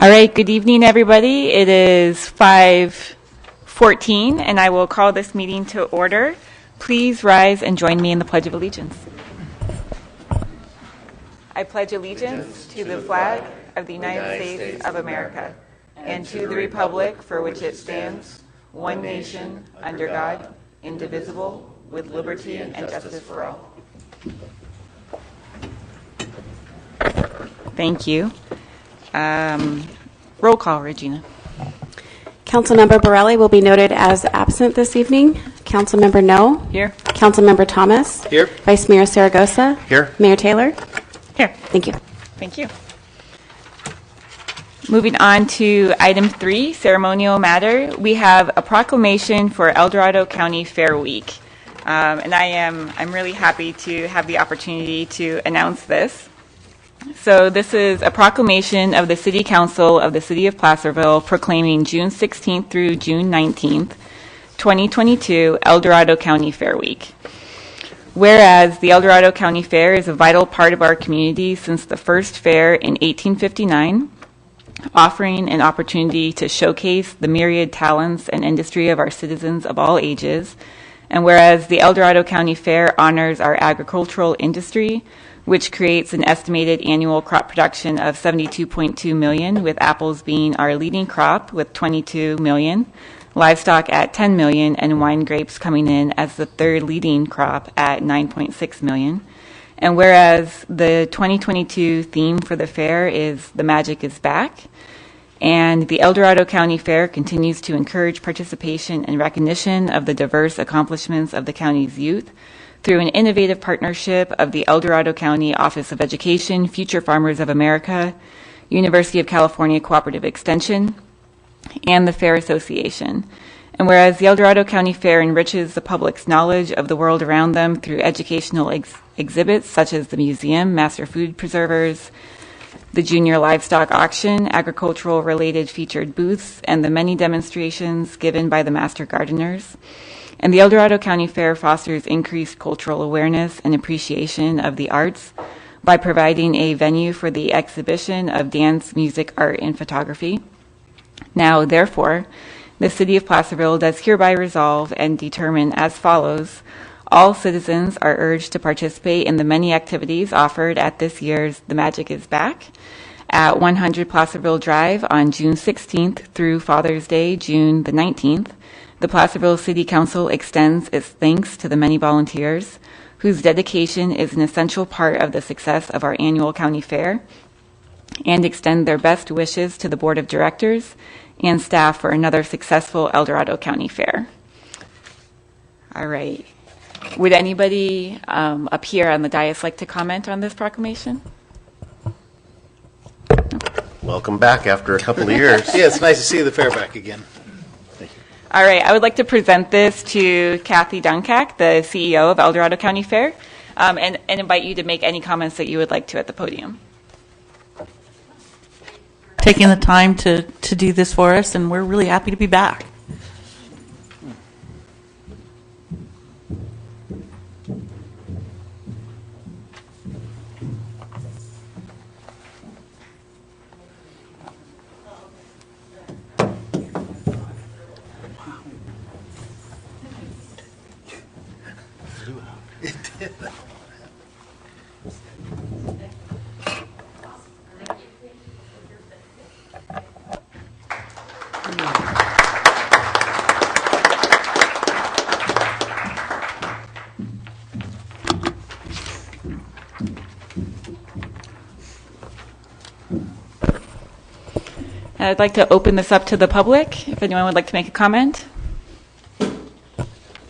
All right, good evening, everybody. It is 5:14, and I will call this meeting to order. Please rise and join me in the Pledge of Allegiance. I pledge allegiance to the flag of the United States of America and to the republic for which it stands, one nation, under God, indivisible, with liberty and justice for all. Thank you. Roll call, Regina. Councilmember Borelli will be noted as absent this evening. Councilmember No. Here. Councilmember Thomas. Here. Vice Mayor Saragosa. Here. Mayor Taylor. Here. Thank you. Thank you. Moving on to item 3, ceremonial matter. We have a proclamation for El Dorado County Fair Week. And I'm really happy to have the opportunity to announce this. So this is a proclamation of the City Council of the City of Placerville proclaiming June 16th through June 19th, 2022 El Dorado County Fair Week. Whereas the El Dorado County Fair is a vital part of our community since the first fair in 1859, offering an opportunity to showcase the myriad talents and industry of our citizens of all ages. And whereas the El Dorado County Fair honors our agricultural industry, which creates an estimated annual crop production of 72.2 million, with apples being our leading crop with 22 million, livestock at 10 million, and wine grapes coming in as the third leading crop at 9.6 million. And whereas the 2022 theme for the fair is "The Magic is Back," and the El Dorado County Fair continues to encourage participation and recognition of the diverse accomplishments of the county's youth through an innovative partnership of the El Dorado County Office of Education, Future Farmers of America, University of California Cooperative Extension, and the Fair Association. And whereas the El Dorado County Fair enriches the public's knowledge of the world around them through educational exhibits such as the museum, master food preservers, the junior livestock auction, agricultural-related featured booths, and the many demonstrations given by the master gardeners. And the El Dorado County Fair fosters increased cultural awareness and appreciation of the arts by providing a venue for the exhibition of dance, music, art, and photography. Now, therefore, the City of Placerville does hereby resolve and determine as follows: all citizens are urged to participate in the many activities offered at this year's The Magic is Back at 100 Placerville Drive on June 16th through Father's Day, June the 19th. The Placerville City Council extends its thanks to the many volunteers whose dedication is an essential part of the success of our annual county fair, and extend their best wishes to the Board of Directors and staff for another successful El Dorado County Fair. All right. Would anybody up here on the dais like to comment on this proclamation? Welcome back after a couple of years. Yeah, it's nice to see the fair back again. All right, I would like to present this to Kathy Dunkak, the CEO of El Dorado County Fair, and invite you to make any comments that you would like to at the podium. Taking the time to do this for us, and we're really happy to be back. I'd like to open this up to the public, if anyone would like to make a comment.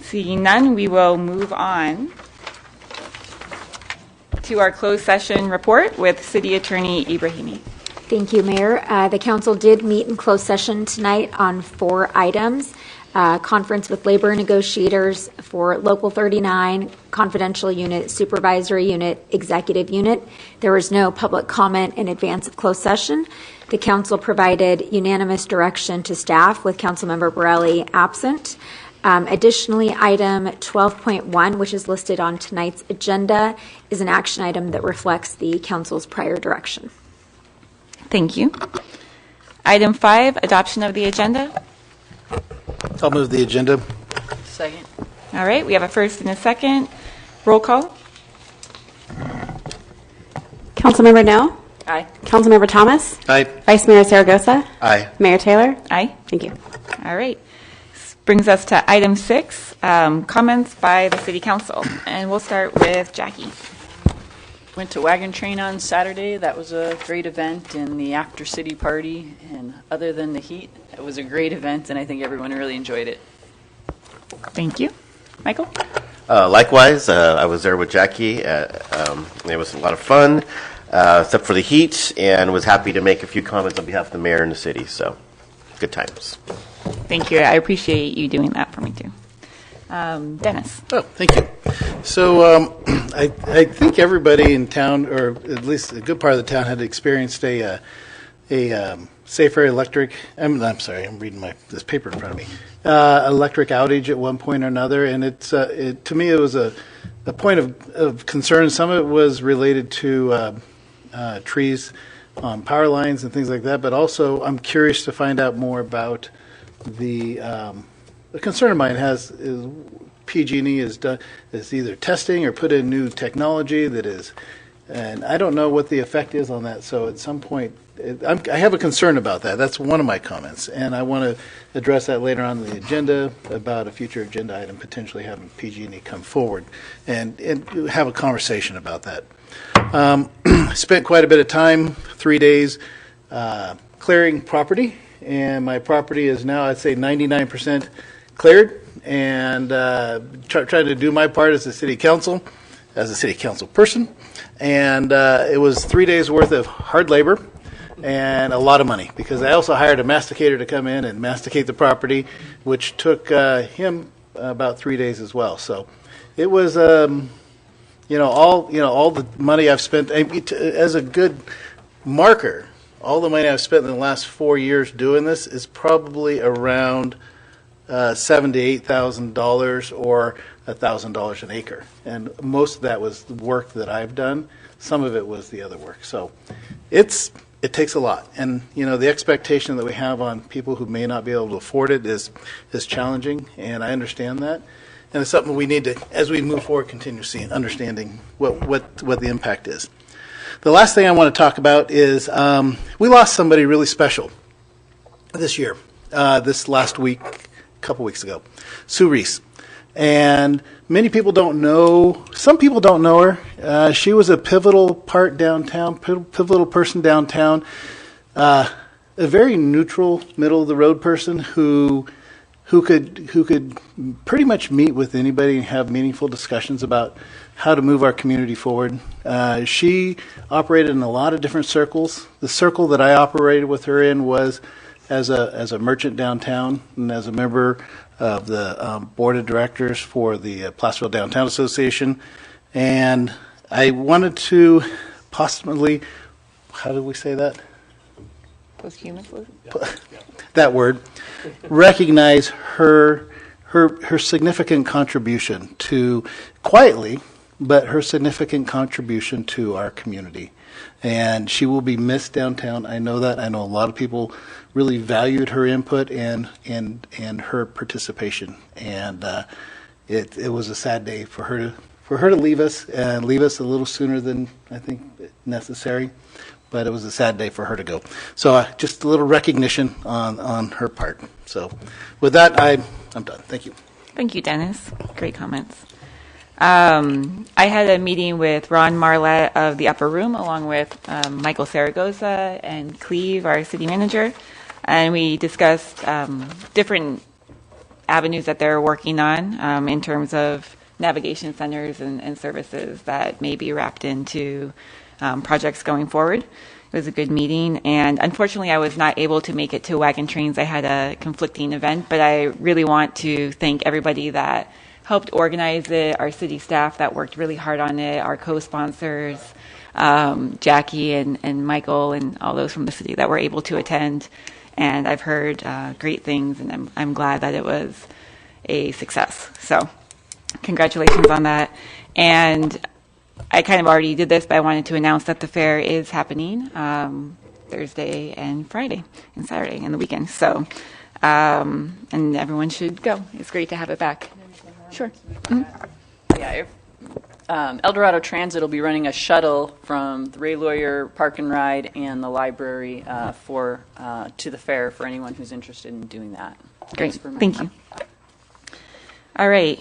Seeing none, we will move on to our closed session report with City Attorney Ibrahimi. Thank you, Mayor. The council did meet in closed session tonight on 4 items. Conference with labor negotiators for Local 39, confidential unit, supervisory unit, executive unit. There was no public comment in advance of closed session. The council provided unanimous direction to staff with Councilmember Borelli absent. Additionally, item 12.1, which is listed on tonight's agenda, is an action item that reflects the council's prior direction. Thank you. Item 5, adoption of the agenda. I'll move the agenda. Second. All right, we have a first and a second. Roll call. Councilmember No? Aye. Councilmember Thomas? Aye. Vice Mayor Zaragoza? Aye. Mayor Taylor? Aye. Thank you. All right. This brings us to item 6, comments by the city council. And we'll start with Jackie. Went to Wagon Train on Saturday. That was a great event, and the after city party. And other than the heat, it was a great event, and I think everyone really enjoyed it. Thank you. Michael? Likewise, I was there with Jackie. It was a lot of fun, except for the heat, and was happy to make a few comments on behalf of the mayor and the city. So, good times. Thank you. I appreciate you doing that for me, too. Dennis? Oh, thank you. So I think everybody in town, or at least a good part of the town, had experienced a Safer electric. I'm sorry. I'm reading this paper in front of me. Electric outage at one point or another, and to me it was a point of concern. Some of it was related to trees on power lines and things like that, but also I'm curious to find out more about the concern of mine is PG&E is either testing or put in new technology that is, and I don't know what the effect is on that. So at some point, I have a concern about that. That's one of my comments, and I want to address that later on in the agenda about a future agenda item, potentially having PG&E come forward and have a conversation about that. Spent quite a bit of time, 3 days, clearing property, and my property is now, I'd say, 99% cleared, and trying to do my part as a city council person, and it was 3 days worth of hard labor and a lot of money, because I also hired a masticator to come in and masticate the property, which took him about 3 days as well. So it was, all the money I've spent as a good marker. All the money I've spent in the last 4 years doing this is probably around $7,000 to $8,000 or $1,000 an acre, and most of that was the work that I've done. Some of it was the other work. So it takes a lot, and the expectation that we have on people who may not be able to afford it is challenging, and I understand that, and it's something we need to, as we move forward, continue seeing, understanding what the impact is. The last thing I want to talk about is we lost somebody really special this year, this last week, a couple weeks ago, Sue Reese. And many people don't know, some people don't know her. She was a pivotal part downtown, pivotal person downtown, a very neutral, middle-of-the-road person who could pretty much meet with anybody and have meaningful discussions about how to move our community forward. She operated in a lot of different circles. The circle that I operated with her in was as a merchant downtown and as a member of the board of directors for the Placerville Downtown Association. And I wanted to possibly, how do we say that? Posthumously? That word, recognize her significant contribution to, quietly, but her significant contribution to our community. And she will be missed downtown. I know that. I know a lot of people really valued her input and her participation. And it was a sad day for her to leave us, and leave us a little sooner than I think necessary. But it was a sad day for her to go. So just a little recognition on her part. So with that, I'm done. Thank you. Thank you, Dennis. Great comments. I had a meeting with Ron Marlette of the Upper Room, along with Michael Zaragoza and Cleve, our city manager, and we discussed different avenues that they're working on in terms of navigation centers and services that may be wrapped into projects going forward. It was a good meeting, and unfortunately I was not able to make it to Wagon Trains. I had a conflicting event, but I really want to thank everybody that helped organize it, our city staff that worked really hard on it, our co-sponsors, Jackie and Michael and all those from the city that were able to attend. And I've heard great things, and I'm glad that it was a success. So congratulations on that. And I kind of already did this, but I wanted to announce that the fair is happening Thursday and Friday and Saturday and the weekend. So, and everyone should go. It's great to have it back. Sure. Yeah, El Dorado Transit will be running a shuttle from the Ray Lawyer Park and Ride and the library to the fair for anyone who's interested in doing that. Great. Thanks for Thank you. All right.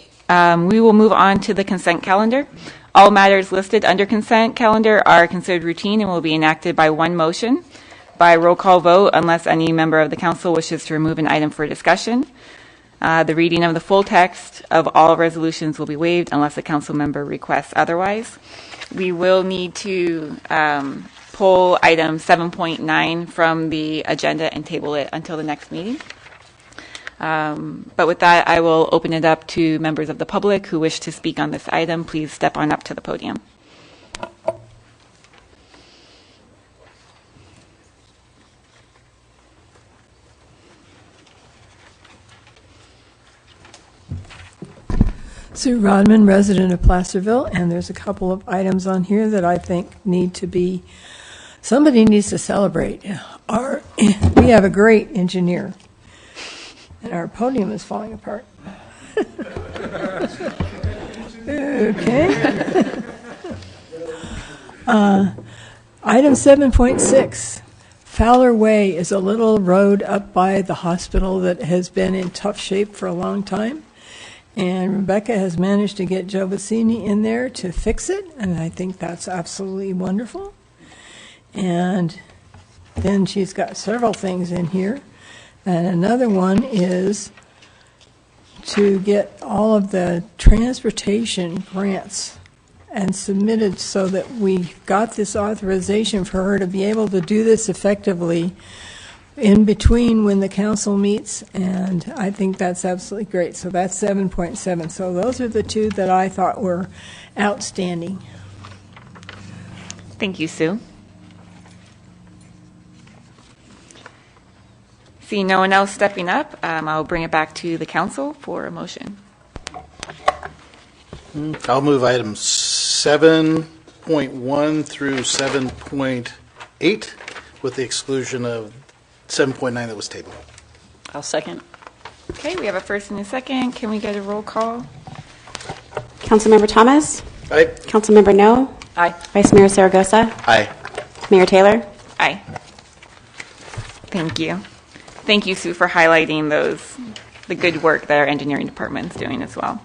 We will move on to the consent calendar. All matters listed under consent calendar are considered routine and will be enacted by one motion by roll call vote unless any member of the council wishes to remove an item for discussion. The reading of the full text of all resolutions will be waived unless a council member requests otherwise. We will need to pull item 7.9 from the agenda and table it until the next meeting. But with that, I will open it up to members of the public who wish to speak on this item. Please step on up to the podium. Sue Rodman, resident of Placerville, and there's a couple of items on here that I think need to be, somebody needs to celebrate. We have a great engineer, and our podium is falling apart. Okay. Item 7.6. Fowler Way is a little road up by the hospital that has been in tough shape for a long time. And Rebecca has managed to get Joe Bassini in there to fix it, and I think that's absolutely wonderful. And then she's got several things in here. And another one is to get all of the transportation grants and submitted so that we got this authorization for her to be able to do this effectively in between when the council meets, and I think that's absolutely great. So that's 7.7. So those are the two that I thought were outstanding. Thank you, Sue. Seeing no one else stepping up, I'll bring it back to the council for a motion. I'll move items 7.1 through 7.8 with the exclusion of 7.9 that was tabled. I'll second. Okay, we have a first and a second. Can we get a roll call? Councilmember Thomas? Aye. Councilmember No? Aye. Vice Mayor Zaragoza? Aye. Mayor Taylor? Aye. Thank you. Thank you, Sue, for highlighting the good work that our engineering department is doing as well.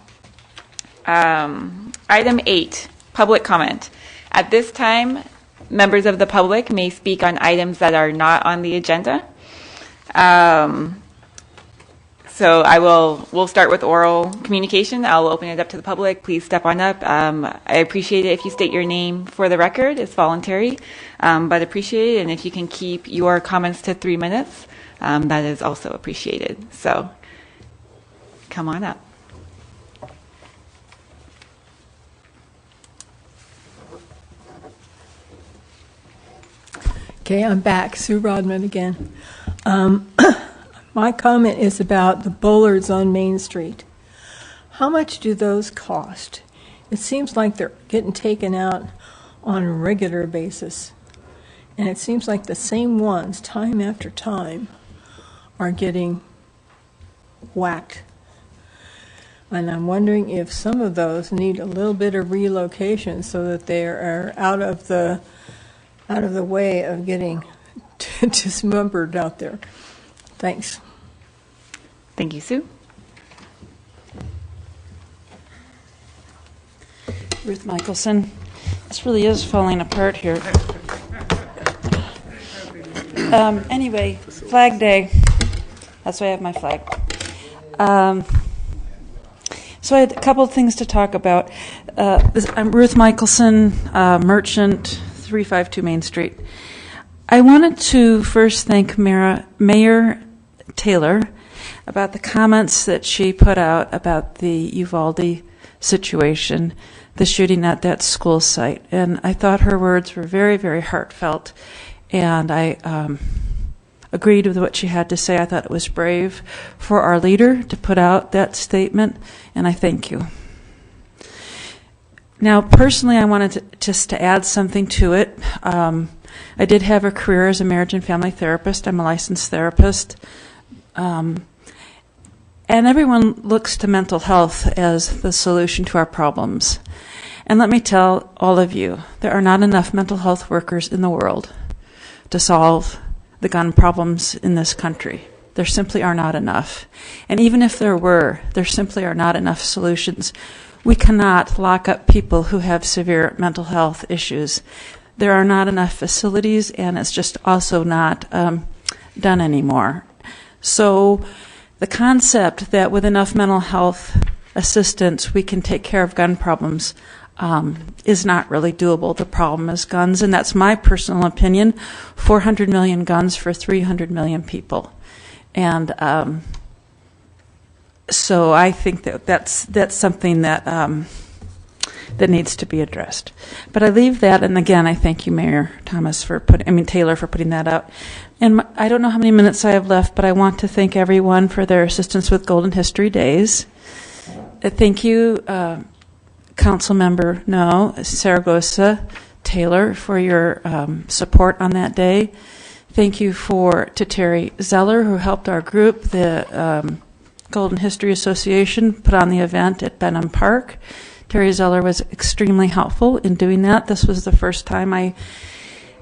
Item 8, public comment. At this time, members of the public may speak on items that are not on the agenda. So we'll start with oral communication. I'll open it up to the public. Please step on up. I appreciate it if you state your name for the record. It's voluntary, but appreciate it. And if you can keep your comments to 3 minutes, that is also appreciated. So come on up. Okay, I'm back. Sue Rodman again. My comment is about the bollards on Main Street. How much do those cost? It seems like they're getting taken out on a regular basis. And it seems like the same ones, time after time, are getting whacked. And I'm wondering if some of those need a little bit of relocation so that they are out of the way of getting dismembered out there. Thanks. Thank you, Sue. Ruth Michelson. This really is falling apart here. Anyway, Flag Day. That's why I have my flag. So I had a couple of things to talk about. I'm Ruth Michelson, merchant, 352 Main Street. I wanted to first thank Mayor Taylor about the comments that she put out about the Uvalde situation, the shooting at that school site. And I thought her words were very, very heartfelt. And I agreed with what she had to say. I thought it was brave for our leader to put out that statement, and I thank you. Now, personally, I wanted just to add something to it. I did have a career as a marriage and family therapist. I'm a licensed therapist. And everyone looks to mental health as the solution to our problems. And let me tell all of you, there are not enough mental health workers in the world to solve the gun problems in this country. There simply are not enough. And even if there were, there simply are not enough solutions. We cannot lock up people who have severe mental health issues. There are not enough facilities, and it's just also not done anymore. So the concept that with enough mental health assistance we can take care of gun problems is not really doable. The problem is guns, and that's my personal opinion. 400 million guns for 300 million people. And so I think that's something that that needs to be addressed. But I leave that, and again, I thank you, Mayor Taylor, for putting that out. And I don't know how many minutes I have left, but I want to thank everyone for their assistance with Golden History Days. Thank you, Councilmember Saragosa Taylor, for your support on that day. Thank you to Terry Zeller, who helped our group, the Golden History Association, put on the event at Benham Park. Terry Zeller was extremely helpful in doing that. This was the first time I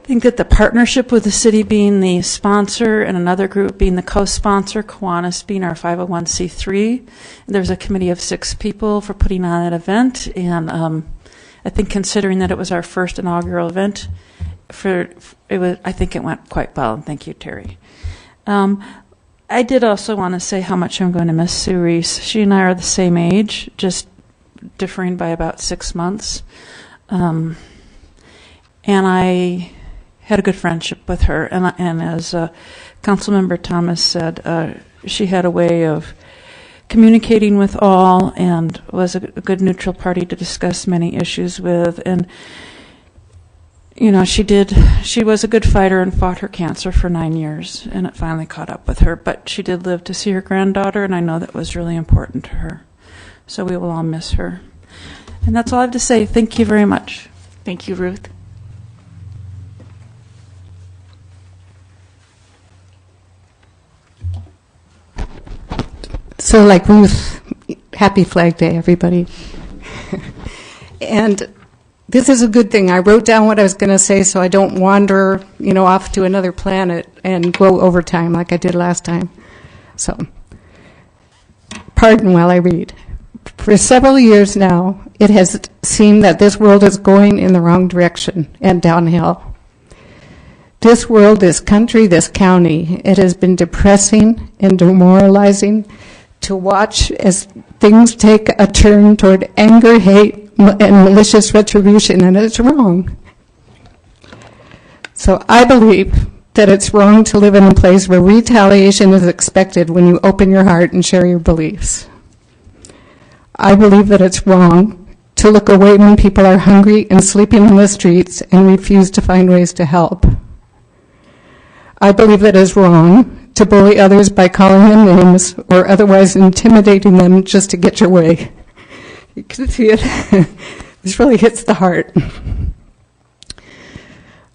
think that the partnership with the city being the sponsor and another group being the co-sponsor, Kiwanis being our 501c3. There was a committee of 6 people for putting on that event, and I think considering that it was our first inaugural event, I think it went quite well, and thank you, Terry. I did also want to say how much I'm going to miss Sue Reese. She and I are the same age, just differing by about 6 months. And I had a good friendship with her. And as Councilmember Thomas said, she had a way of communicating with all and was a good neutral party to discuss many issues with. And you know, she was a good fighter and fought her cancer for 9 years, and it finally caught up with her. But she did live to see her granddaughter, and I know that was really important to her. So we will all miss her. And that's all I have to say. Thank you very much. Thank you, Ruth. So like Ruth, happy Flag Day, everybody. And this is a good thing. I wrote down what I was going to say so I don't wander, off to another planet and go overtime like I did last time. So, pardon while I read. For several years now, it has seemed that this world is going in the wrong direction and downhill. This world, this country, this county, it has been depressing and demoralizing to watch as things take a turn toward anger, hate, and malicious retribution, and it's wrong. So I believe that it's wrong to live in a place where retaliation is expected when you open your heart and share your beliefs. I believe that it's wrong to look away when people are hungry and sleeping on the streets and refuse to find ways to help. I believe that it's wrong to bully others by calling them names or otherwise intimidating them just to get your way. You can see it. This really hits the heart.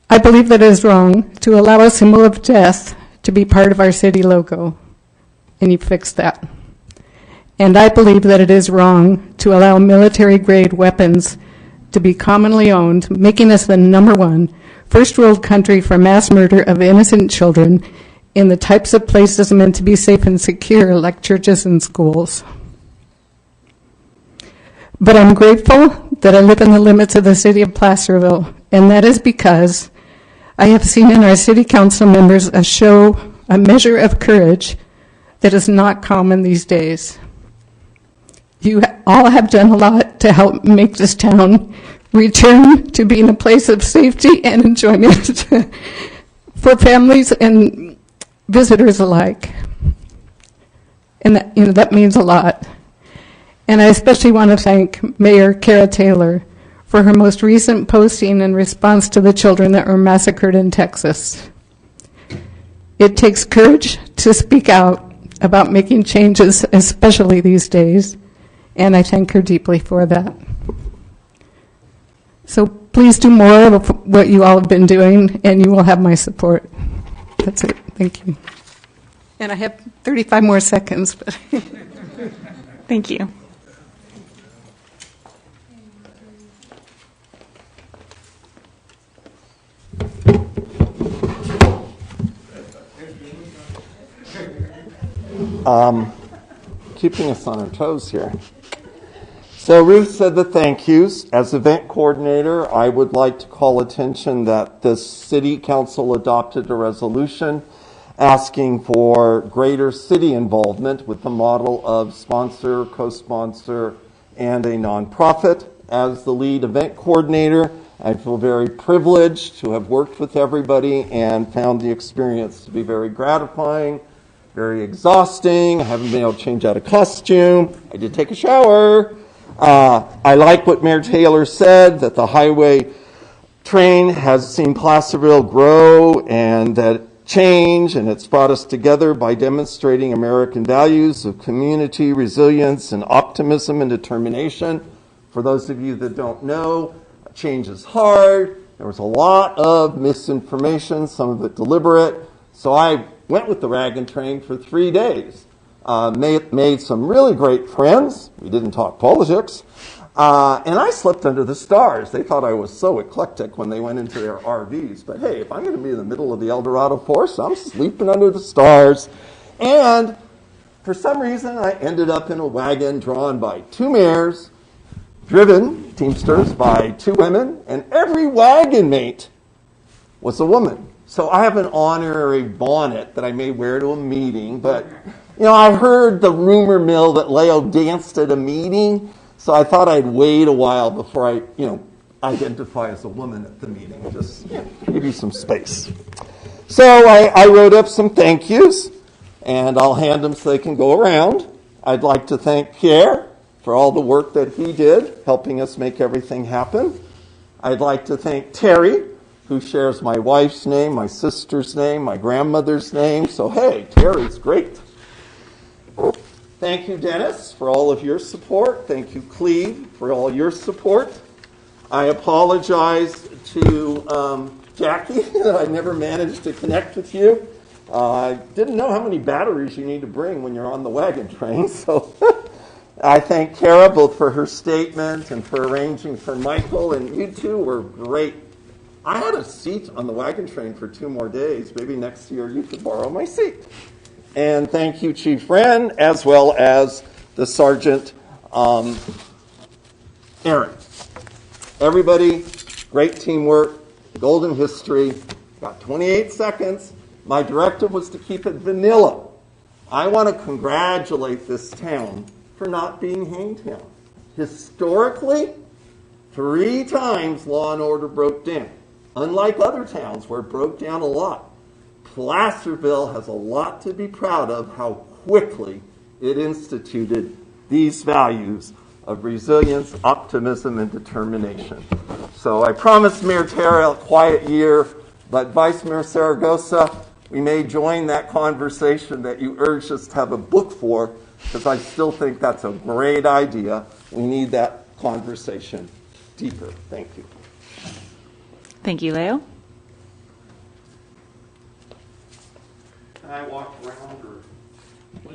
I believe that it is wrong to allow a symbol of death to be part of our city logo, and you fixed that. And I believe that it is wrong to allow military-grade weapons to be commonly owned, making us the #1 first world country for mass murder of innocent children in the types of places meant to be safe and secure, like churches and schools. But I'm grateful that I live in the limits of the city of Placerville, and that is because I have seen in our city council members a measure of courage that is not common these days. You all have done a lot to help make this town return to being a place of safety and enjoyment for families and visitors alike. And that means a lot. And I especially want to thank Mayor Cara Taylor for her most recent posting in response to the children that were massacred in Texas. It takes courage to speak out about making changes, especially these days, and I thank her deeply for that. So please do more of what you all have been doing, and you will have my support. That's it. Thank you. And I have 35 more seconds. But Thank you. Keeping us on our toes here. So Ruth said the thank yous. As event coordinator, I would like to call attention that the City Council adopted a resolution asking for greater city involvement with the model of sponsor, co-sponsor, and a nonprofit. As the lead event coordinator, I feel very privileged to have worked with everybody and found the experience to be very gratifying, very exhausting. I haven't been able to change out a costume. I did take a shower. I like what Mayor Taylor said, that the highway train has seen Placerville grow and that change, and it's brought us together by demonstrating American values of community, resilience, and optimism and determination. For those of you that don't know, change is hard. There was a lot of misinformation, some of it deliberate. So I went with the wagon train for 3 days. Made some really great friends. We didn't talk politics. And I slept under the stars. They thought I was so eclectic when they went into their RVs. But hey, if I'm going to be in the middle of the El Dorado forest, I'm sleeping under the stars. And for some reason, I ended up in a wagon drawn by 2 mares, driven, Teamsters, by 2 women, and every wagon mate was a woman. So I have an honorary bonnet that I may wear to a meeting, but I heard the rumor mill that Leo danced at a meeting, so I thought I'd wait a while before I, identify as a woman at the meeting. Just give you some space. So I wrote up some thank yous, and I'll hand them so they can go around. I'd like to thank Pierre for all the work that he did, helping us make everything happen. I'd like to thank Terry, who shares my wife's name, my sister's name, my grandmother's name. So, hey, Terry's great. Thank you, Dennis, for all of your support. Thank you, Cleve, for all your support. I apologize to Jackie that I never managed to connect with you. I didn't know how many batteries you need to bring when you're on the wagon train, so I thank Kara both for her statement and for arranging for Michael, and you two were great. I had a seat on the wagon train for 2 more days. Maybe next year you could borrow my seat. And thank you, Chief Wren, as well as the Sergeant Aaron. Everybody, great teamwork, golden history. Got 28 seconds. My directive was to keep it vanilla. I want to congratulate this town for not being Hangtown. Historically, 3 times law and order broke down. Unlike other towns where it broke down a lot, Placerville has a lot to be proud of how quickly it instituted these values of resilience, optimism, and determination. So I promised Mayor Terra a quiet year, but Vice Mayor Zaragoza, we may join that conversation that you urged us to have a book for, because I still think that's a great idea. We need that conversation deeper. Thank you. Thank you, Leo. Can I walk around or?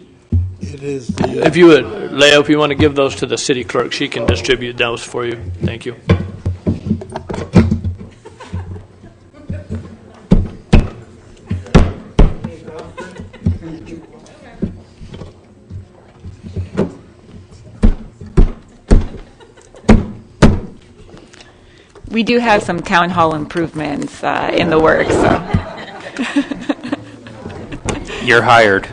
It is If you would, Leo, if you want to give those to the city clerk, she can distribute those for you. Thank you. We do have some town hall improvements in the works. So. You're hired.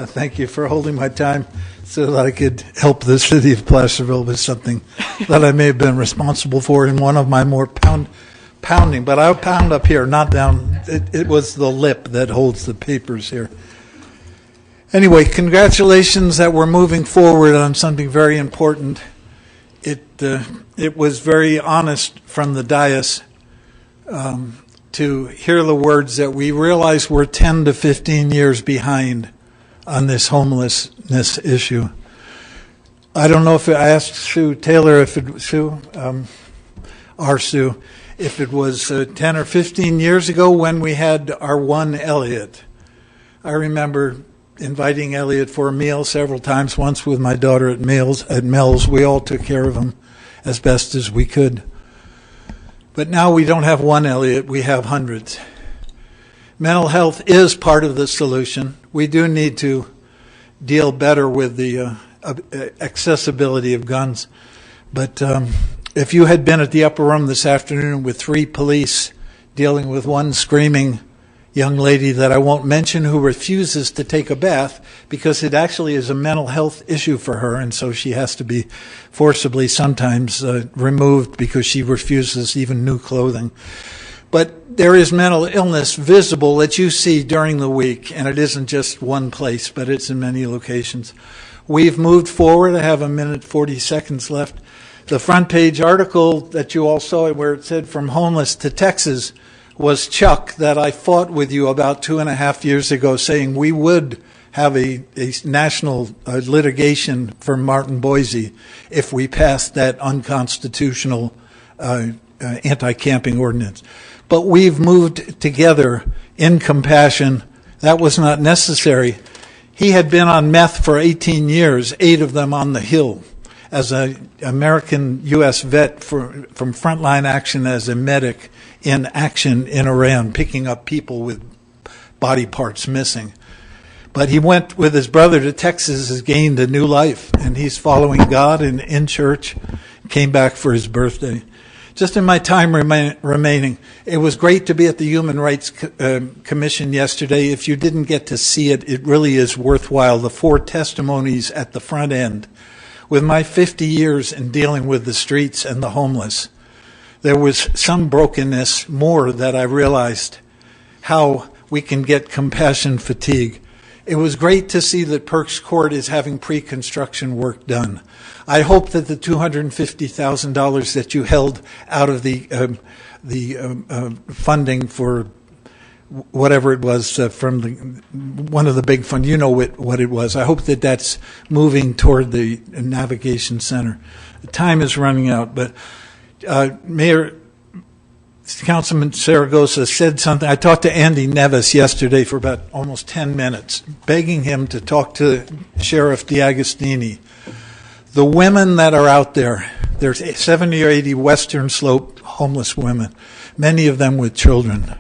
Thank you for holding my time so that I could help the city of Placerville with something that I may have been responsible for in one of my more pounding. But I'll pound up here, not down. It was the lip that holds the papers here. Anyway, congratulations that we're moving forward on something very important. It was very honest from the dais to hear the words that we realize we're 10 to 15 years behind on this homelessness issue. I don't know if I asked Sue Taylor if it was our Sue, if it was 10 or 15 years ago when we had our one Elliot. I remember inviting Elliot for a meal several times, once with my daughter at Mel's. We all took care of him as best as we could. But now we don't have one Elliot, we have hundreds. Mental health is part of the solution. We do need to deal better with the accessibility of guns. But if you had been at the upper room this afternoon with 3 police dealing with one screaming young lady that I won't mention, who refuses to take a bath because it actually is a mental health issue for her, and so she has to be forcibly sometimes removed because she refuses even new clothing. But there is mental illness visible that you see during the week, and it isn't just one place, but it's in many locations. We've moved forward. I have a minute 40 seconds left. The front page article that you all saw where it said "From Homeless to Texas" was Chuck, that I fought with you about 2.5 years ago, saying we would have a national litigation for Martin Boise if we passed that unconstitutional anti-camping ordinance. But we've moved together in compassion. That was not necessary. He had been on meth for 18 years, 8 of them on the Hill, as an American U.S. vet from frontline action as a medic in action in Iran, picking up people with body parts missing. But he went with his brother to Texas, has gained a new life, and he's following God and in church, came back for his birthday. Just in my time remaining, it was great to be at the Human Rights Commission yesterday. If you didn't get to see it, it really is worthwhile. The 4 testimonies at the front end. With my 50 years in dealing with the streets and the homeless, there was some brokenness more that I realized how we can get compassion fatigue. It was great to see that Perks Court is having pre-construction work done. I hope that the $250,000 that you held out of the funding for whatever it was from one of the big funds, you know what it was. I hope that that's moving toward the Navigation Center. The time is running out, but Councilman Zaragoza said something. I talked to Andy Nevis yesterday for about almost 10 minutes, begging him to talk to Sheriff DiAgostini. The women that are out there, there's 70 or 80 Western Slope homeless women, many of them with children.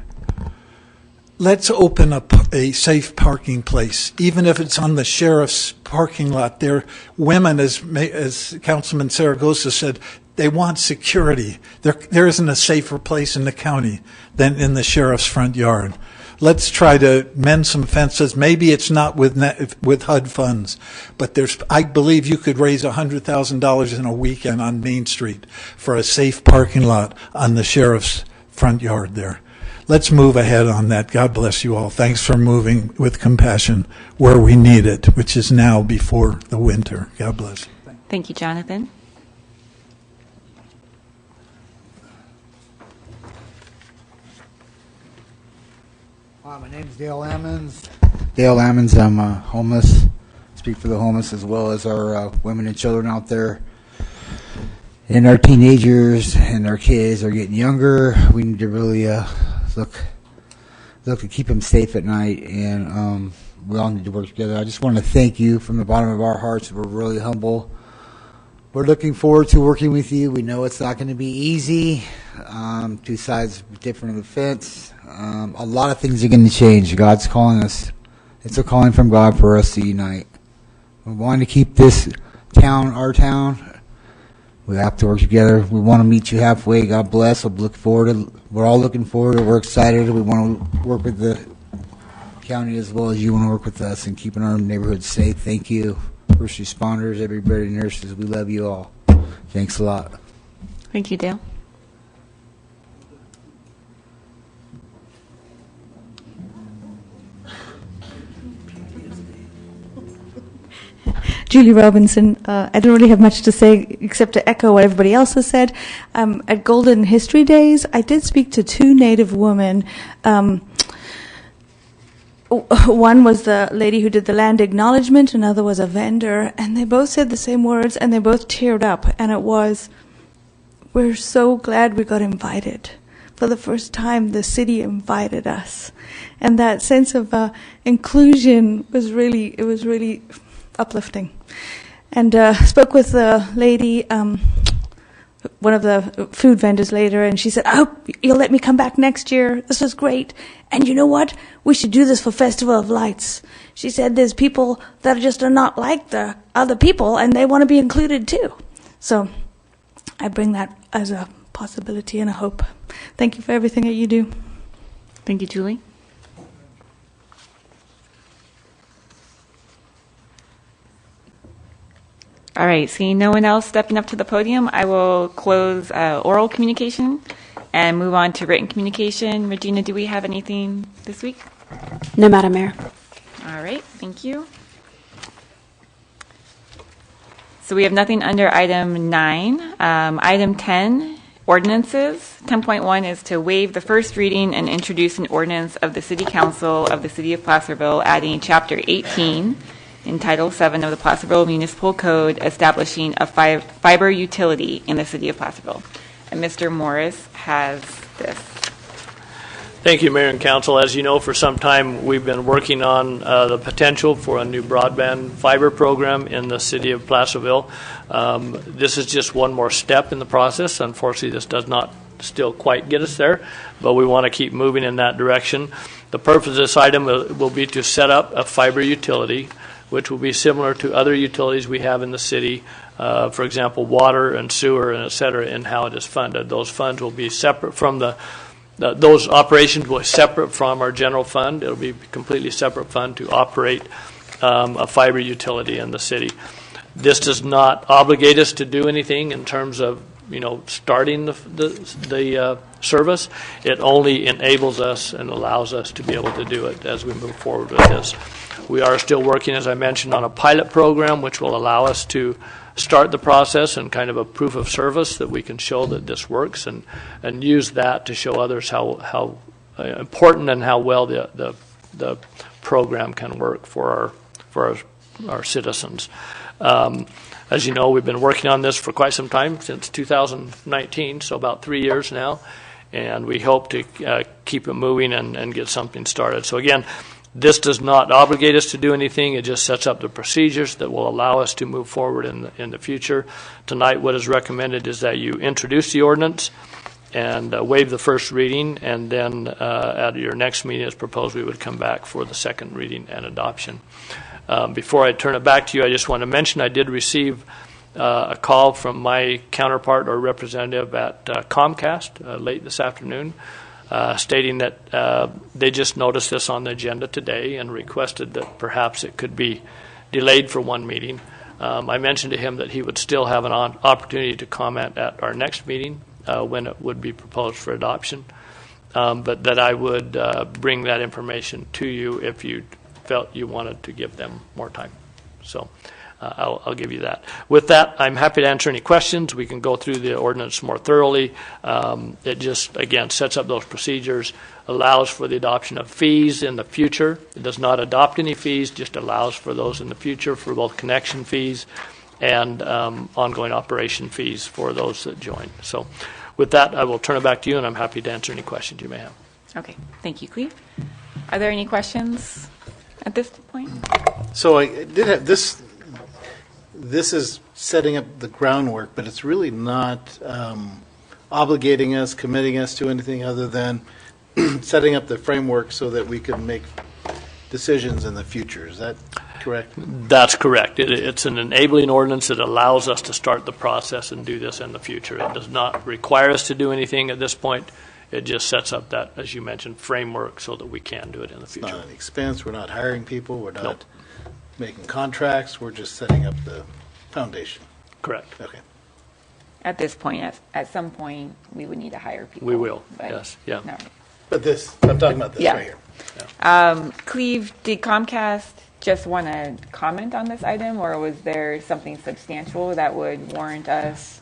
Let's open up a safe parking place, even if it's on the sheriff's parking lot. There, women, as Councilman Zaragoza said, they want security. There isn't a safer place in the county than in the sheriff's front yard. Let's try to mend some fences. Maybe it's not with HUD funds, but I believe you could raise $100,000 in a weekend on Main Street for a safe parking lot on the sheriff's front yard there. Let's move ahead on that. God bless you all. Thanks for moving with compassion where we need it, which is now before the winter. God bless. Thank you, Jonathan. Hi, my name is Dale Ammons. Dale Ammons, I'm homeless. Speak for the homeless as well as our women and children out there. And our teenagers and our kids are getting younger. We need to really look to keep them safe at night, and we all need to work together. I just want to thank you from the bottom of our hearts. We're really humble. We're looking forward to working with you. We know it's not going to be easy. 2 sides different of the fence. A lot of things are going to change. God's calling us. It's a calling from God for us to unite. We want to keep this town our town. We have to work together. We want to meet you halfway. God bless. We're all looking forward. We're excited. We want to work with the county as well as you want to work with us and keeping our neighborhood safe. Thank you. First responders, everybody, nurses, we love you all. Thanks a lot. Thank you, Dale. Julie Robinson. I don't really have much to say except to echo what everybody else has said. At Golden History Days, I did speak to 2 Native women. one was the lady who did the land acknowledgement, another was a vendor, and they both said the same words, and they both teared up, and it was, we're so glad we got invited. For the first time, the city invited us. And that sense of inclusion was really uplifting. And spoke with the lady, one of the food vendors later, and she said, I hope you'll let me come back next year. This was great. And you know what? We should do this for Festival of Lights. She said there's people that just are not like the other people, and they want to be included too. So I bring that as a possibility and a hope. Thank you for everything that you do. Thank you, Julie. All right, seeing no one else stepping up to the podium, I will close oral communication and move on to written communication. Regina, do we have anything this week? No, Madam Mayor. All right, thank you. So we have nothing under item 9. Item 10, ordinances. 10.1 is to waive the first reading and introduce an ordinance of the City Council of the City of Placerville adding Chapter 18 in Title 7 of the Placerville Municipal Code establishing a fiber utility in the City of Placerville. And Mr. Morris has this. Thank you, Mayor and Council. As you know, for some time we've been working on the potential for a new broadband fiber program in the City of Placerville. This is just one more step in the process. Unfortunately, this does not still quite get us there, but we want to keep moving in that direction. The purpose of this item will be to set up a fiber utility, which will be similar to other utilities we have in the city, for example, water and sewer and et cetera, and how it is funded. Those funds will be separate from those operations will be separate from our general fund. It'll be a completely separate fund to operate a fiber utility in the city. This does not obligate us to do anything in terms of starting the service. It only enables us and allows us to be able to do it as we move forward with this. We are still working, as I mentioned, on a pilot program which will allow us to start the process and kind of a proof of service that we can show that this works and use that to show others how important and how well the program can work for our citizens. As you know, we've been working on this for quite some time, since 2019, so about 3 years now, and we hope to keep it moving and get something started. So again, this does not obligate us to do anything. It just sets up the procedures that will allow us to move forward in the future. Tonight, what is recommended is that you introduce the ordinance and waive the first reading, and then at your next meeting, as proposed, we would come back for the second reading and adoption. Before I turn it back to you, I just want to mention I did receive a call from my counterpart or representative at Comcast late this afternoon, stating that they just noticed this on the agenda today and requested that perhaps it could be delayed for one meeting. I mentioned to him that he would still have an opportunity to comment at our next meeting when it would be proposed for adoption, but that I would bring that information to you if you felt you wanted to give them more time. So I'll give you that. With that, I'm happy to answer any questions. We can go through the ordinance more thoroughly. It just, again, sets up those procedures, allows for the adoption of fees in the future. It does not adopt any fees, just allows for those in the future for both connection fees and ongoing operation fees for those that join. So with that, I will turn it back to you, and I'm happy to answer any questions you may have. Okay, thank you, Cleve. Are there any questions at this point? So I did have this. This is setting up the groundwork, but it's really not obligating us, committing us to anything other than setting up the framework so that we can make decisions in the future. Is that correct? That's correct. It's an enabling ordinance that allows us to start the process and do this in the future. It does not require us to do anything at this point. It just sets up that, as you mentioned, framework so that we can do it in the future. It's not an expense. We're not hiring people. We're not making contracts. We're just setting up the foundation. Correct. Okay. At this point, at some point, we would need to hire people. We will, but yes, yeah. No. But this, I'm talking about this right here. Cleve, did Comcast just want to comment on this item, or was there something substantial that would warrant us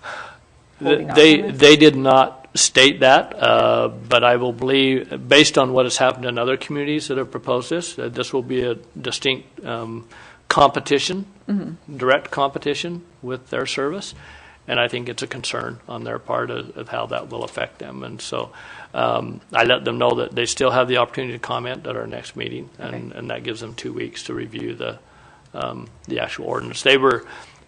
holding on to this? They did not state that, but I will believe, based on what has happened in other communities that have proposed this, this will be a distinct competition, direct competition with their service. And I think it's a concern on their part of how that will affect them. And so I let them know that they still have the opportunity to comment at our next meeting, and that gives them 2 weeks to review the actual ordinance.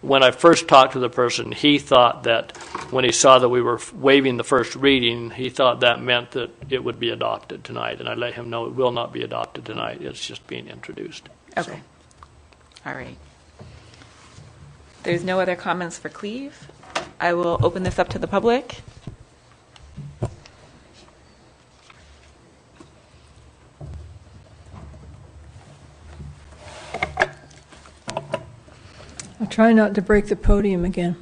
When I first talked to the person, he thought that when he saw that we were waiving the first reading, he thought that meant that it would be adopted tonight. And I let him know it will not be adopted tonight. It's just being introduced. Okay. So. All right. There's no other comments for Cleve. I will open this up to the public. I'll try not to break the podium again.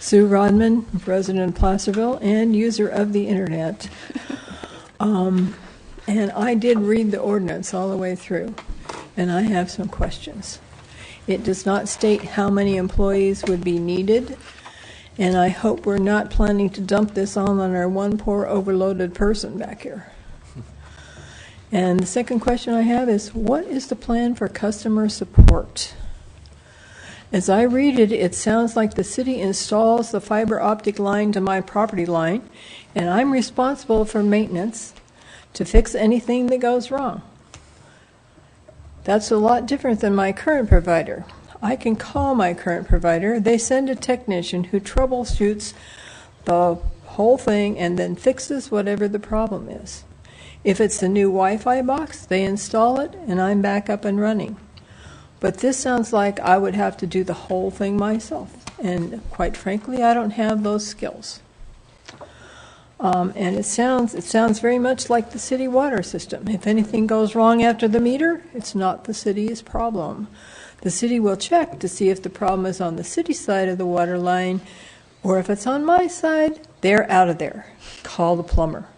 Sue Rodman, resident of Placerville and user of the internet. And I did read the ordinance all the way through, and I have some questions. It does not state how many employees would be needed, and I hope we're not planning to dump this on our one poor overloaded person back here. And the second question I have is, what is the plan for customer support? As I read it, it sounds like the city installs the fiber optic line to my property line, and I'm responsible for maintenance to fix anything that goes wrong. That's a lot different than my current provider. I can call my current provider. They send a technician who troubleshoots the whole thing and then fixes whatever the problem is. If it's a new Wi-Fi box, they install it and I'm back up and running. But this sounds like I would have to do the whole thing myself. And quite frankly, I don't have those skills. And it sounds very much like the city water system. If anything goes wrong after the meter, it's not the city's problem. The city will check to see if the problem is on the city side of the water line, or if it's on my side, they're out of there. Call the plumber.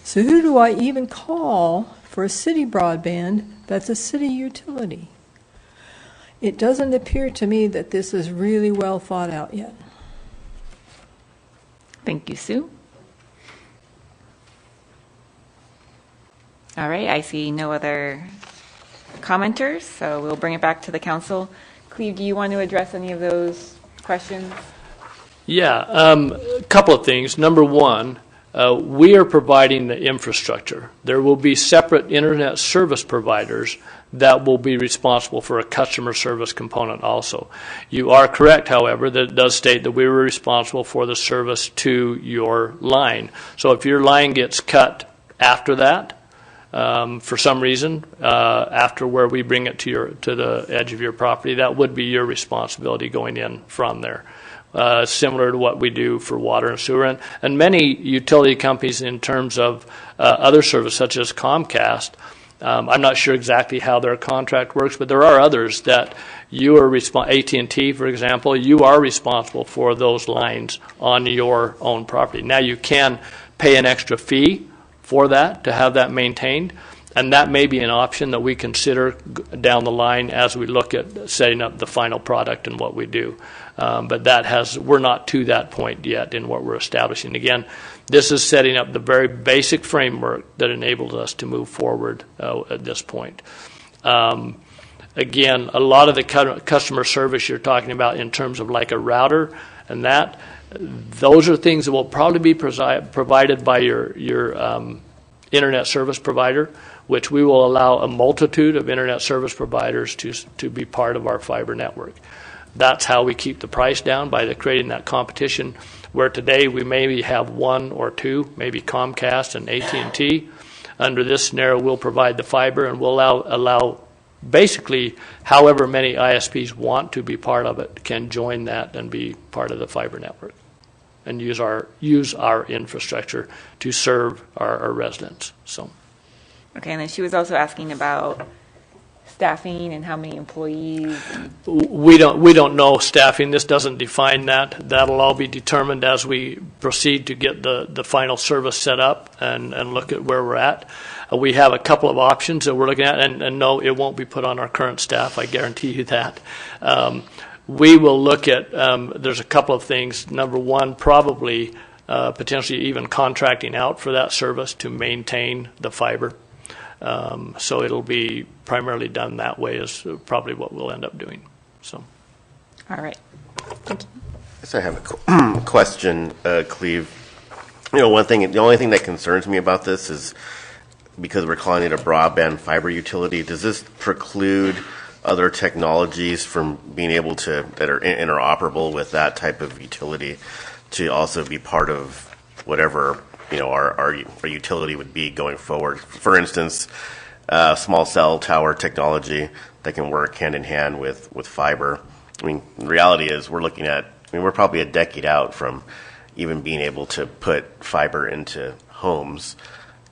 So who do I even call for a city broadband that's a city utility? It doesn't appear to me that this is really well thought out yet. Thank you, Sue. All right, I see no other commenters, so we'll bring it back to the council. Cleve, do you want to address any of those questions? Yeah, a couple of things. Number one, we are providing the infrastructure. There will be separate internet service providers that will be responsible for a customer service component also. You are correct, however, that it does state that we were responsible for the service to your line. So if your line gets cut after that, for some reason, after where we bring it to the edge of your property, that would be your responsibility going in from there. Similar to what we do for water and sewer. And many utility companies in terms of other service, such as Comcast, I'm not sure exactly how their contract works, but there are others that you are AT&T, for example, you are responsible for those lines on your own property. Now you can pay an extra fee for that to have that maintained, and that may be an option that we consider down the line as we look at setting up the final product and what we do. But we're not to that point yet in what we're establishing. Again, this is setting up the very basic framework that enables us to move forward at this point. Again, a lot of the customer service you're talking about in terms of like a router and that, those are things that will probably be provided by your internet service provider, which we will allow a multitude of internet service providers to be part of our fiber network. That's how we keep the price down, by creating that competition, where today we maybe have one or two, maybe Comcast and AT&T. Under this scenario, we'll provide the fiber, and we'll allow basically however many ISPs want to be part of it can join that and be part of the fiber network and use our infrastructure to serve our residents. So. Okay, and then she was also asking about staffing and how many employees. We don't know staffing. This doesn't define that. That'll all be determined as we proceed to get the final service set up and look at where we're at. We have a couple of options that we're looking at, and no, it won't be put on our current staff. I guarantee you that. we will look at, there's a couple of things. Number one, probably potentially even contracting out for that service to maintain the fiber. So it'll be primarily done that way is probably what we'll end up doing. So, All right. Thank you. Yes, I have a question, Cleve. The only thing that concerns me about this is because we're calling it a broadband fiber utility, does this preclude other technologies from being able to, that are interoperable with that type of utility, to also be part of whatever our utility would be going forward? For instance, small cell tower technology that can work hand in hand with fiber. I mean, the reality is we're probably a decade out from even being able to put fiber into homes.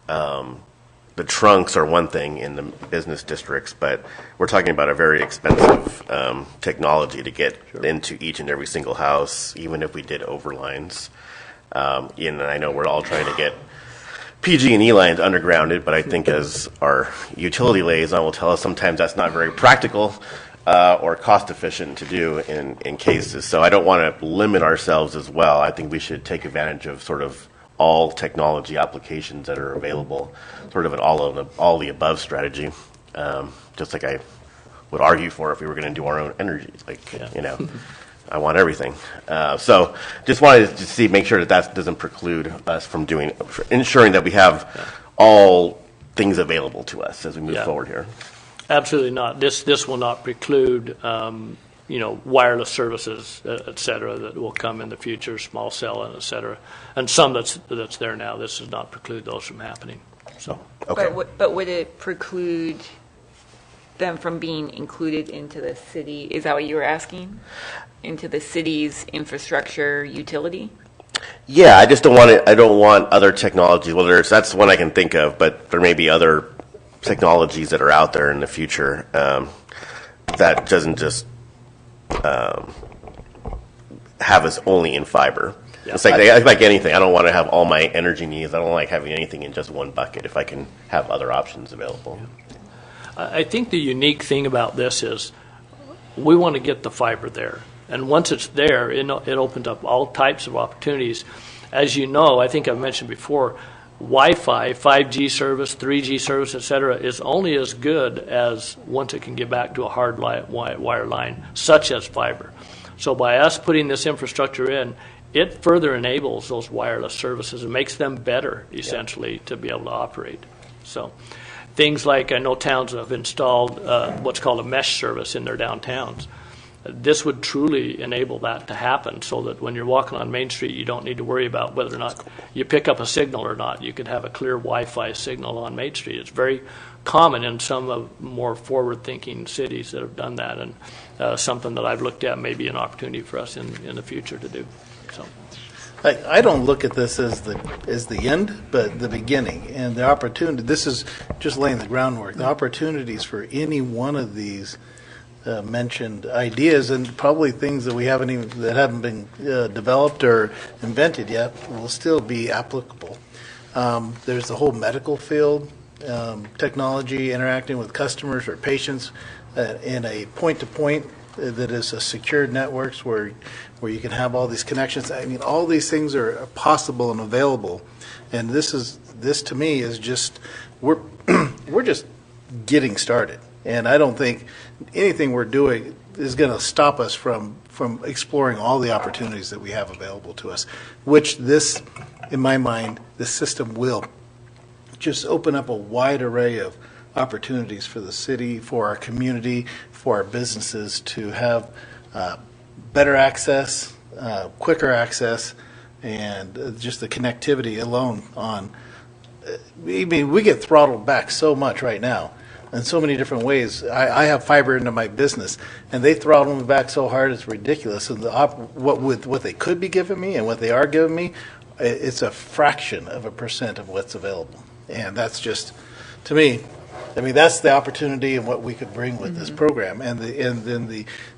The trunks are one thing in the business districts, but we're talking about a very expensive technology to get into each and every single house, even if we did overlines. And I know we're all trying to get PG&E lines undergrounded, but I think as our utility liaison will tell us, sometimes that's not very practical or cost efficient to do in cases. So I don't want to limit ourselves as well. I think we should take advantage of sort of all technology applications that are available, sort of an all the above strategy, just like I would argue for if we were going to do our own energy. I want everything. So just wanted to make sure that doesn't preclude us from ensuring that we have all things available to us as we move forward here. Absolutely not. This will not preclude wireless services, et cetera, that will come in the future, small cell, and et cetera, and some that's there now. This does not preclude those from happening. So, okay. But would it preclude them from being included into the city? Is that what you were asking? Into the city's infrastructure utility? Yeah, I just don't want it. I don't want other technologies. Well, that's one I can think of, but there may be other technologies that are out there in the future that doesn't just have us only in fiber. Yeah. It's like anything. I don't want to have all my energy needs. I don't like having anything in just one bucket if I can have other options available. Yeah. I think the unique thing about this is we want to get the fiber there. And once it's there, it opens up all types of opportunities. As you know, I think I've mentioned before, Wi-Fi, 5G service, 3G service, et cetera, is only as good as once it can get back to a hard wire line, such as fiber. So by us putting this infrastructure in, it further enables those wireless services and makes them better, essentially, to be able to operate. So things like, I know towns have installed what's called a mesh service in their downtowns. This would truly enable that to happen so that when you're walking on Main Street, you don't need to worry about whether or not you pick up a signal or not. You could have a clear Wi-Fi signal on Main Street. It's very common in some of more forward-thinking cities that have done that, and something that I've looked at may be an opportunity for us in the future to do. So, I don't look at this as the end, but the beginning and the opportunity. This is just laying the groundwork. The opportunities for any one of these mentioned ideas, and probably things that haven't been developed or invented yet, will still be applicable. There's the whole medical field, technology interacting with customers or patients in a point-to-point that is a secured networks where you can have all these connections. I mean, all these things are possible and available, and this to me is just we're just getting started. And I don't think anything we're doing is going to stop us from exploring all the opportunities that we have available to us, which this, in my mind, this system will just open up a wide array of opportunities for the city, for our community, for our businesses to have better access, quicker access, and just the connectivity alone on. I mean, we get throttled back so much right now in so many different ways. I have fiber into my business, and they throttle me back so hard it's ridiculous. And what they could be giving me and what they are giving me, it's a fraction of a % of what's available. And that's just, to me, I mean, that's the opportunity and what we could bring with this program. And then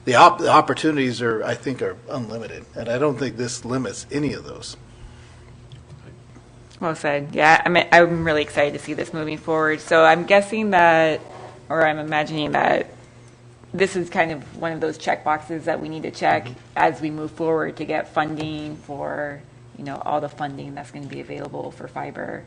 the opportunities are, I think, are unlimited. And I don't think this limits any of those. Well said. Yeah, I'm really excited to see this moving forward. So I'm guessing that, or I'm imagining that this is kind of one of those check boxes that we need to check as we move forward to get funding for, all the funding that's going to be available for fiber,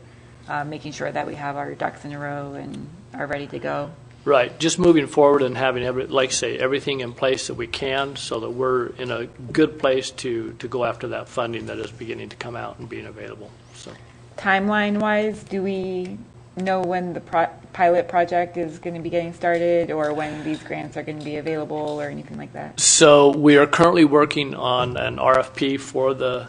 making sure that we have our ducks in a row and are ready to go. Right, just moving forward and having, everything in place that we can so that we're in a good place to go after that funding that is beginning to come out and being available. So, timeline-wise, do we know when the pilot project is going to be getting started, or when these grants are going to be available, or anything like that? So we are currently working on an RFP for the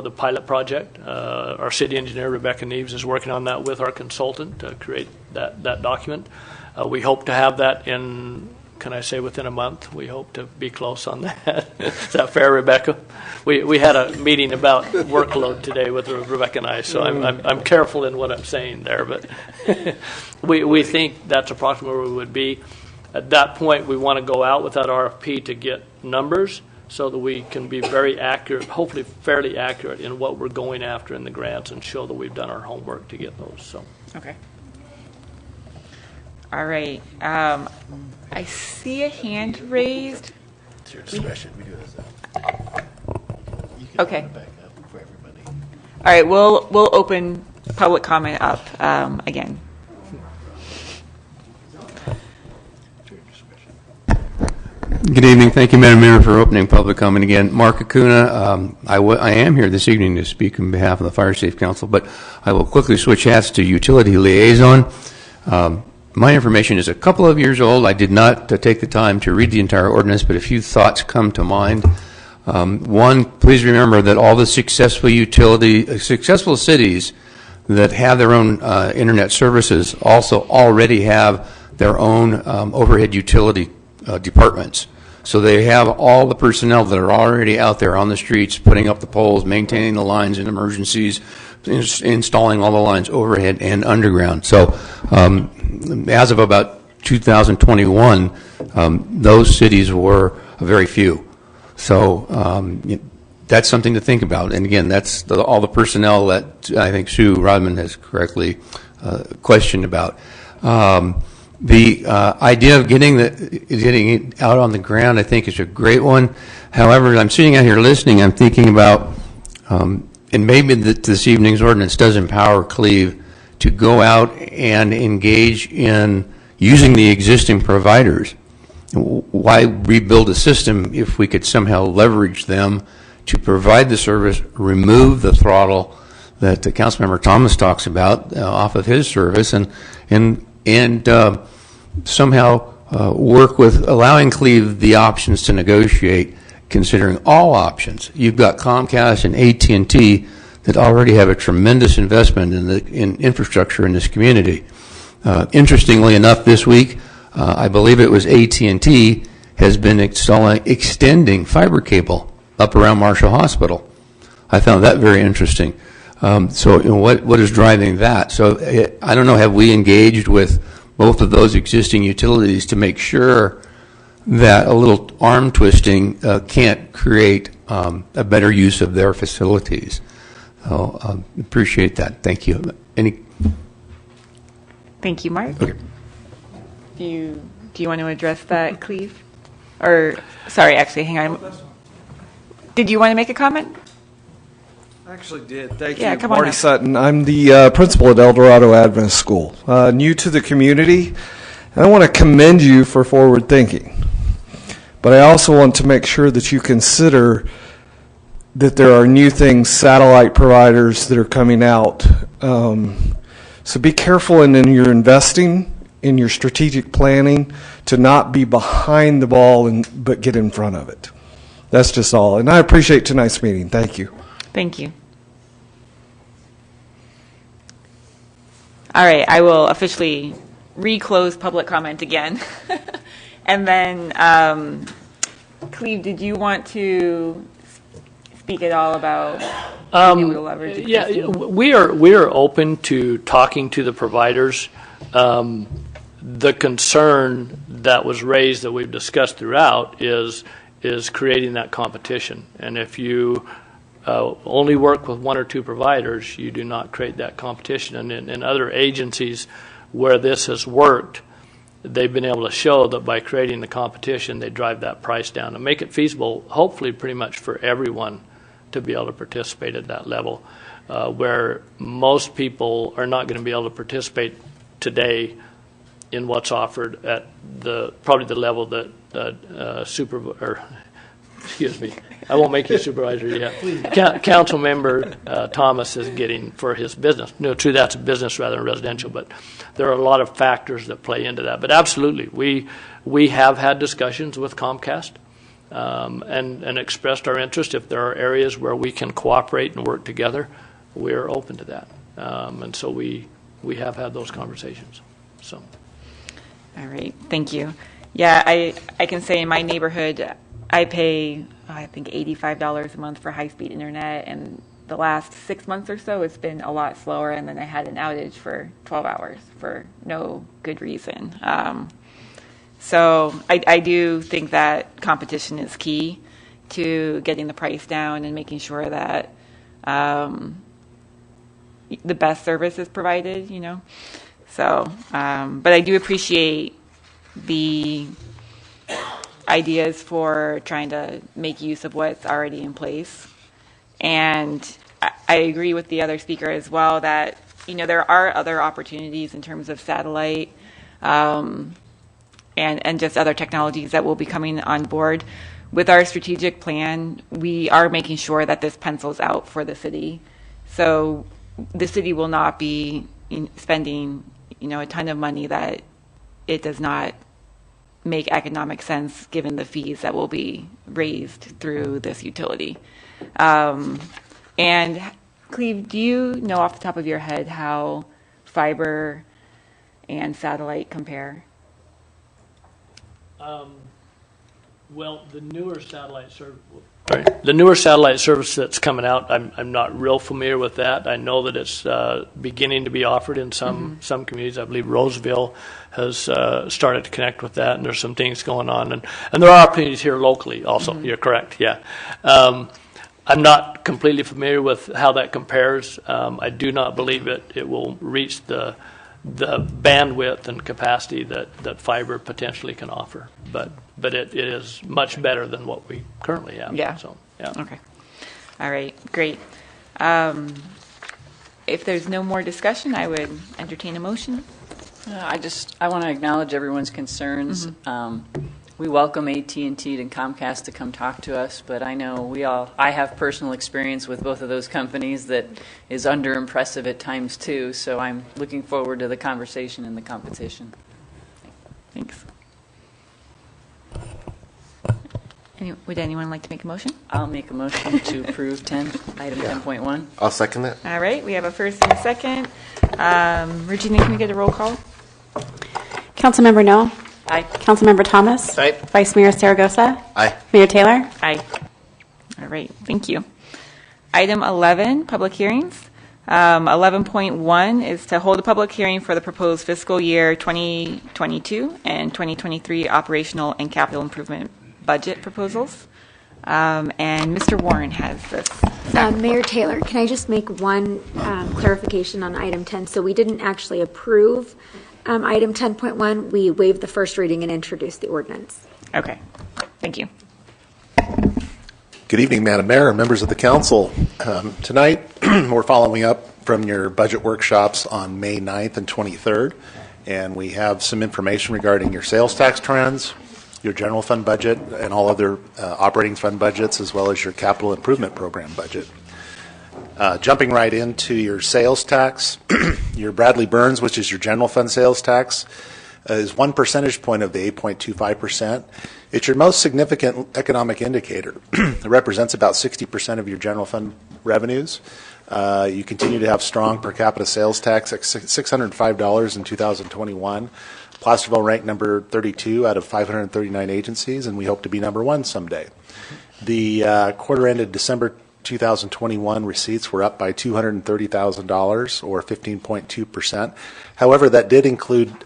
pilot project. Our city engineer, Rebecca Neves, is working on that with our consultant to create that document. We hope to have that in, can I say, within a month. We hope to be close on that. Is that fair, Rebecca? We had a meeting about workload today with Rebecca and I, so I'm careful in what I'm saying there, but we think that's approximately where we would be. At that point, we want to go out with that RFP to get numbers so that we can be very accurate, hopefully fairly accurate in what we're going after in the grants and show that we've done our homework to get those. So. Okay. All right. I see a hand raised. It's your discretion. We do this. Okay. All right. We'll open public comment up again. Good evening. Thank you, Madam Mayor, for opening public comment again. Mark Acuna. I am here this evening to speak on behalf of the Fire Safe Council, but I will quickly switch hats to utility liaison. My information is a couple of years old. I did not take the time to read the entire ordinance, but a few thoughts come to mind. One, please remember that all the successful cities that have their own internet services also already have their own overhead utility departments. So they have all the personnel that are already out there on the streets, putting up the poles, maintaining the lines in emergencies, installing all the lines overhead and underground. So as of about 2021, those cities were very few. So that's something to think about. And again, that's all the personnel that I think Sue Rodman has correctly questioned about. The idea of getting it out on the ground, I think, is a great one. However, I'm sitting out here listening, I'm thinking about, and maybe this evening's ordinance does empower Cleve to go out and engage in using the existing providers. Why rebuild a system if we could somehow leverage them to provide the service, remove the throttle that Councilmember Thomas talks about off of his service, and somehow work with allowing Cleve the options to negotiate, considering all options. You've got Comcast and AT&T that already have a tremendous investment in infrastructure in this community. Interestingly enough, this week, I believe it was AT&T has been extending fiber cable up around Marshall Hospital. I found that very interesting. So what is driving that? So I don't know, have we engaged with both of those existing utilities to make sure that a little arm twisting can't create a better use of their facilities? So appreciate that. Thank you. Thank you, Mark. Okay. Do you want to address that, Cleve? Or, sorry, actually, hang on. Did you want to make a comment? I actually did. Thank you. Come Marty on Sutton. I'm the principal at El Dorado Adventist School, new to the community, and I want to commend you for forward thinking. But I also want to make sure that you consider that there are new things, satellite providers that are coming out. So be careful in your investing, in your strategic planning, to not be behind the ball but get in front of it. That's just all. And I appreciate tonight's meeting. Thank you. Thank you. All right, I will officially reclose public comment again. And then, Cleve, did you want to speak at all about being able to leverage? Yeah, we are open to talking to the providers. The concern that was raised that we've discussed throughout is creating that competition. And if you only work with one or two providers, you do not create that competition. And in other agencies where this has worked, they've been able to show that by creating the competition, they drive that price down and make it feasible, hopefully pretty much for everyone to be able to participate at that level, where most people are not going to be able to participate today in what's offered at probably the level that excuse me, I won't make you supervisor yet. Council member Thomas is getting for his business. No, true, that's a business rather than residential, but there are a lot of factors that play into that. But absolutely, we have had discussions with Comcast and expressed our interest. If there are areas where we can cooperate and work together, we're open to that. And so we have had those conversations. So. All right, thank you. Yeah, I can say in my neighborhood, I pay, I think, $85 a month for high-speed internet, and the last 6 months or so, it's been a lot slower, and then I had an outage for 12 hours for no good reason. So I do think that competition is key to getting the price down and making sure that the best service is provided, you know. So, but I do appreciate the ideas for trying to make use of what's already in place. And I agree with the other speaker as well that, you know, there are other opportunities in terms of satellite and just other technologies that will be coming on board. With our strategic plan, we are making sure that this pencils out for the city. So the city will not be spending, you know, a ton of money that it does not make economic sense given the fees that will be raised through this utility. And Cleve, do you know off the top of your head how fiber and satellite compare? Well, the newer satellite service that's coming out, I'm not real familiar with that. I know that it's beginning to be offered in some communities. I believe Roseville has started to connect with that, and there's some things going on. And there are opportunities here locally also. You're correct, yeah. I'm not completely familiar with how that compares. I do not believe it will reach the bandwidth and capacity that fiber potentially can offer. But it is much better than what we currently have. Yeah. So, yeah. Okay. All right. Great. If there's no more discussion, I would entertain a motion. I want to acknowledge everyone's concerns. We welcome AT&T and Comcast to come talk to us, but I know I have personal experience with both of those companies that is under-impressive at times too, so I'm looking forward to the conversation and the competition. Thanks. Would anyone like to make a motion? I'll make a motion to approve item 10.1. I'll second that. All right, we have a first and a second. Regina, can we get a roll call? Councilmember Noel? Aye. Councilmember Thomas? Aye. Vice Mayor Saragosa? Aye. Mayor Taylor? Aye. All right, thank you. Item 11, public hearings. 11.1 is to hold a public hearing for the proposed fiscal year 2022 and 2023 operational and capital improvement budget proposals. And Mr. Warren has this. Mayor Taylor, can I just make one clarification on item 10? So we didn't actually approve item 10.1. We waived the first reading and introduced the ordinance. Okay, thank you. Good evening, Madam Mayor and members of the council. Tonight, we're following up from your budget workshops on May 9th and 23rd, and we have some information regarding your sales tax trends, your general fund budget, and all other operating fund budgets, as well as your capital improvement program budget. Jumping right into your sales tax, your Bradley Burns, which is your general fund sales tax, is 1 percentage point of the 8.25%. It's your most significant economic indicator. It represents about 60% of your general fund revenues. You continue to have strong per capita sales tax at $605 in 2021. Placerville ranked number 32 out of 539 agencies, and we hope to be number 1 someday. The quarter ended December 2021 receipts were up by $230,000 or 15.2%. However, that did include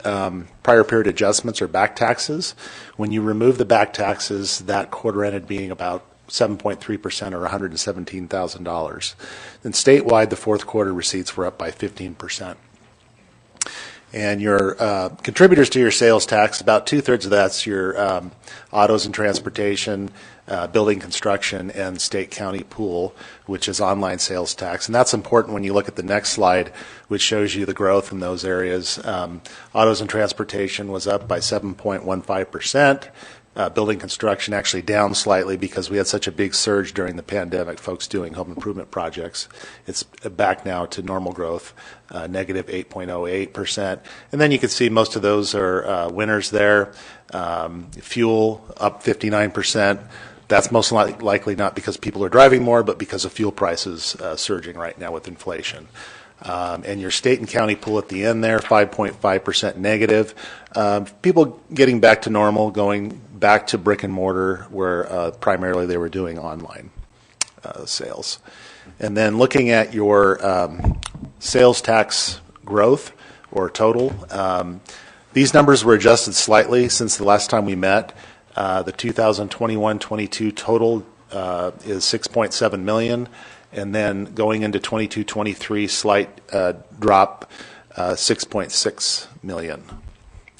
prior period adjustments or back taxes. When you remove the back taxes, that quarter ended being about 7.3% or $117,000. Then statewide, the fourth quarter receipts were up by 15%. And your contributors to your sales tax, about 2/3 of that's your autos and transportation, building construction, and state county pool, which is online sales tax. And that's important when you look at the next slide, which shows you the growth in those areas. Autos and transportation was up by 7.15%. Building construction actually down slightly because we had such a big surge during the pandemic, folks doing home improvement projects. It's back now to normal growth, negative 8.08%. And then you can see most of those are winners there. Fuel up 59%. That's most likely not because people are driving more, but because of fuel prices surging right now with inflation. And your state and county pool at the end there, 5.5% negative. People getting back to normal, going back to brick and mortar where primarily they were doing online sales. And then looking at your sales tax growth or total, these numbers were adjusted slightly since the last time we met. The 2021-22 total is $6.7 million. And then going into 22-23, slight drop, $6.6 million.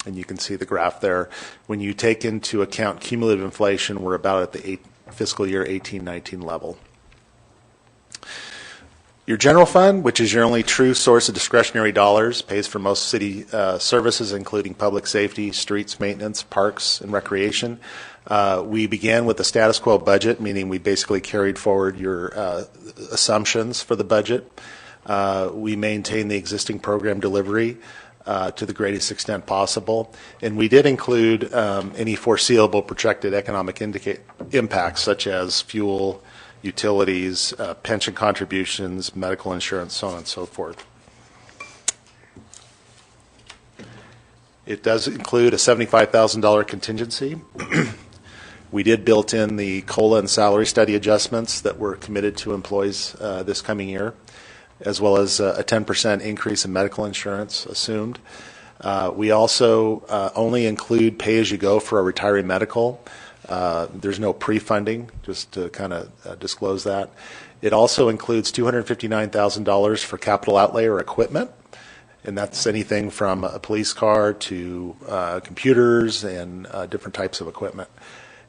And you can see the graph there. When you take into account cumulative inflation, we're about at the fiscal year 18-19 level. Your general fund, which is your only true source of discretionary dollars, pays for most city services, including public safety, streets maintenance, parks, and recreation. We began with the status quo budget, meaning we basically carried forward your assumptions for the budget. We maintained the existing program delivery to the greatest extent possible. And we did include any foreseeable projected economic impacts, such as fuel, utilities, pension contributions, medical insurance, so on and so forth. It does include a $75,000 contingency. We did build in the COLA and salary study adjustments that were committed to employees this coming year, as well as a 10% increase in medical insurance assumed. We also only include pay-as-you-go for a retiree medical. There's no pre-funding, just to kind of disclose that. It also includes $259,000 for capital outlay or equipment, and that's anything from a police car to computers and different types of equipment.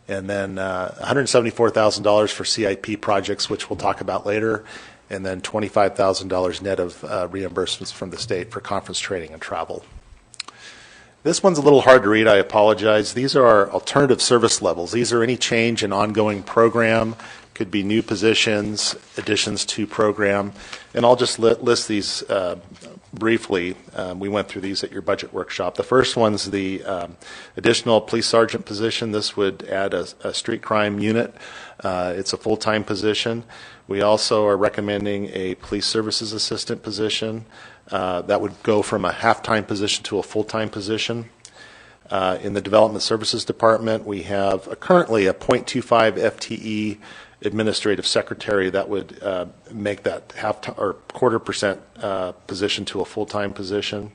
And then $174,000 for CIP projects, which we'll talk about later, and then $25,000 net of reimbursements from the state for conference training and travel. This one's a little hard to read, I apologize. These are our alternative service levels. These are any change in ongoing program, could be new positions, additions to program, and I'll just list these briefly. We went through these at your budget workshop. The first one's the additional police sergeant position. This would add a street crime unit. It's a full-time position. We also are recommending a police services assistant position. That would go from a half-time position to a full-time position. In the Development Services Department, we have currently a .25 FTE administrative secretary that would make that or 0.25% position to a full-time position.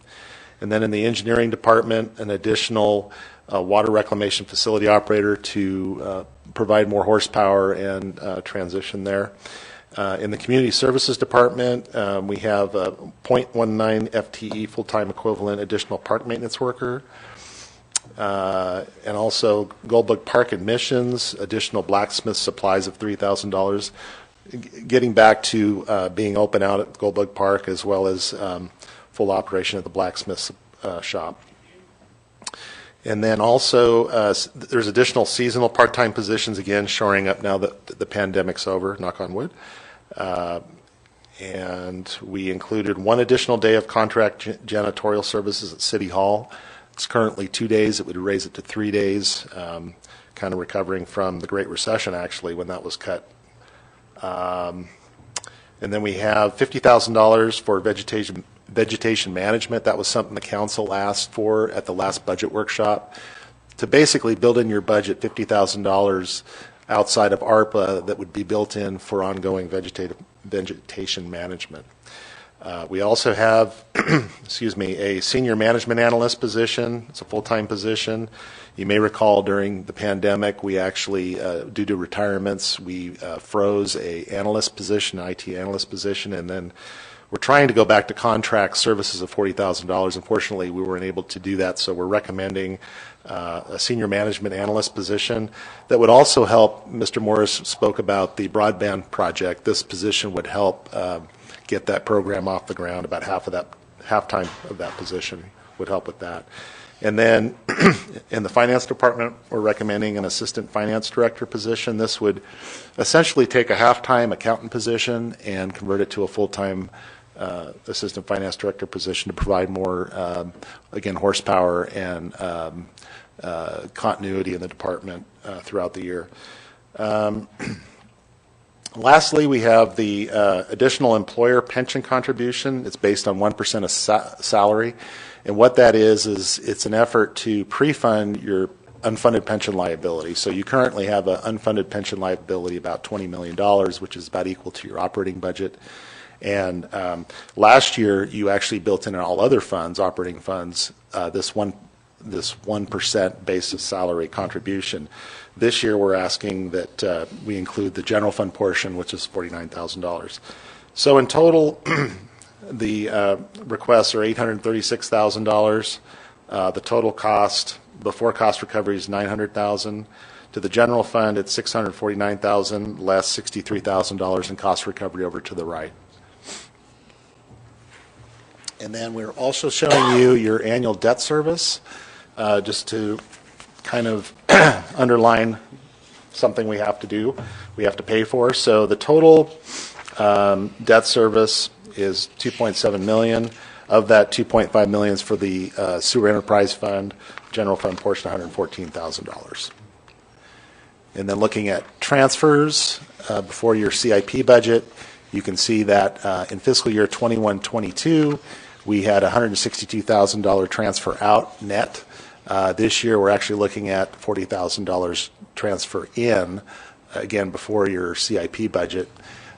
And then in the Engineering Department, an additional water reclamation facility operator to provide more horsepower and transition there. In the Community Services Department, we have a .19 FTE full-time equivalent additional park maintenance worker. And also Goldbug Park admissions, additional blacksmith supplies of $3,000. Getting back to being open out at Goldbug Park as well as full operation at the blacksmith shop. And then also there's additional seasonal part-time positions, again, shoring up now that the pandemic's over, knock on wood. And we included one additional day of contract janitorial services at City Hall. It's currently 2 days. It would raise it to 3 days, kind of recovering from the Great Recession, actually, when that was cut. And then we have $50,000 for vegetation management. That was something the council asked for at the last budget workshop, to basically build in your budget $50,000 outside of ARPA that would be built in for ongoing vegetation management. We also have, a senior management analyst position. It's a full-time position. You may recall during the pandemic, we actually, due to retirements, we froze a analyst position, IT analyst position, and then we're trying to go back to contract services of $40,000. Unfortunately, we weren't able to do that, so we're recommending a senior management analyst position that would also help. Mr. Morris spoke about the broadband project. This position would help get that program off the ground. About half-time of that position would help with that. And then in the finance department, we're recommending an assistant finance director position. This would essentially take a half-time accountant position and convert it to a full-time assistant finance director position to provide more, again, horsepower and continuity in the department throughout the year. Lastly, we have the additional employer pension contribution. It's based on 1% of salary. And what that is it's an effort to pre-fund your unfunded pension liability. So you currently have an unfunded pension liability about $20 million, which is about equal to your operating budget. And last year, you actually built in all other funds, operating funds, this 1% basis salary contribution. This year, we're asking that we include the general fund portion, which is $49,000. So in total, the requests are $836,000. The total cost before cost recovery is $900,000. To the general fund, it's $649,000 less $63,000 in cost recovery over to the right. And then we're also showing you your annual debt service, just to kind of underline something we have to do, we have to pay for. So the total debt service is $2.7 million. Of that, $2.5 million is for the sewer enterprise fund, general fund portion $114,000. And then looking at transfers before your CIP budget, you can see that in fiscal year 21-22, we had a $162,000 transfer out net. This year, we're actually looking at $40,000 transfer in, again, before your CIP budget.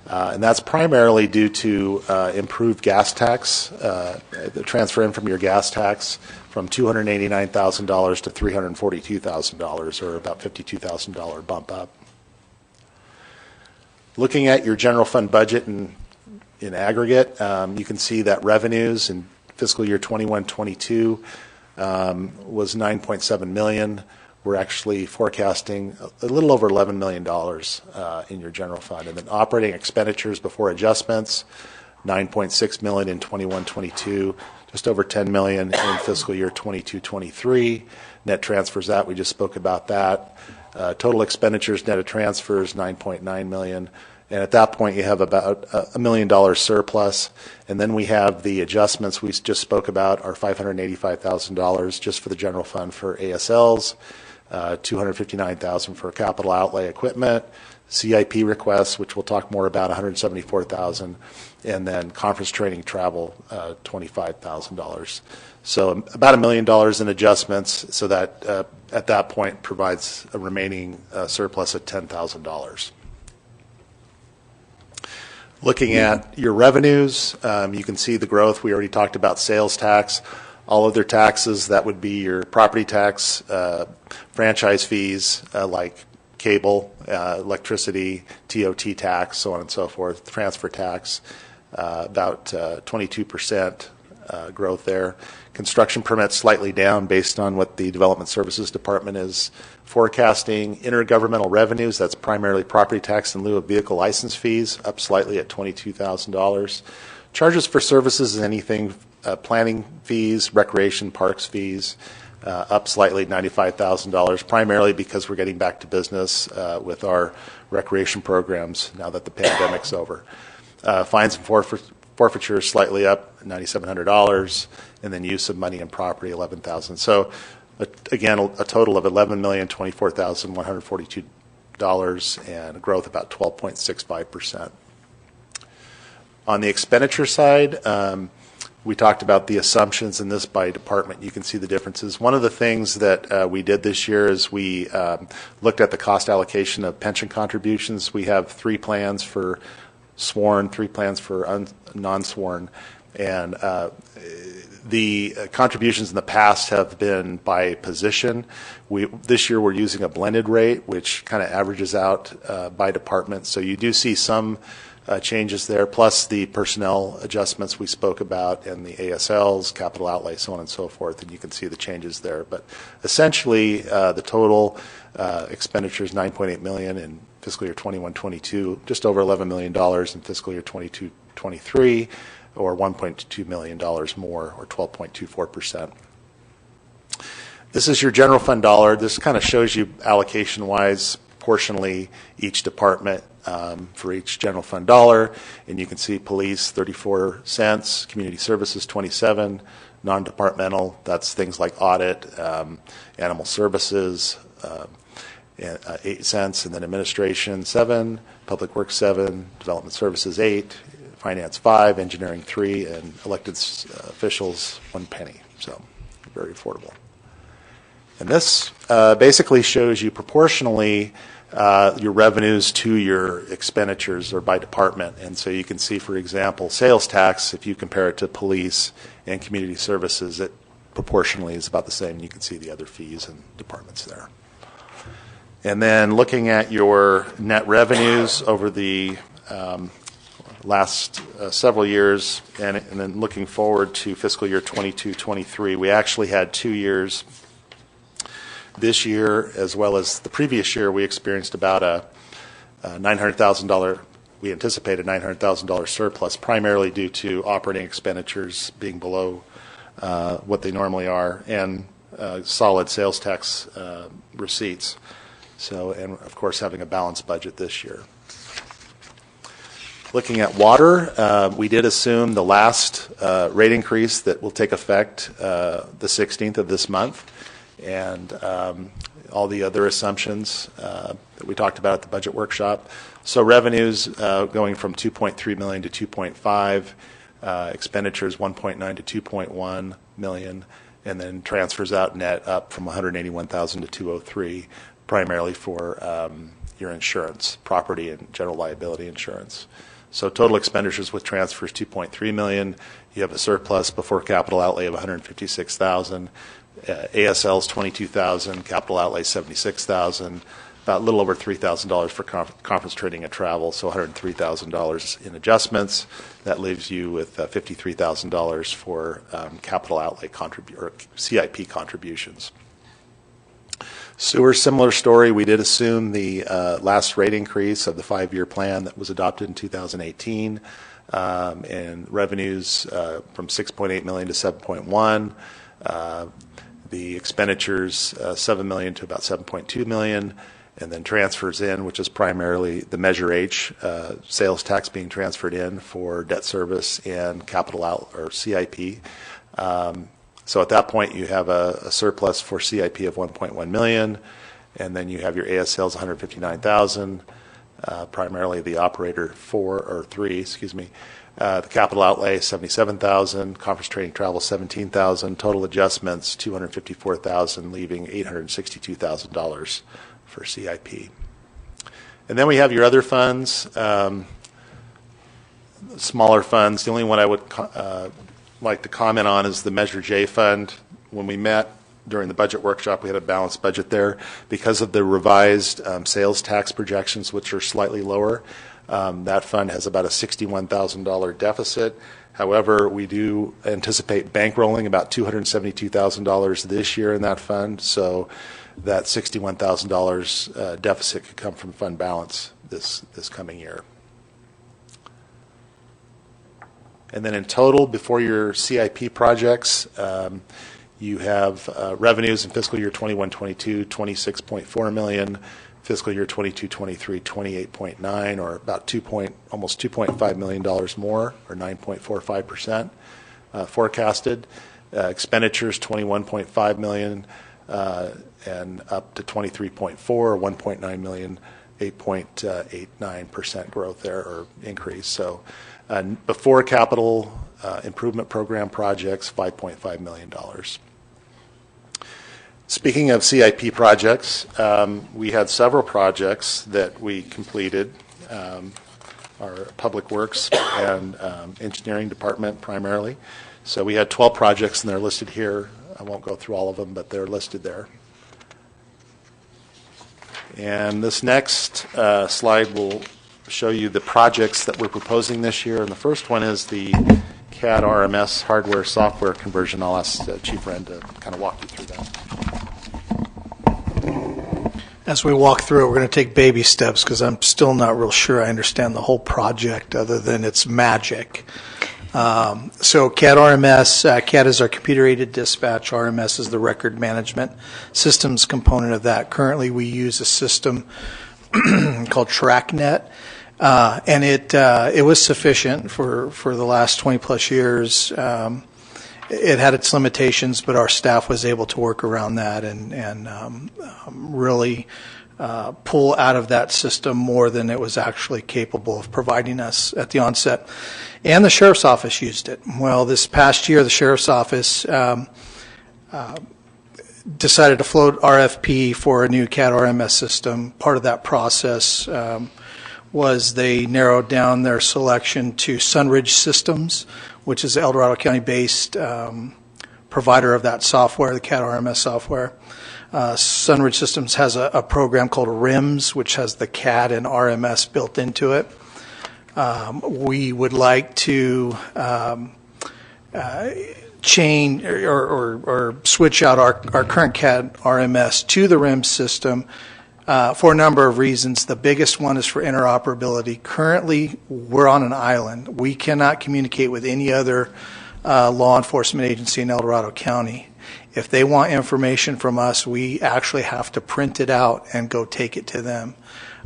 And that's primarily due to improved gas tax, the transfer in from your gas tax from $289,000 to $342,000, or about $52,000 bump up. Looking at your general fund budget in aggregate, you can see that revenues in fiscal year 21-22 was $9.7 million. We're actually forecasting a little over $11 million in your general fund. And then operating expenditures before adjustments, $9.6 million in 21-22, just over $10 million in fiscal year 22-23. Net transfers, that we just spoke about that. Total expenditures net of transfers, $9.9 million. And at that point, you have about $1 million surplus. And then we have the adjustments we just spoke about, are $585,000 just for the general fund for ASLs, $259,000 for capital outlay equipment, CIP requests, which we'll talk more about, $174,000, and then conference training travel, $25,000. So about $1 million in adjustments, so that at that point provides a remaining surplus of $10,000. Looking at your revenues, you can see the growth. We already talked about sales tax. All other taxes, that would be your property tax, franchise fees like cable, electricity, TOT tax, so on and so forth, transfer tax, about 22% growth there. Construction permits slightly down based on what the Development Services Department is forecasting. Intergovernmental revenues, that's primarily property tax in lieu of vehicle license fees, up slightly at $22,000. Charges for services is anything, planning fees, recreation parks fees, up slightly, $95,000, primarily because we're getting back to business with our recreation programs now that the pandemic's over. Fines and forfeitures slightly up, $9,700, and then use of money and property, $11,000. So again, a total of $11,024,142, and a growth about 12.65%. On the expenditure side, we talked about the assumptions in this by department. You can see the differences. One of the things that we did this year is we looked at the cost allocation of pension contributions. We have 3 plans for sworn, 3 plans for non-sworn, and the contributions in the past have been by position. This year we're using a blended rate, which kind of averages out by department. So you do see some changes there, plus the personnel adjustments we spoke about and the ASLs, capital outlay, so on and so forth, and you can see the changes there. But essentially, the total expenditure is $9.8 million in fiscal year 21-22, just over $11 million in fiscal year 22-23, or $1.2 million more, or 12.24%. This is your general fund dollar. This kind of shows you allocation-wise, proportionally, each department for each general fund dollar. And you can see police, 34 cents, community services, 27, non-departmental, that's things like audit, animal services, 8 cents, and then administration, 7, public works, 7, development services, 8, finance, 5, engineering, 3, and elected officials, 1 penny. So very affordable. And this basically shows you proportionally your revenues to your expenditures, or by department. And so you can see, for example, sales tax, if you compare it to police and community services, it proportionally is about the same. You can see the other fees and departments there. And then looking at your net revenues over the last several years, and then looking forward to fiscal year 22-23, we actually had 2 years. This year, as well as the previous year, we experienced about a $900,000, we anticipated $900,000 surplus, primarily due to operating expenditures being below what they normally are, and solid sales tax receipts. So, and of course, having a balanced budget this year. Looking at water, we did assume the last rate increase that will take effect the 16th of this month, and all the other assumptions that we talked about at the budget workshop. So revenues going from $2.3 million to $2.5, expenditures 1.9 to 2.1 million, and then transfers out net up from 181,000 to 203, primarily for your insurance, property and general liability insurance. So total expenditures with transfers 2.3 million. You have a surplus before capital outlay of 156,000. ASL's 22,000, capital outlay 76,000, about a little over $3,000 for conference trading and travel, so $103,000 in adjustments. That leaves you with $53,000 for capital outlay or CIP contributions. Sewer, similar story. We did assume the last rate increase of the 5-year plan that was adopted in 2018, and revenues from 6.8 million to 7.1. The expenditures, 7 million to about 7.2 million, and then transfers in, which is primarily the Measure H, sales tax being transferred in for debt service and capital out or CIP. So at that point, you have a surplus for CIP of 1.1 million, and then you have your ASLs 159,000, primarily the operator 3, the capital outlay, 77,000. Conference trading travel, 17,000. Total adjustments, 254,000, leaving $862,000 for CIP. And then we have your other funds, smaller funds. The only one I would like to comment on is the Measure J fund. When we met during the budget workshop, we had a balanced budget there because of the revised sales tax projections, which are slightly lower. That fund has about a $61,000 deficit. However, we do anticipate bankrolling about $272,000 this year in that fund, so that $61,000 deficit could come from fund balance this coming year. And then in total, before your CIP projects, you have revenues in fiscal year 21-22, $26.4 million. Fiscal year 22-23, 28.9, or about almost $2.5 million more, or 9.45% forecasted. Expenditures 21.5 million, and up to 23.4, 1.9 million, 8.89% growth there, or increase. So before capital improvement program projects, $5.5 million. Speaking of CIP projects, we had several projects that we completed, our public works and engineering department primarily. So we had 12 projects, and they're listed here. I won't go through all of them, but they're listed there. And this next slide will show you the projects that we're proposing this year. And the first one is the CAD RMS hardware software conversion. I'll ask Chief Wren to kind of walk you through that. As we walk through it, we're going to take baby steps because I'm still not real sure I understand the whole project other than it's magic. So CAD RMS, CAD is our computer-aided dispatch. RMS is the record management systems component of that. Currently, we use a system called TrackNet, and it was sufficient for the last 20-plus years. It had its limitations, but our staff was able to work around that and really pull out of that system more than it was actually capable of providing us at the onset. And the Sheriff's Office used it. Well, this past year, the Sheriff's Office decided to float RFP for a new CAD RMS system. Part of that process was they narrowed down their selection to Sunridge Systems, which is the El Dorado County-based provider of that software, the CAD RMS software. Sunridge Systems has a program called RIMS, which has the CAD and RMS built into it. We would like to change or switch out our current CAD RMS to the RIMS system for a number of reasons. The biggest one is for interoperability. Currently, we're on an island. We cannot communicate with any other law enforcement agency in El Dorado County. If they want information from us, we actually have to print it out and go take it to them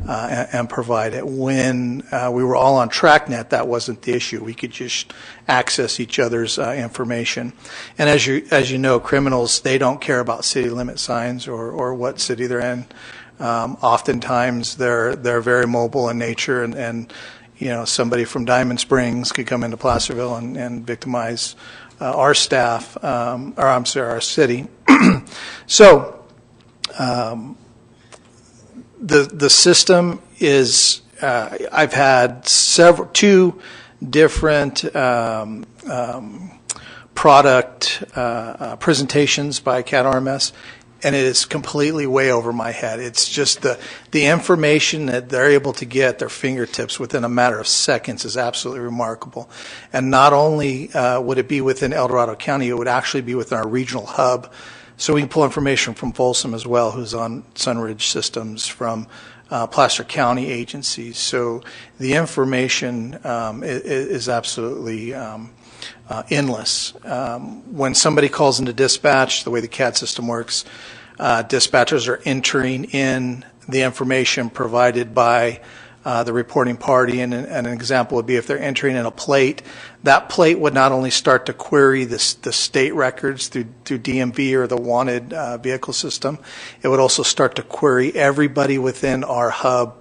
and provide it. When we were all on TrackNet, that wasn't the issue. We could just access each other's information. And as you know, criminals, they don't care about city limit signs or what city they're in. Oftentimes, they're very mobile in nature, and you know, somebody from Diamond Springs could come into Placerville and victimize our staff, our city. So the system is, I've had two different product presentations by CAD RMS, and it is completely way over my head. It's just the information that they're able to get at their fingertips within a matter of seconds is absolutely remarkable. And not only would it be within El Dorado County, it would actually be within our regional hub. So we can pull information from Folsom as well, who's on Sunridge Systems, from Placer County agencies. So the information is absolutely endless. When somebody calls into dispatch, the way the CAD system works, dispatchers are entering in the information provided by the reporting party, and an example would be if they're entering in a plate, that plate would not only start to query the state records through DMV or the wanted vehicle system, it would also start to query everybody within our hub,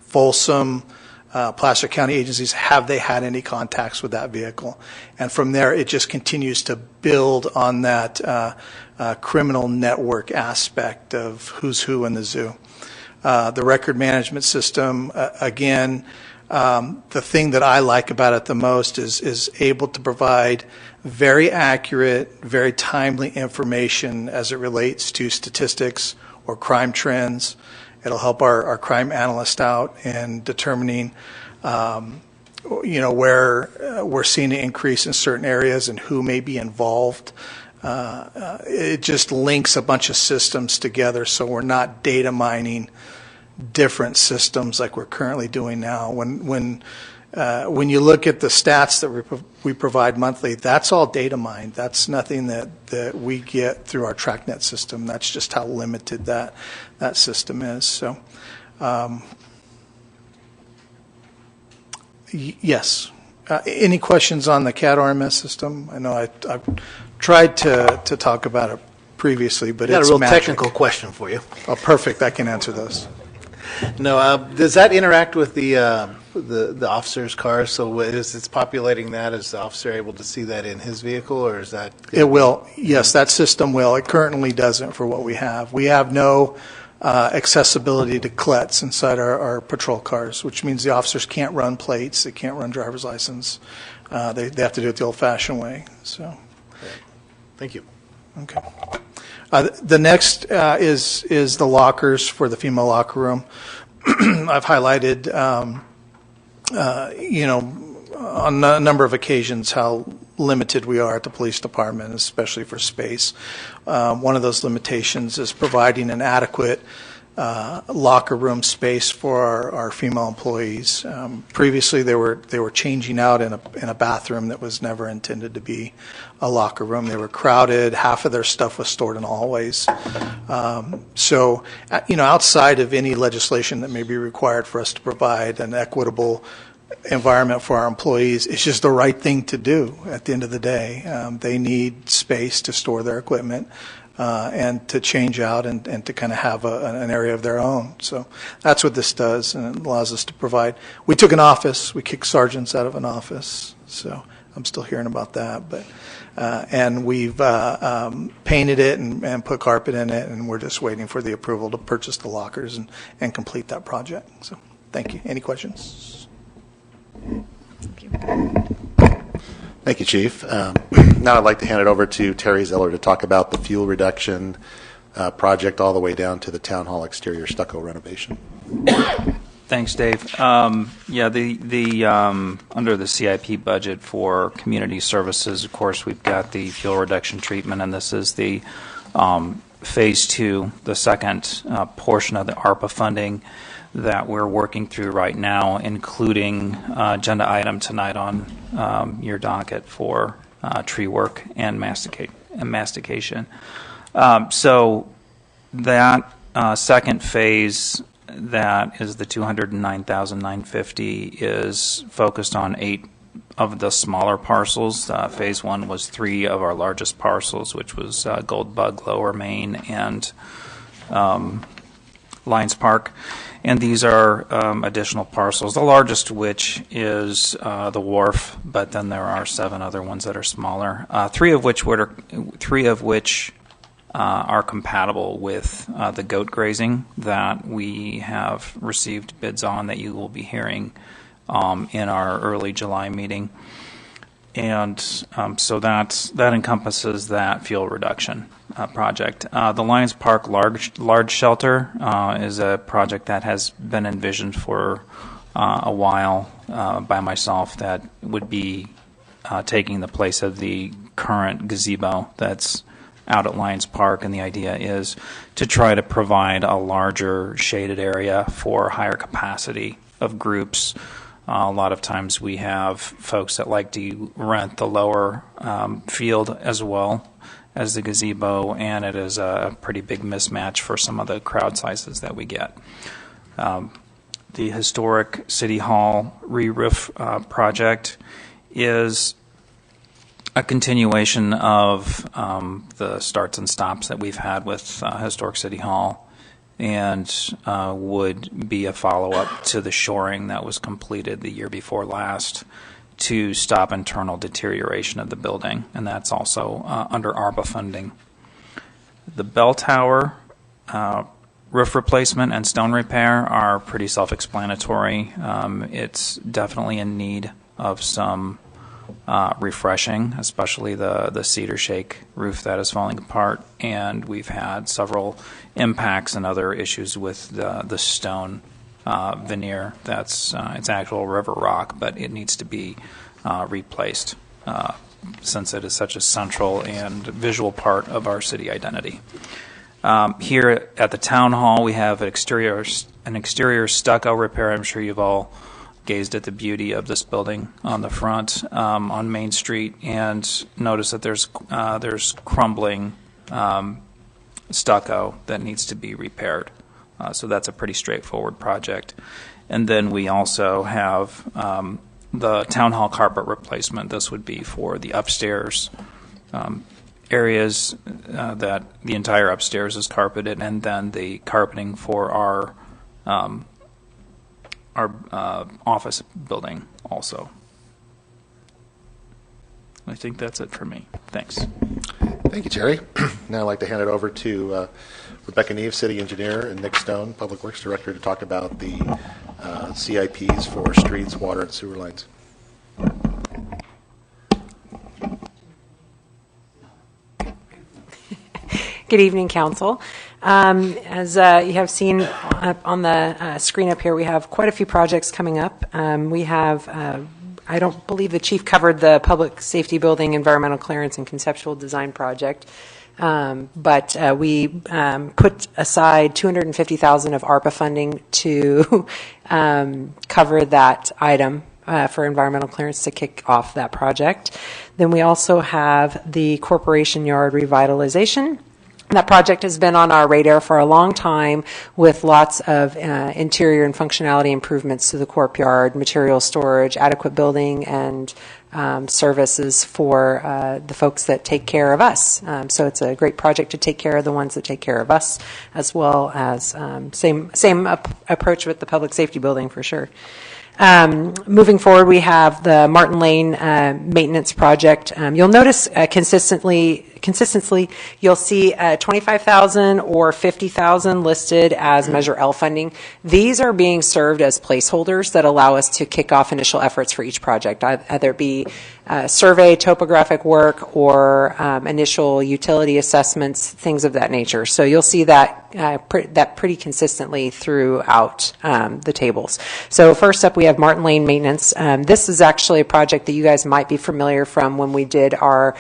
Folsom, Placer County agencies, have they had any contacts with that vehicle? And from there, it just continues to build on that criminal network aspect of who's who in the zoo. The record management system, again, the thing that I like about it the most is able to provide very accurate, very timely information as it relates to statistics or crime trends. It'll help our crime analyst out in determining, where we're seeing an increase in certain areas and who may be involved. It just links a bunch of systems together, so we're not data mining different systems like we're currently doing now. When you look at the stats that we provide monthly, that's all data mined. That's nothing that we get through our TrackNet system. That's just how limited that system is. So, yes. Any questions on the CAD RMS system? I know I've tried to talk about it previously, but it's got a real magic. technical question for you. Oh, perfect. I can answer those. No, does that interact with the officer's car? So it's populating that? Is the officer able to see that in his vehicle, or is that? It will. Yes, that system will. It currently doesn't for what we have. We have no accessibility to CLETs inside our patrol cars, which means the officers can't run plates. They can't run driver's license. They have to do it the old-fashioned way. So, thank you. Okay. The next is the lockers for the female locker room. I've highlighted on a number of occasions how limited we are at the police department, especially for space. One of those limitations is providing an adequate locker room space for our female employees. Previously, they were changing out in a bathroom that was never intended to be a locker room. They were crowded. Half of their stuff was stored in the hallways. So, outside of any legislation that may be required for us to provide an equitable environment for our employees, it's just the right thing to do at the end of the day. They need space to store their equipment and to change out and to kind of have an area of their own. So that's what this does, and it allows us to provide. We took an office. We kicked sergeants out of an office. So I'm still hearing about that. But and we've painted it and put carpet in it, and we're just waiting for the approval to purchase the lockers and complete that project. So thank you. Any questions? Thank you. Thank you, Chief. Now I'd like to hand it over to Terry Zeller to talk about the fuel reduction project all the way down to the town hall exterior stucco renovation. Thanks, Dave. Under the CIP budget for community services, of course, we've got the fuel reduction treatment, and this is the phase 2, the second portion of the ARPA funding that we're working through right now, including agenda item tonight on your docket for tree work and mastication. So that second phase, that is the $209,950, is focused on 8 of the smaller parcels. Phase 1 was 3 of our largest parcels, which was Gold Bug, Lower Main, and Lions Park. And these are additional parcels, the largest of which is the wharf, but then there are 7 other ones that are smaller, 3 of which are compatible with the goat grazing that we have received bids on, that you will be hearing in our early July meeting. And so that encompasses that fuel reduction project. The Lions Park large shelter is a project that has been envisioned for a while by myself, that would be taking the place of the current gazebo that's out at Lions Park, and the idea is to try to provide a larger shaded area for higher capacity of groups. A lot of times we have folks that like to rent the lower field as well as the gazebo, and it is a pretty big mismatch for some of the crowd sizes that we get. The historic City Hall re-roof project is a continuation of the starts and stops that we've had with historic City Hall, and would be a follow-up to the shoring that was completed the year before last to stop internal deterioration of the building, and that's also under ARPA funding. The bell tower roof replacement and stone repair are pretty self-explanatory. It's definitely in need of some refreshing, especially the cedar shake roof that is falling apart, and we've had several impacts and other issues with the stone veneer. That's it's actual river rock, but it needs to be replaced since it is such a central and visual part of our city identity. Here at the town hall, we have an exterior stucco repair. I'm sure you've all gazed at the beauty of this building on the front on Main Street, and notice that there's crumbling stucco that needs to be repaired. So that's a pretty straightforward project. And then we also have the town hall carpet replacement. This would be for the upstairs areas that the entire upstairs is carpeted, and then the carpeting for our office building also. I think that's it for me. Thanks. Thank you, Terry. Now I'd like to hand it over to Rebecca Neve, City Engineer, and Nick Stone, Public Works Director, to talk about the CIPs for streets, water, and sewer lines. Good evening, Council. As you have seen on the screen up here, we have quite a few projects coming up. We have, I don't believe the chief covered the public safety building environmental clearance and conceptual design project. But we put aside $250,000 of ARPA funding to cover that item for environmental clearance to kick off that project. Then we also have the Corporation Yard revitalization. That project has been on our radar for a long time with lots of interior and functionality improvements to the Corp Yard, material storage, adequate building, and services for the folks that take care of us. So it's a great project to take care of the ones that take care of us, as well as same approach with the public safety building for sure. Moving forward, we have the Martin Lane maintenance project. You'll notice consistently you'll see 25,000 or 50,000 listed as Measure L funding. These are being served as placeholders that allow us to kick off initial efforts for each project, either it be survey, topographic work, or initial utility assessments, things of that nature. So you'll see that pretty consistently throughout the tables. So first up, we have Martin Lane maintenance. This is actually a project that you guys might be familiar from when we did our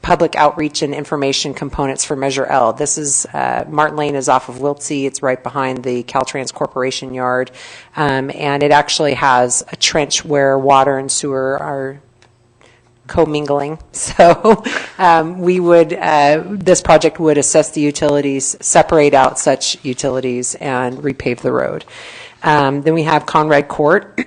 public outreach and information components for Measure L. This is Martin Lane is off of Wiltsey. It's right behind the Caltrans Corporation Yard, and it actually has a trench where water and sewer are commingling. So this project would assess the utilities, separate out such utilities, and repave the road. Then we have Conrad Court.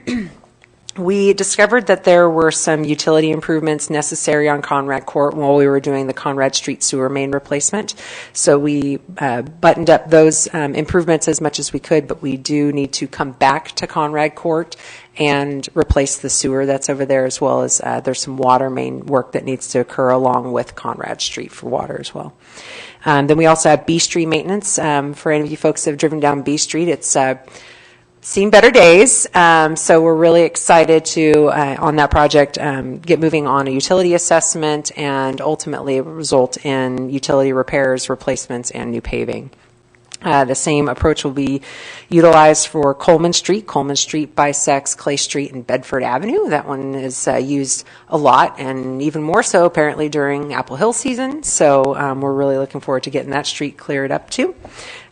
We discovered that there were some utility improvements necessary on Conrad Court while we were doing the Conrad Street sewer main replacement. So we buttoned up those improvements as much as we could, but we do need to come back to Conrad Court and replace the sewer that's over there, as well as there's some water main work that needs to occur along with Conrad Street for water as well. Then we also have B Street maintenance. For any of you folks that have driven down B Street, it's seen better days, so we're really excited to, on that project, get moving on a utility assessment and ultimately result in utility repairs, replacements, and new paving. The same approach will be utilized for Coleman Street. Coleman Street bisects Clay Street and Bedford Avenue. That one is used a lot, and even more so apparently during Apple Hill season, so we're really looking forward to getting that street cleared up too.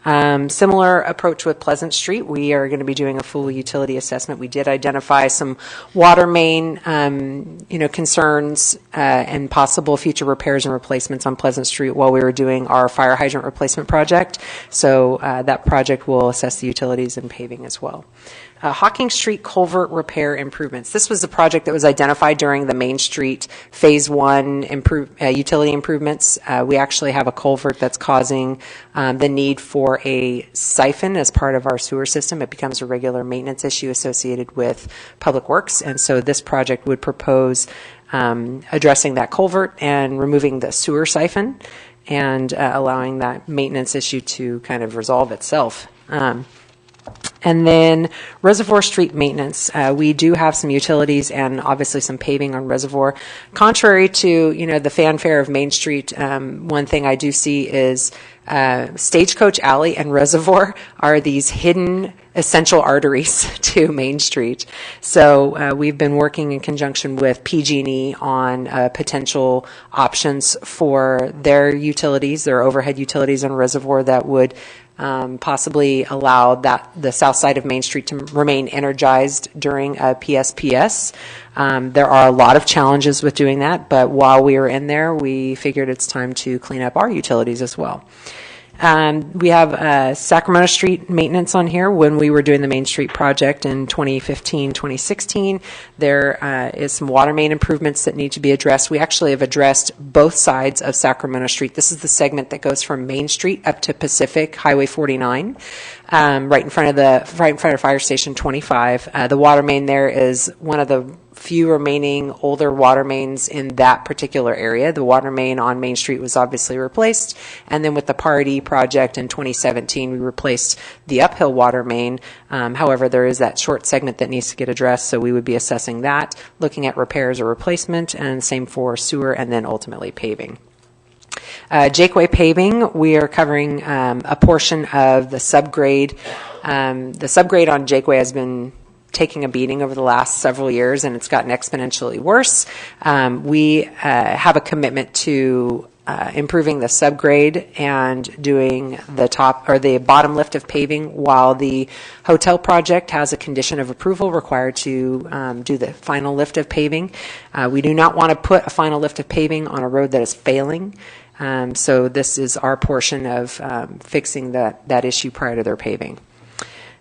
Similar approach with Pleasant Street. We are going to be doing a full utility assessment. We did identify some water main, concerns and possible future repairs and replacements on Pleasant Street while we were doing our fire hydrant replacement project. So that project will assess the utilities and paving as well. Hawking Street culvert repair improvements. This was a project that was identified during the Main Street Phase 1 utility improvements. We actually have a culvert that's causing the need for a siphon as part of our sewer system. It becomes a regular maintenance issue associated with Public Works, and so this project would propose addressing that culvert and removing the sewer siphon and allowing that maintenance issue to kind of resolve itself. And then Reservoir Street maintenance. We do have some utilities and obviously some paving on Reservoir. Contrary to, the fanfare of Main Street, one thing I do see is Stagecoach Alley and Reservoir are these hidden essential arteries to Main Street. So we've been working in conjunction with PG&E on potential options for their utilities, their overhead utilities on Reservoir that would possibly allow the south side of Main Street to remain energized during a PSPS. There are a lot of challenges with doing that, but while we were in there, we figured it's time to clean up our utilities as well. We have Sacramento Street maintenance on here. When we were doing the Main Street project in 2015, 2016, there is some water main improvements that need to be addressed. We actually have addressed both sides of Sacramento Street. This is the segment that goes from Main Street up to Pacific Highway 49, right in front of Fire Station 25. The water main there is one of the few remaining older water mains in that particular area. The water main on Main Street was obviously replaced, and then with the Pardee project in 2017, we replaced the uphill water main. However, there is that short segment that needs to get addressed, so we would be assessing that, looking at repairs or replacement, and same for sewer, and then ultimately paving. Jakeway Paving, we are covering a portion of the subgrade. The subgrade on Jakeway has been taking a beating over the last several years, and it's gotten exponentially worse. We have a commitment to improving the subgrade and doing the top or the bottom lift of paving, while the hotel project has a condition of approval required to do the final lift of paving. We do not want to put a final lift of paving on a road that is failing. So this is our portion of fixing that issue prior to their paving.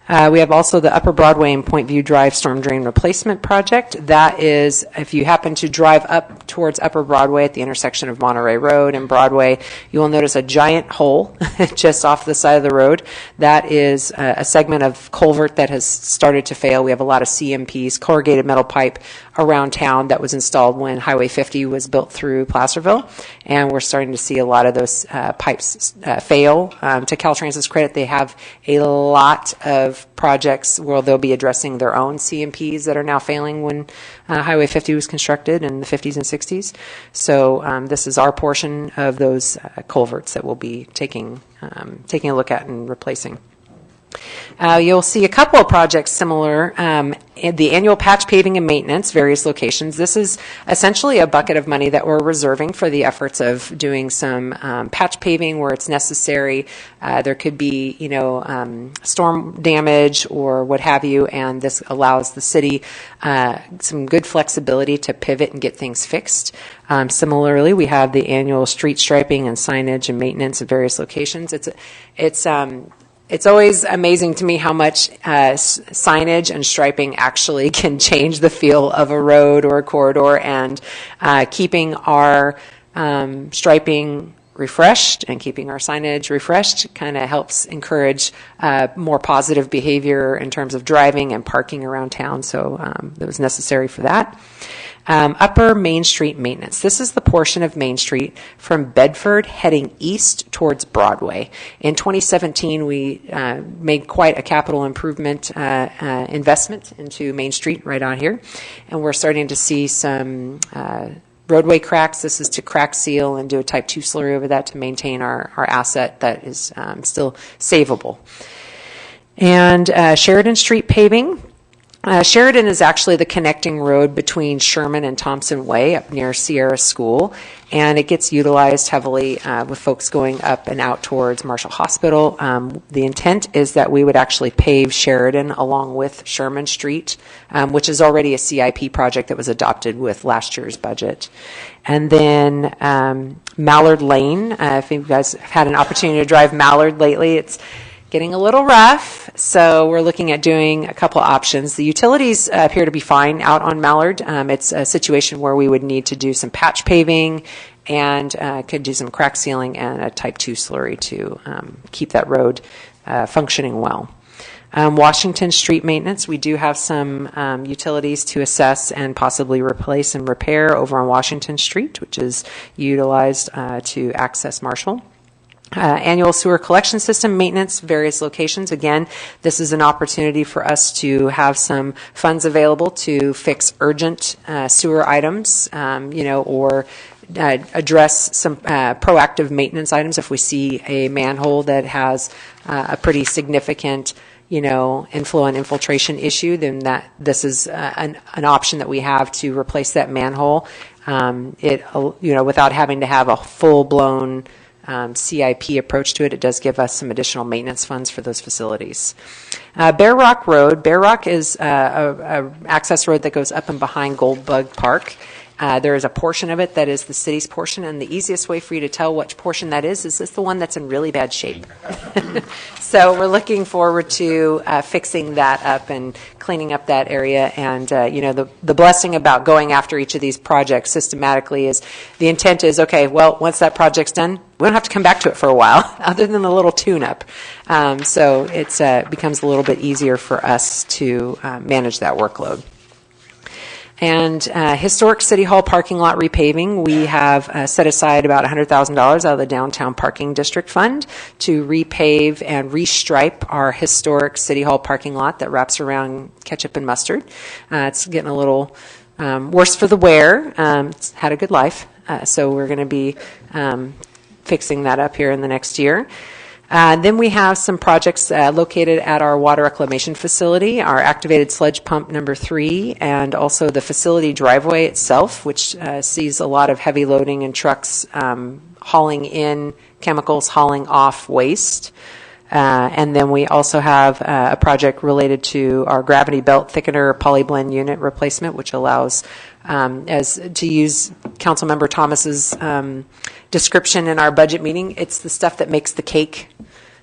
We have also the Upper Broadway and Point View Drive storm drain replacement project. That is, if you happen to drive up towards Upper Broadway at the intersection of Monterey Road and Broadway, you will notice a giant hole just off the side of the road. That is a segment of culvert that has started to fail. We have a lot of CMPs, corrugated metal pipe, around town that was installed when Highway 50 was built through Placerville, and we're starting to see a lot of those pipes fail. To Caltrans's credit, they have a lot of projects where they'll be addressing their own CMPs that are now failing when Highway 50 was constructed in the 50s and 60s. So this is our portion of those culverts that we'll be taking a look at and replacing. You'll see a couple of projects similar. The annual patch paving and maintenance, various locations. This is essentially a bucket of money that we're reserving for the efforts of doing some patch paving where it's necessary. There could be, storm damage or what have you, and this allows the city some good flexibility to pivot and get things fixed. Similarly, we have the annual street striping and signage and maintenance at various locations. It's always amazing to me how much signage and striping actually can change the feel of a road or a corridor, and keeping our striping refreshed and keeping our signage refreshed kind of helps encourage more positive behavior in terms of driving and parking around town. So that was necessary for that. Upper Main Street maintenance. This is the portion of Main Street from Bedford heading east towards Broadway. In 2017, we made quite a capital improvement investment into Main Street right out here, and we're starting to see some roadway cracks. This is to crack seal and do a type 2 slurry over that to maintain our asset that is still savable. And Sheridan Street paving. Sheridan is actually the connecting road between Sherman and Thompson Way up near Sierra School, and it gets utilized heavily with folks going up and out towards Marshall Hospital. The intent is that we would actually pave Sheridan along with Sherman Street, which is already a CIP project that was adopted with last year's budget. And then Mallard Lane, if you guys have had an opportunity to drive Mallard lately, it's getting a little rough, so we're looking at doing a couple options. The utilities appear to be fine out on Mallard. It's a situation where we would need to do some patch paving and could do some crack sealing and a type 2 slurry to keep that road functioning well. Washington Street maintenance, we do have some utilities to assess and possibly replace and repair over on Washington Street, which is utilized to access Marshall. Annual sewer collection system maintenance, various locations. Again, this is an opportunity for us to have some funds available to fix urgent sewer items, or address some proactive maintenance items. If we see a manhole that has a pretty significant inflow and infiltration issue, then this is an option that we have to replace that manhole. Without having to have a full-blown CIP approach to it, it does give us some additional maintenance funds for those facilities. Bear Rock Road. Bear Rock is a access road that goes up and behind Goldbug Park. There is a portion of it that is the city's portion, and the easiest way for you to tell which portion that is this the one that's in really bad shape. So we're looking forward to fixing that up and cleaning up that area. And, the blessing about going after each of these projects systematically is the intent is, okay, well, once that project's done, we don't have to come back to it for a while, other than a little tune-up. So it becomes a little bit easier for us to manage that workload. And historic City Hall parking lot repaving, we have set aside about $100,000 out of the Downtown Parking District Fund to repave and restripe our historic City Hall parking lot that wraps around ketchup and mustard. It's getting a little worse for the wear. It's had a good life, so we're going to be fixing that up here in the next year. Then we have some projects located at our water reclamation facility, our activated sludge pump number 3, and also the facility driveway itself, which sees a lot of heavy loading and trucks hauling in chemicals, hauling off waste. And then we also have a project related to our gravity belt thickener polyblend unit replacement, which allows, to use Councilmember Thomas's description in our budget meeting, it's the stuff that makes the cake.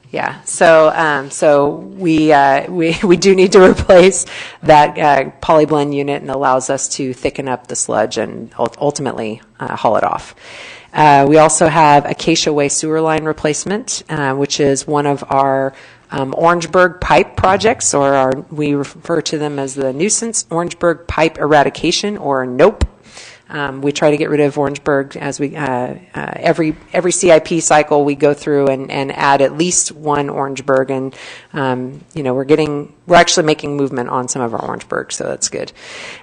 Yeah, so we do need to replace that polyblend unit, and allows us to thicken up the sludge and ultimately haul it off. We also have Acacia Way sewer line replacement, which is one of our Orangeburg pipe projects, or we refer to them as the nuisance Orangeburg pipe eradication, or NOPE. We try to get rid of Orangeburg as we every CIP cycle we go through and add at least one Orangeburg, and we're actually making movement on some of our Orangeburg, so that's good.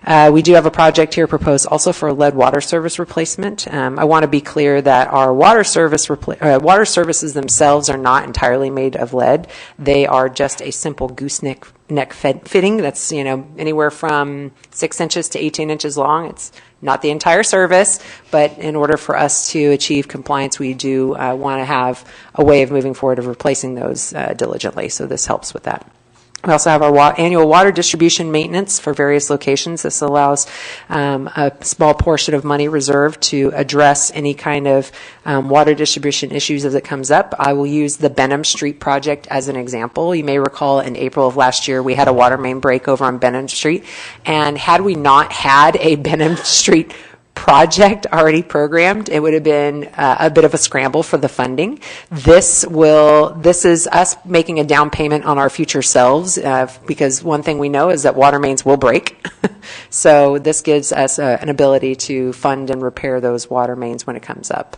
We do have a project here proposed also for lead water service replacement. I want to be clear that our water services themselves are not entirely made of lead. They are just a simple gooseneck fitting that's anywhere from 6 inches to 18 inches long. It's not the entire service, but in order for us to achieve compliance, we do want to have a way of moving forward of replacing those diligently, so this helps with that. We also have our annual water distribution maintenance for various locations. This allows a small portion of money reserved to address any kind of water distribution issues as it comes up. I will use the Benham Street project as an example. You may recall in April of last year we had a water main break over on Benham Street, and had we not had a Benham Street project already programmed, it would have been a bit of a scramble for the funding. This is us making a down payment on our future selves, because one thing we know is that water mains will break. So this gives us an ability to fund and repair those water mains when it comes up.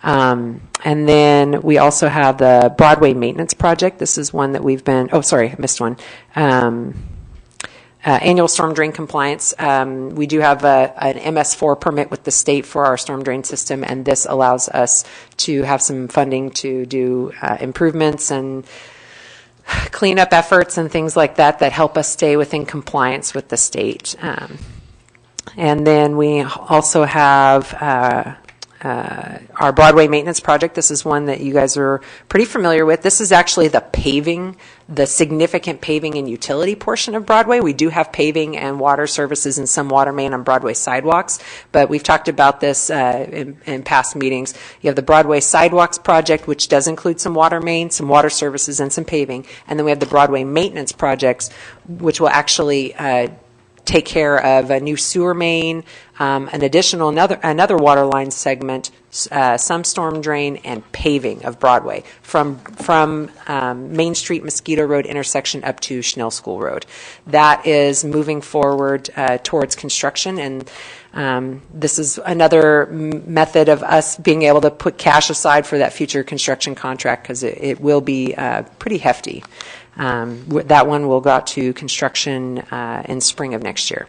And then we also have the Broadway maintenance project. This is one that we've been, I missed one. Annual storm drain compliance. We do have an MS4 permit with the state for our storm drain system, and this allows us to have some funding to do improvements and cleanup efforts and things like that help us stay within compliance with the state. And then we also have our Broadway maintenance project. This is one that you guys are pretty familiar with. This is actually the paving, the significant paving and utility portion of Broadway. We do have paving and water services and some water main on Broadway sidewalks, but we've talked about this in past meetings. You have the Broadway sidewalks project, which does include some water main, some water services, and some paving. And then we have the Broadway maintenance projects, which will actually take care of a new sewer main, another water line segment, some storm drain, and paving of Broadway from Main Street Mosquito Road intersection up to Schnell School Road. That is moving forward towards construction, and this is another method of us being able to put cash aside for that future construction contract, because it will be pretty hefty. That one will go out to construction in spring of next year.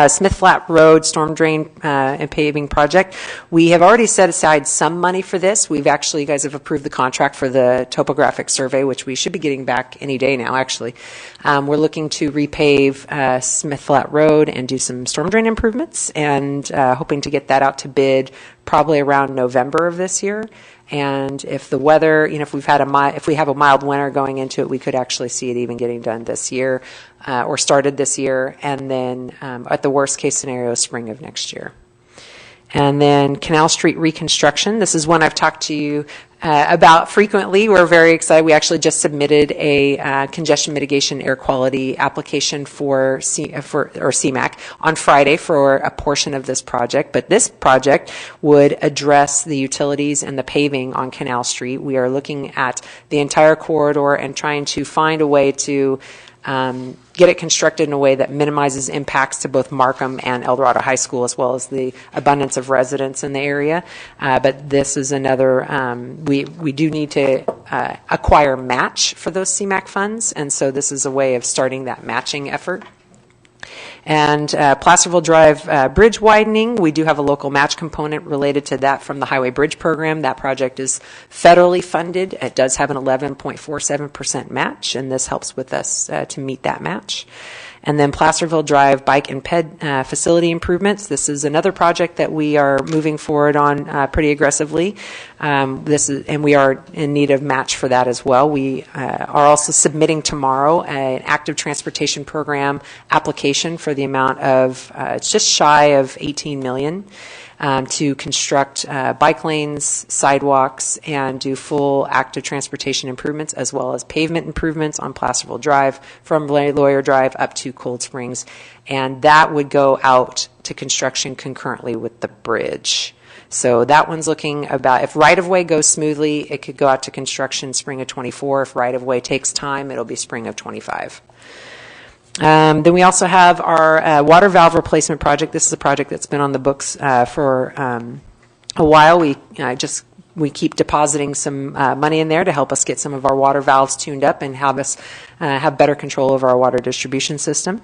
Smith Flat Road storm drain and paving project. We have already set aside some money for this. You guys have approved the contract for the topographic survey, which we should be getting back any day now, actually. We're looking to repave Smith Flat Road and do some storm drain improvements, and hoping to get that out to bid probably around November of this year. And if the weather, if we have a mild winter going into it, we could actually see it even getting done this year, or started this year, and then at the worst case scenario, spring of next year. And then Canal Street Reconstruction. This is one I've talked to you about frequently. We're very excited. We actually just submitted a congestion mitigation air quality application for CMAQ on Friday for a portion of this project. But this project would address the utilities and the paving on Canal Street. We are looking at the entire corridor and trying to find a way to get it constructed in a way that minimizes impacts to both Markham and El Dorado High School, as well as the abundance of residents in the area. But this is another, we do need to acquire match for those CMAQ funds, and so this is a way of starting that matching effort. And Placerville Drive bridge widening, we do have a local match component related to that from the Highway Bridge Program. That project is federally funded. It does have an 11.47% match, and this helps with us to meet that match. And then Placerville Drive bike and ped facility improvements. This is another project that we are moving forward on pretty aggressively. And we are in need of match for that as well. We are also submitting tomorrow an active transportation program application for the amount of it's just shy of $18 million. To construct bike lanes, sidewalks, and do full active transportation improvements, as well as pavement improvements on Placerville Drive from Lawyer Drive up to Cold Springs. And that would go out to construction concurrently with the bridge. So that one's looking about, if right-of-way goes smoothly, it could go out to construction spring of 24. If right-of-way takes time, it'll be spring of 25. Then we also have our water valve replacement project. This is a project that's been on the books for a while. We keep depositing some money in there to help us get some of our water valves tuned up and have us have better control over our water distribution system.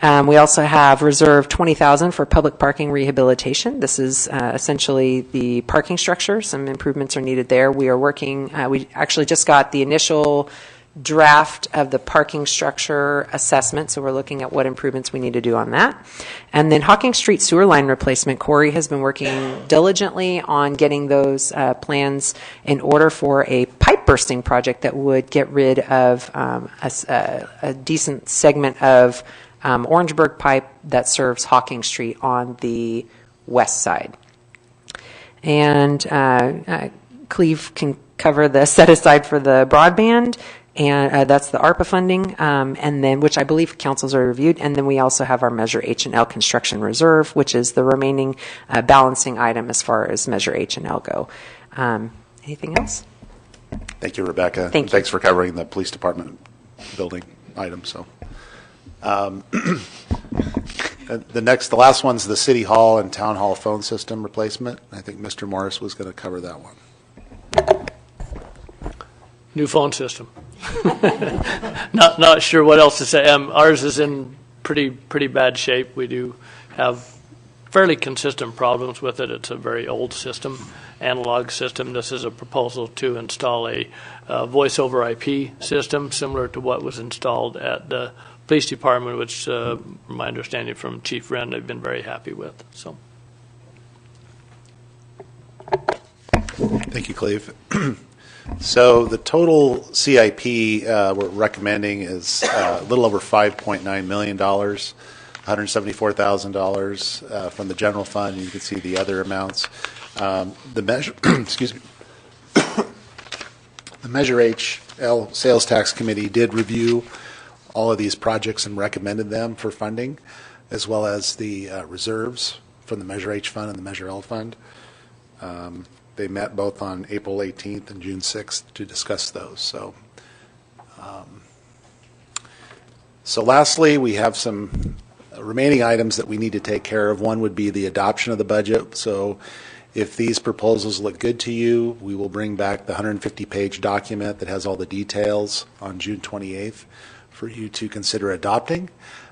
We also have reserved $20,000 for public parking rehabilitation. This is essentially the parking structure. Some improvements are needed there. We are working. We actually just got the initial draft of the parking structure assessment, so we're looking at what improvements we need to do on that. And then Hawking Street sewer line replacement, Corey has been working diligently on getting those plans in order for a pipe bursting project that would get rid of a decent segment of Orangeburg pipe that serves Hawking Street on the west side. And Cleve can cover the set aside for the broadband, and that's the ARPA funding, and then which I believe councils are reviewed. And then we also have our Measure H&L construction reserve, which is the remaining balancing item as far as Measure H&L go. Anything else? Thank you, Rebecca. Thanks for covering the police department building item. So, the last one's the city hall and town hall phone system replacement. I think Mr. Morris was going to cover that one. New phone system. Not sure what else to say. Ours is in pretty bad shape. We do have fairly consistent problems with it. It's a very old system, analog system. This is a proposal to install a voice over IP system similar to what was installed at the police department, which, from my understanding from Chief Wren, they've been very happy with. So, thank you, Cleve. So the total CIP we're recommending is a little over $5.9 million, $174,000 from the general fund. You can see the other amounts. The measure, excuse me, the Measure HL Sales Tax Committee did review all of these projects and recommended them for funding, as well as the reserves from the Measure H fund and the Measure L fund. They met both on April 18th and June 6th to discuss those. So lastly, we have some remaining items that we need to take care of. One would be the adoption of the budget. So if these proposals look good to you, we will bring back the 150-page document that has all the details on June 28th for you to consider adopting.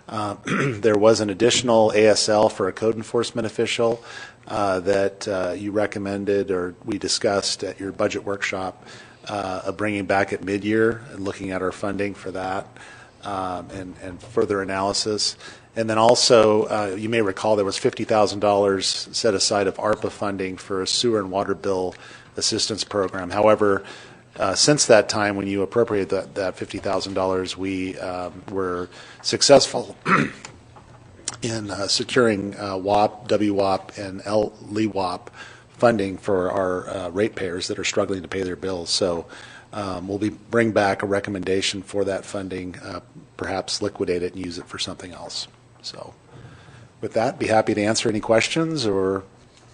There was an additional ASL for a code enforcement official that you recommended or we discussed at your budget workshop, bringing back at mid-year and looking at our funding for that and further analysis. And then also, you may recall there was $50,000 set aside of ARPA funding for a sewer and water bill assistance program. However, since that time, when you appropriated that $50,000, we were successful in securing WAP, WWAP, and LEWAP funding for our ratepayers that are struggling to pay their bills. So we'll bring back a recommendation for that funding, perhaps liquidate it and use it for something else. So with that, be happy to answer any questions or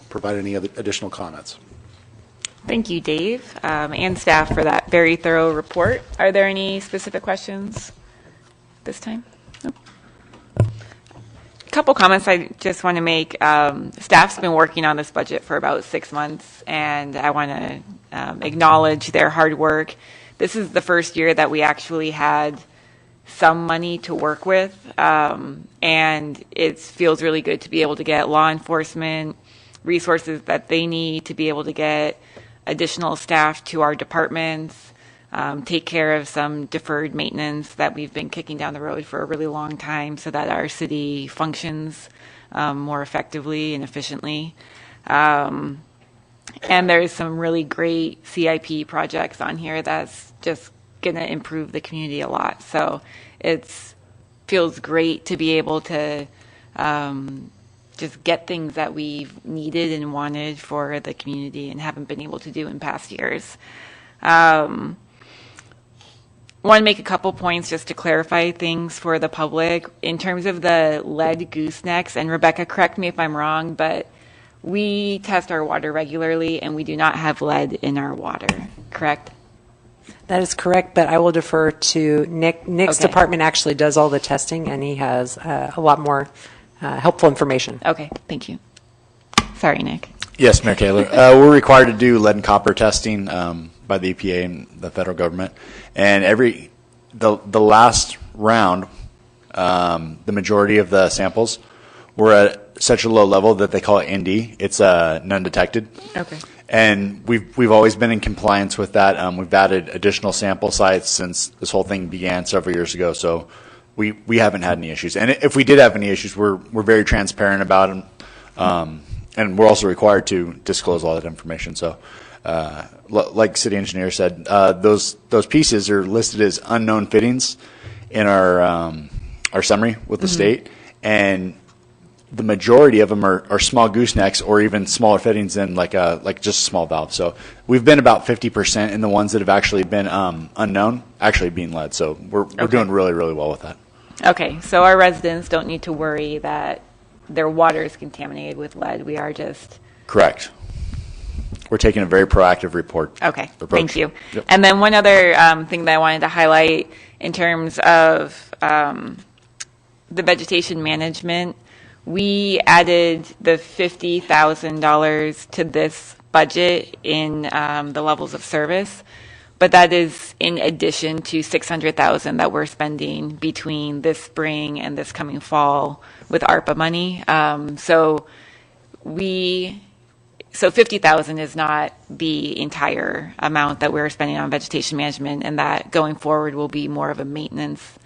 provide any other additional comments. Thank you, Dave, and staff for that very thorough report. Are there any specific questions this time? No. A couple comments I just want to make. Staff's been working on this budget for about 6 months, and I want to acknowledge their hard work. This is the first year that we actually had some money to work with, and it feels really good to be able to get law enforcement resources that they need to be able to get additional staff to our departments, take care of some deferred maintenance that we've been kicking down the road for a really long time so that our city functions more effectively and efficiently. And there's some really great CIP projects on here that's just going to improve the community a lot. So it feels great to be able to just get things that we've needed and wanted for the community and haven't been able to do in past years. Want to make a couple points just to clarify things for the public. In terms of the lead goosenecks, and Rebecca, correct me if I'm wrong, but we test our water regularly and we do not have lead in our water, correct? That is correct, but I will defer to Nick. Nick's Okay. department actually does all the testing, and he has a lot more helpful information. Okay, thank you. Sorry, Nick. Yes, Mayor Taylor. We're required to do lead and copper testing by the EPA and the federal government. And the last round, the majority of the samples were at such a low level that they call it ND. It's none detected. Okay. And we've always been in compliance with that. We've added additional sample sites since this whole thing began several years ago. So we haven't had any issues. And if we did have any issues, we're very transparent about them. And we're also required to disclose all that information. So like city engineer said, those pieces are listed as unknown fittings in our summary with the state. And the majority of them are small goosenecks or even smaller fittings than like just a small valve. So we've been about 50% in the ones that have actually been unknown, actually being lead. So we're doing really, really well with that. Okay, so our residents don't need to worry that their water is contaminated with lead. We are just... Correct. We're taking a very proactive Okay, approach. thank you. Yep. And then one other thing that I wanted to highlight in terms of the vegetation management, we added the $50,000 to this budget in the levels of service, but that is in addition to $600,000 that we're spending between this spring and this coming fall with ARPA money. So $50,000 is not the entire amount that we're spending on vegetation management, and that going forward will be more of a maintenance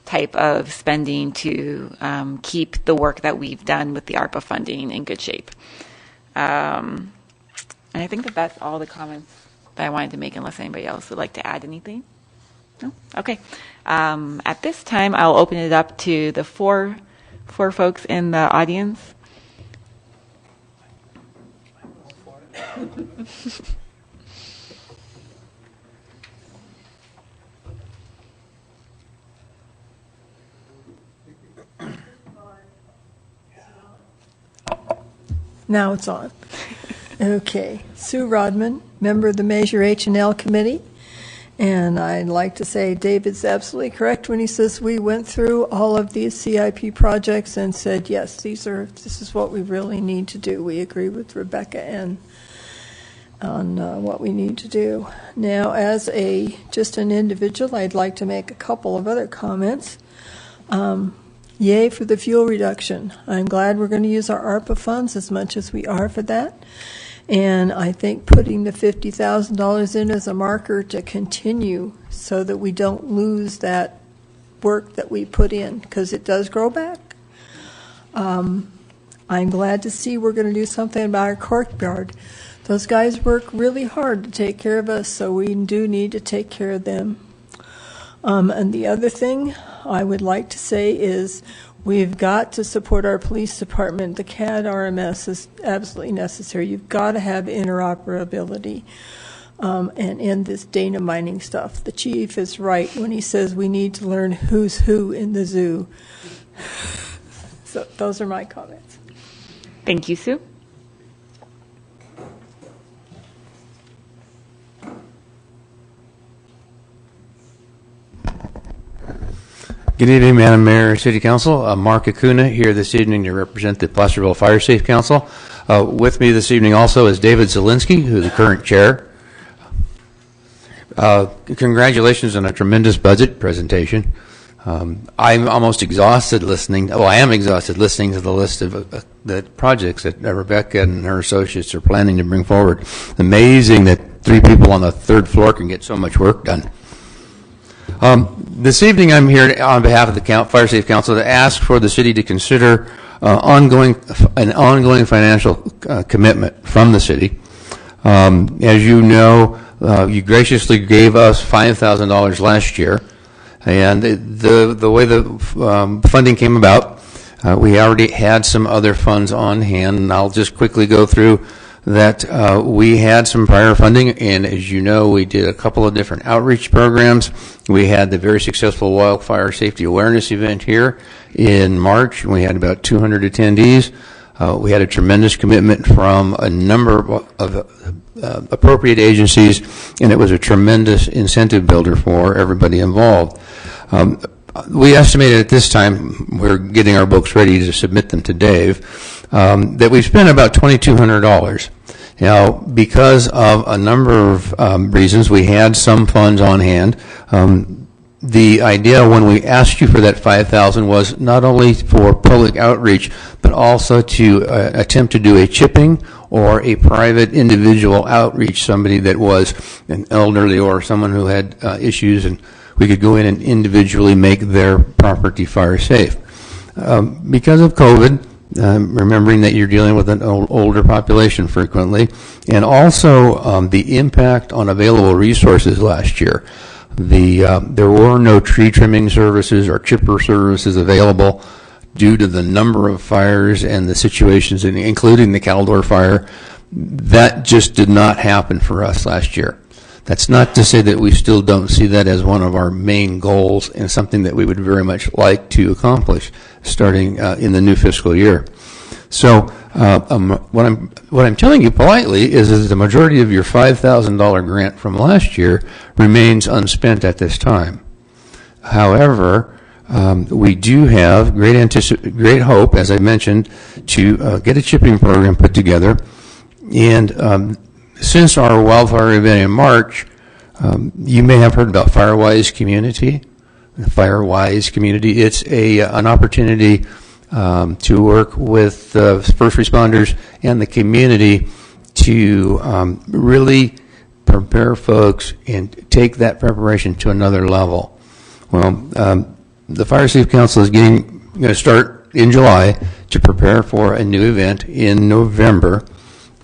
type of spending to keep the work that we've done with the ARPA funding in good shape. And I think that that's all the comments that I wanted to make, unless anybody else would like to add anything. No? Okay. At this time, I'll open it up to the four folks in the audience. Now it's on. Okay. Sue Rodman, member of the Measure H&L Committee. And I'd like to say David's absolutely correct when he says we went through all of these CIP projects and said, yes, this is what we really need to do. We agree with Rebecca and on what we need to do. Now, as just an individual, I'd like to make a couple of other comments. Yay for the fuel reduction. I'm glad we're going to use our ARPA funds as much as we are for that. And I think putting the $50,000 in as a marker to continue so that we don't lose that work that we put in, because it does grow back. I'm glad to see we're going to do something about our courtyard. Those guys work really hard to take care of us, so we do need to take care of them. And the other thing I would like to say is we've got to support our police department. The CAD RMS is absolutely necessary. You've got to have interoperability and end this data mining stuff. The chief is right when he says we need to learn who's who in the zoo. So those are my comments. Thank you, Sue. Good evening, Madam Mayor, City Council. Mark Acuna here this evening to represent the Placerville Fire Safe Council. With me this evening also is David Zielinski, who's the current chair. Congratulations on a tremendous budget presentation. I'm almost exhausted listening. Well, I am exhausted listening to the list of the projects that Rebecca and her associates are planning to bring forward. Amazing that 3 people on the 3rd floor can get so much work done. This evening, I'm here on behalf of the Fire Safe Council to ask for the city to consider an ongoing financial commitment from the city. As you know, you graciously gave us $5,000 last year, and the way the funding came about, we already had some other funds on hand, and I'll just quickly go through that. We had some prior funding, and as you know, we did a couple of different outreach programs. We had the very successful wildfire safety awareness event here in March, and we had about 200 attendees. We had a tremendous commitment from a number of appropriate agencies, and it was a tremendous incentive builder for everybody involved. We estimated at this time, we're getting our books ready to submit them to Dave, that we spent about $2,200. Now, because of a number of reasons, we had some funds on hand. The idea when we asked you for that $5,000 was not only for public outreach, but also to attempt to do a chipping or a private individual outreach, somebody that was an elderly or someone who had issues, and we could go in and individually make their property fire safe. Because of COVID, remembering that you're dealing with an older population frequently, and also the impact on available resources last year. There were no tree trimming services or chipper services available due to the number of fires and the situations, including the Caldor fire. That just did not happen for us last year. That's not to say that we still don't see that as one of our main goals and something that we would very much like to accomplish starting in the new fiscal year. So what I'm telling you politely is that the majority of your $5,000 grant from last year remains unspent at this time. However, we do have great hope, as I mentioned, to get a chipping program put together. And since our wildfire event in March, you may have heard about Firewise Community. The Firewise Community, it's an opportunity to work with first responders and the community to really prepare folks and take that preparation to another level. Well, the Fire Safe Council is going to start in July to prepare for a new event in November,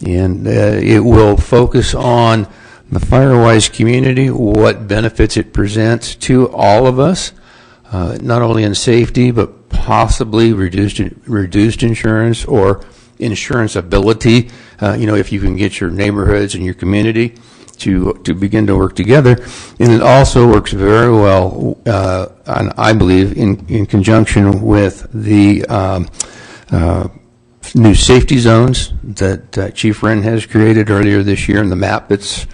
and it will focus on the Firewise community, what benefits it presents to all of us, not only in safety, but possibly reduced insurance or insurance ability, if you can get your neighborhoods and your community to begin to work together. And it also works very well, and I believe, in conjunction with the new safety zones that Chief Wren has created earlier this year, and the map that's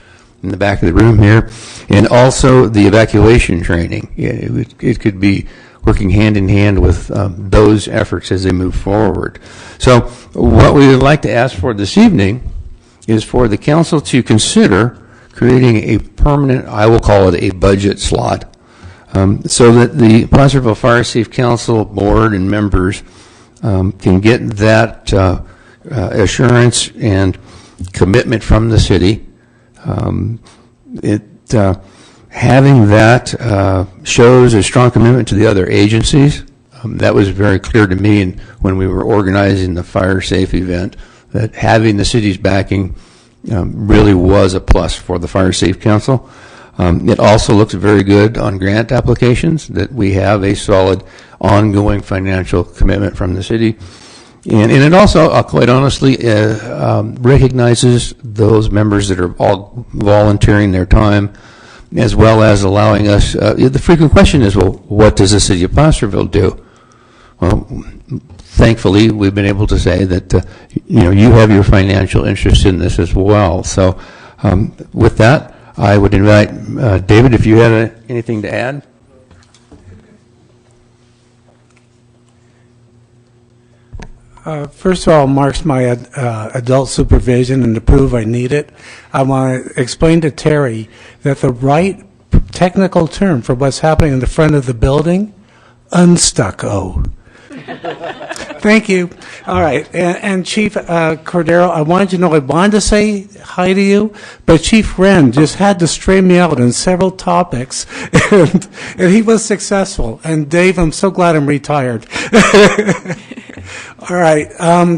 in the back of the room here, and also the evacuation training. It could be working hand in hand with those efforts as they move forward. So what we would like to ask for this evening is for the council to consider creating a permanent, I will call it a budget slot, so that the Placerville Fire Safe Council board and members can get that assurance and commitment from the city. Having that shows a strong commitment to the other agencies. That was very clear to me when we were organizing the Fire Safe event, that having the city's backing really was a plus for the Fire Safe Council. It also looks very good on grant applications, that we have a solid ongoing financial commitment from the city. And it also, quite honestly, recognizes those members that are all volunteering their time, as well as allowing us, the frequent question is, well, what does the city of Placerville do? Well, thankfully, we've been able to say that, you have your financial interest in this as well. So with that, I would invite David, if you had anything to add. First of all, marks my adult supervision and to prove I need it. I want to explain to Terry that the right technical term for what's happening in the front of the building unstucco. Thank you. All right. And Chief Cordero, I wanted you to know I wanted to say hi to you, but Chief Wren just had to strain me out on several topics, and he was successful. And Dave, I'm so glad I'm retired. All right.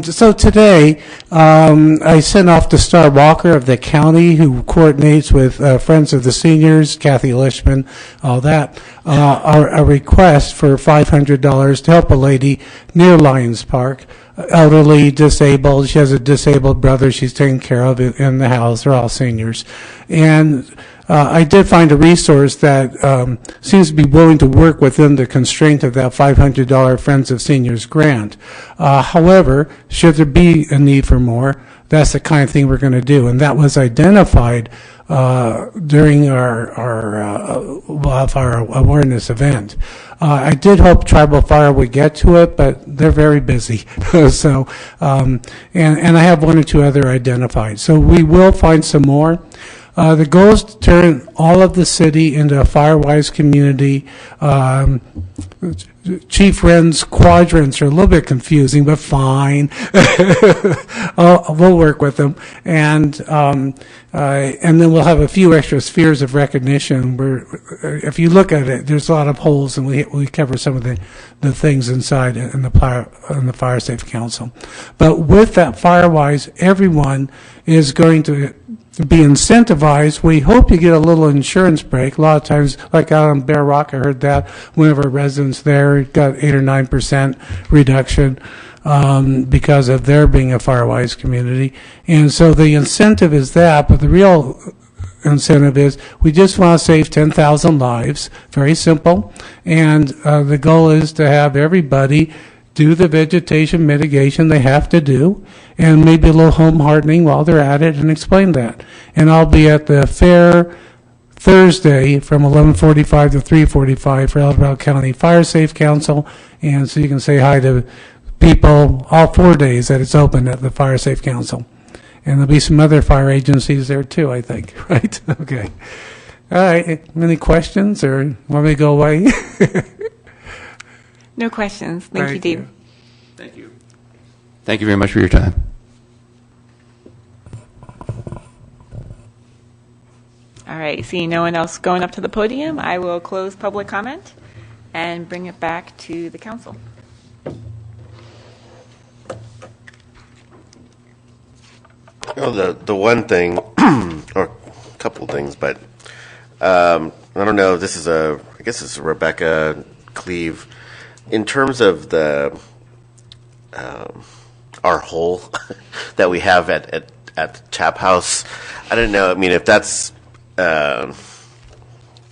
So today, I sent off to Star Walker of the county, who coordinates with Friends of the Seniors, Kathy Lishman, all that, a request for $500 to help a lady near Lions Park, elderly, disabled. She has a disabled brother she's taking care of in the house. They're all seniors. And I did find a resource that seems to be willing to work within the constraint of that $500 Friends of Seniors grant. However, should there be a need for more, that's the kind of thing we're going to do. And that was identified during our awareness event. I did hope Tribal Fire would get to it, but they're very busy. So, and I have one or two other identified. So we will find some more. The goal is to turn all of the city into a fire-wise community. Chief Wren's quadrants are a little bit confusing, but fine. We'll work with them. And then we'll have a few extra spheres of recognition where, if you look at it, there's a lot of holes, and we cover some of the things inside in the Fire Safe Council. But with that fire-wise, everyone is going to be incentivized. We hope you get a little insurance break. A lot of times, like out on Bear Rock, I heard that one of our residents there got 8 or 9% reduction because of their being a Firewise community. And so the incentive is that, but the real incentive is we just want to save 10,000 lives. Very simple. And the goal is to have everybody do the vegetation mitigation they have to do, and maybe a little home hardening while they're at it, and explain that. And I'll be at the fair Thursday from 11:45 to 3:45 for El Dorado County Fire Safe Council, and so you can say hi to people all 4 days that it's open at the Fire Safe Council. And there'll be some other fire agencies there too, I think, right? Okay. All right. Any questions, or want me to go away? No questions. Thank you, Dave. Thank you. Thank you very much for your time. All right. Seeing no one else going up to the podium, I will close public comment and bring it back to the council. The one thing, or a couple of things, but I don't know. I guess it's Rebecca Cleve. In terms of the our hole that we have at Chap House, I don't know. I mean, if that's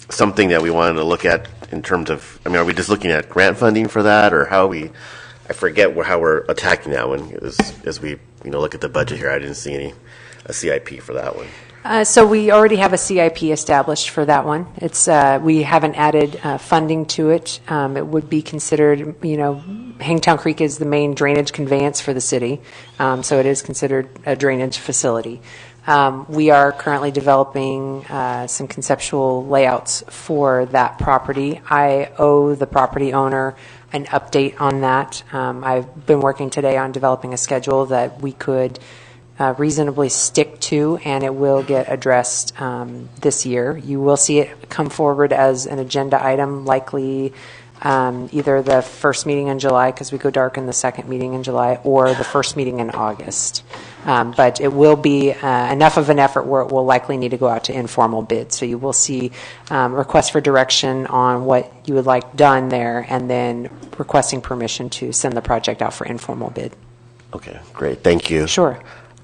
something that we wanted to look at in terms of, I mean, are we just looking at grant funding for that, or how we? I forget how we're attacking that one as we look at the budget here. I didn't see a CIP for that one. So we already have a CIP established for that one. It's we haven't added funding to it. It would be considered, Hangtown Creek is the main drainage conveyance for the city, so it is considered a drainage facility. We are currently developing some conceptual layouts for that property. I owe the property owner an update on that. I've been working today on developing a schedule that we could reasonably stick to, and it will get addressed this year. You will see it come forward as an agenda item, likely either the first meeting in July, because we go dark in the second meeting in July, or the first meeting in August. But it will be enough of an effort where it will likely need to go out to informal bids. So you will see requests for direction on what you would like done there, and then requesting permission to send the project out for informal bid. Okay, great. Thank you. Sure.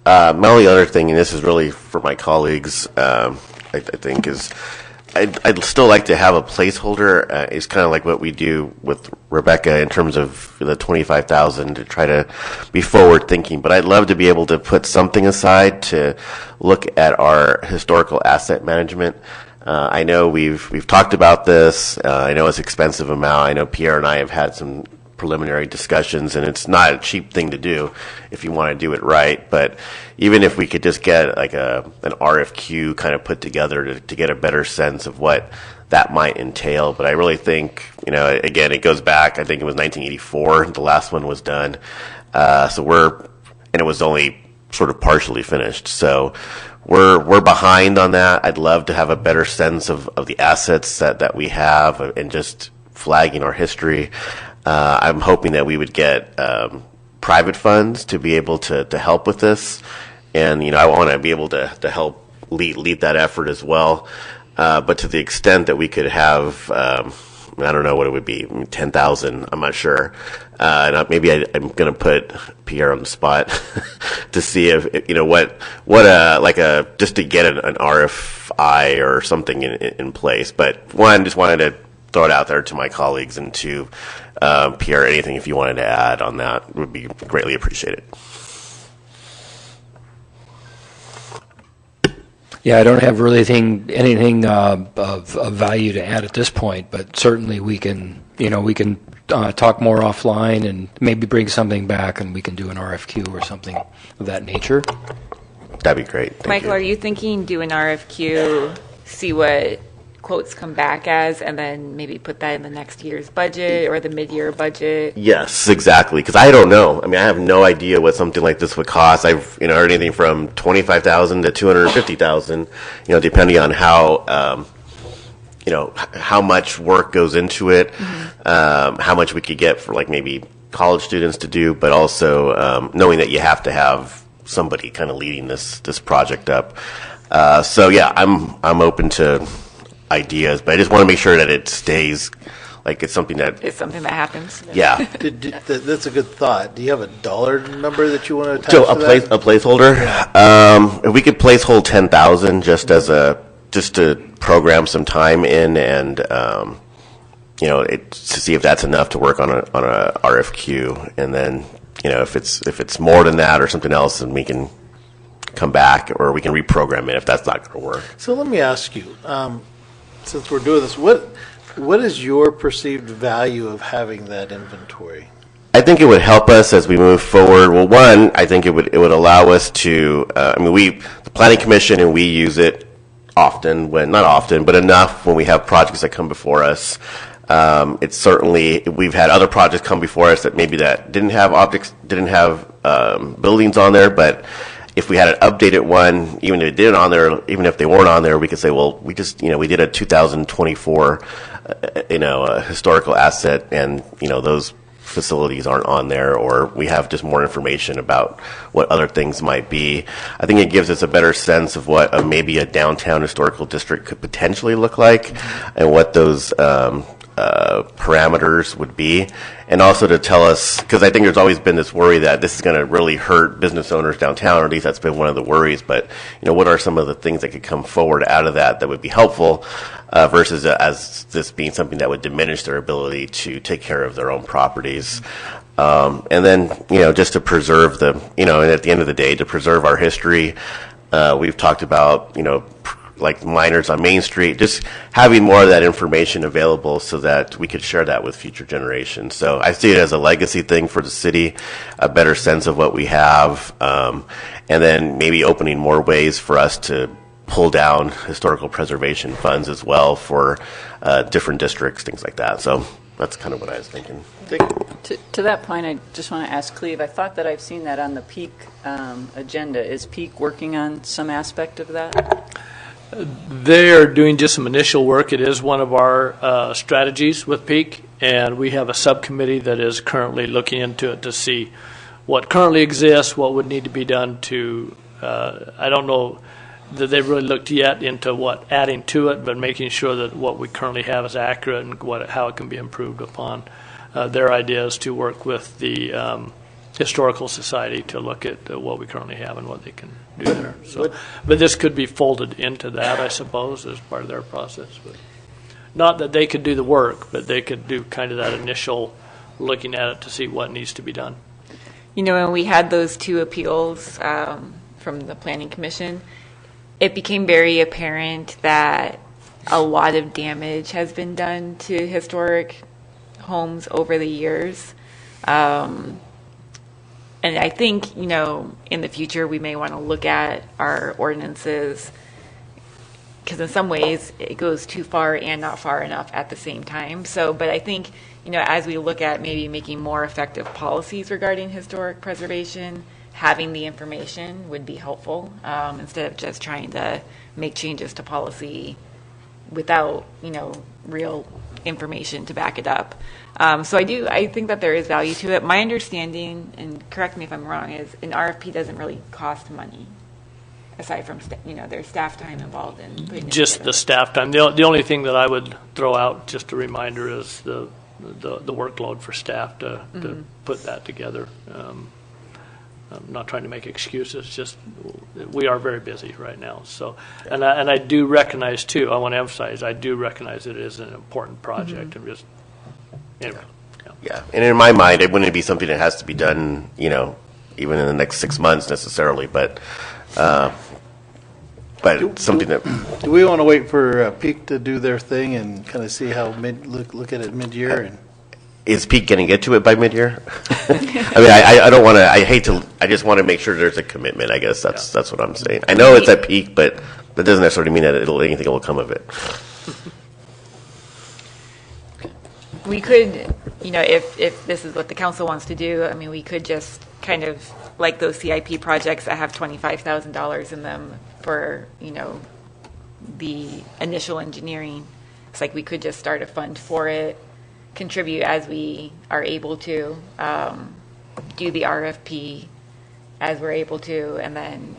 My only other thing, and this is really for my colleagues, I think, is I'd still like to have a placeholder. It's kind of like what we do with Rebecca in terms of the $25,000 to try to be forward thinking. But I'd love to be able to put something aside to look at our historical asset management. I know we've talked about this. I know it's an expensive amount. I know Pierre and I have had some preliminary discussions, and it's not a cheap thing to do if you want to do it right. But even if we could just get like an RFQ kind of put together to get a better sense of what that might entail. But I really think, again, it goes back, I think it was 1984, the last one was done. And it was only sort of partially finished. So we're behind on that. I'd love to have a better sense of the assets that we have and just flagging our history. I'm hoping that we would get private funds to be able to help with this. And, I want to be able to help lead that effort as well. But to the extent that we could have, I don't know what it would be, 10,000, I'm not sure. And maybe I'm going to put Pierre on the spot to see if, just to get an RFI or something in place. But one, just wanted to throw it out there to my colleagues, and two, Pierre, anything if you wanted to add on that would be greatly appreciated. Yeah, I don't have really anything of value to add at this point, but certainly we can talk more offline and maybe bring something back, and we can do an RFQ or something of that nature. That'd be great. Thank Michael, you. are you thinking do an RFQ, see what quotes come back as, and then maybe put that in the next year's budget or the mid-year budget? Yes, exactly. Because I don't know. I have no idea what something like this would cost. I've heard anything from $25,000 to $250,000. Depending on how how much work goes into it, how much we could get for maybe college students to do, but also knowing that you have to have somebody kind of leading this project up. So yeah, I'm open to ideas, but I just want to make sure that it stays it's something that happens. Yeah. That's a good thought. Do you have a dollar number that you want to attach So to a placeholder. If we could placehold 10,000 just to program some time in and to see if that's enough to work on a RFQ, and then if it's more than that or something else, then we can come back or we can reprogram it if that's not going to work. So let me ask you, since we're doing this, what is your perceived value of having that inventory? I think it would help us as we move forward. Well, one, I think it would allow us to. The Planning Commission and we use it often, not often, but enough when we have projects that come before us. It's certainly, we've had other projects come before us that didn't have objects, didn't have buildings on there, but if we had an updated one, even if it did on there, even if they weren't on there, we could say, well, we just, we did a 2024, historical asset, and those facilities aren't on there, or we have just more information about what other things might be. I think it gives us a better sense of what maybe a downtown historical district could potentially look like, and what those parameters would be, and also to tell us, because I think there's always been this worry that this is going to really hurt business owners downtown, or at least that's been one of the worries, but what are some of the things that could come forward out of that would be helpful, versus as this being something that would diminish their ability to take care of their own properties. And then, just to preserve and at the end of the day, to preserve our history. We've talked about, like miners on Main Street, just having more of that information available so that we could share that with future generations. So I see it as a legacy thing for the city, a better sense of what we have, and then maybe opening more ways for us to pull down historical preservation funds as well for different districts, things like that. So that's kind of what I was thinking. To that point, I just want to ask Cleve, I thought that I've seen that on the Peak agenda. Is Peak working on some aspect of that? They are doing just some initial work. It is one of our strategies with Peak, and we have a subcommittee that is currently looking into it to see what currently exists, what would need to be done to, I don't know that they've really looked yet into what adding to it, but making sure that what we currently have is accurate and how it can be improved upon. Their idea is to work with the Historical Society to look at what we currently have and what they can do there. So, but this could be folded into that, I suppose, as part of their process. But not that they could do the work, but they could do kind of that initial looking at it to see what needs to be done. When we had those two appeals from the Planning Commission, it became very apparent that a lot of damage has been done to historic homes over the years. And I think, in the future, we may want to look at our ordinances because in some ways it goes too far and not far enough at the same time. So, but I think, as we look at maybe making more effective policies regarding historic preservation, having the information would be helpful, instead of just trying to make changes to policy without, real information to back it up. So I think that there is value to it. My understanding, and correct me if I'm wrong, is an RFP doesn't really cost money, aside from, there's staff time involved in putting it Just together. the staff time. The only thing that I would throw out, just a reminder, is the workload for staff to put that together. I'm not trying to make excuses, just we are very busy right now. So, and I do recognize too, I want to emphasize, I do recognize it is an important project, and just, anyway. Yeah, and in my mind, it wouldn't be something that has to be done, even in the next 6 months necessarily, but something that. Do we want to wait for Peak to do their thing and kind of see how look at it mid-year? And Is Peak going to get to it by mid-year? I mean, I don't want to. I hate to. I just want to make sure there's a commitment. I guess that's what I'm saying. I know it's at peak, but that doesn't necessarily mean that anything will come of it. We could, if this is what the council wants to do, I mean, we could just kind of, like those CIP projects that have $25,000 in them for, the initial engineering. It's like we could just start a fund for it, contribute as we are able to, do the RFP as we're able to, and then,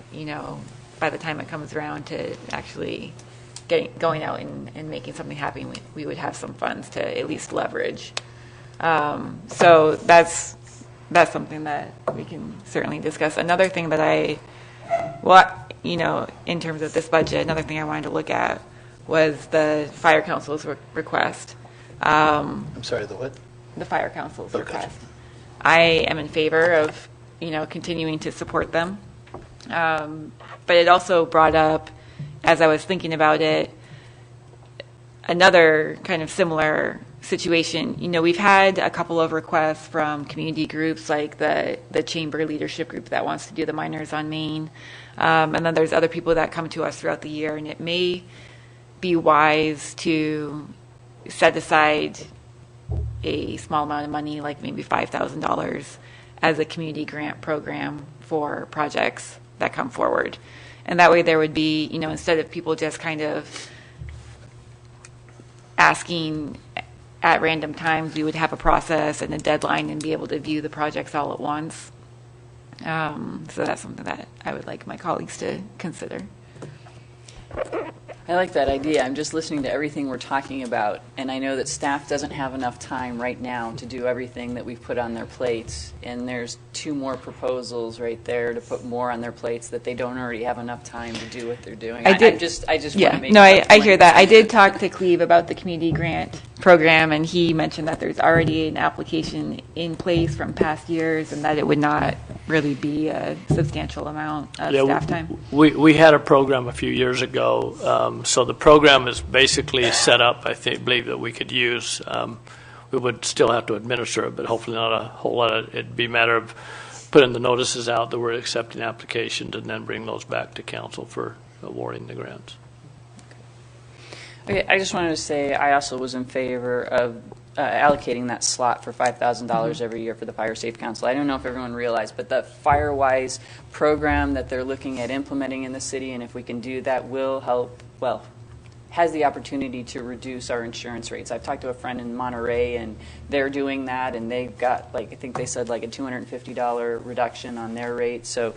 by the time it comes around to actually going out and making something happen, we would have some funds to at least leverage. So that's something that we can certainly discuss. Another thing that in terms of this budget, another thing I wanted to look at was the Fire Council's request. I'm sorry, the what? The Fire Council's request. I am in favor of, continuing to support them. But it also brought up, as I was thinking about it, another kind of similar situation. We've had a couple of requests from community groups like the Chamber Leadership Group that wants to do the Miners on Main. And then there's other people that come to us throughout the year, and it may be wise to set aside a small amount of money, like maybe $5,000, as a community grant program for projects that come forward. And that way there would be, instead of people just kind of asking at random times, we would have a process and a deadline and be able to view the projects all at once. So that's something that I would like my colleagues to consider. I like that idea. I'm just listening to everything we're talking about, and I know that staff doesn't have enough time right now to do everything that we've put on their plates, and there's 2 more proposals right there to put more on their plates that they don't already have enough time to do what they're doing. I just want to make I hear that. I did talk to Cleve about the community grant program, and he mentioned that there's already an application in place from past years, and that it would not really be a substantial amount of staff time. We had a program a few years ago. So the program is basically set up, believe that we could use. We would still have to administer it, but hopefully not a whole lot. It'd be a matter of putting the notices out that we're accepting applications and then bring those back to council for awarding the grants. Okay, I just wanted to say I also was in favor of allocating that slot for $5,000 every year for the Fire Safe Council. I don't know if everyone realized, but the FireWise program that they're looking at implementing in the city, and if we can do that, will help, has the opportunity to reduce our insurance rates. I've talked to a friend in Monterey, and they're doing that, and they've got, I think they said a $250 reduction on their rate. So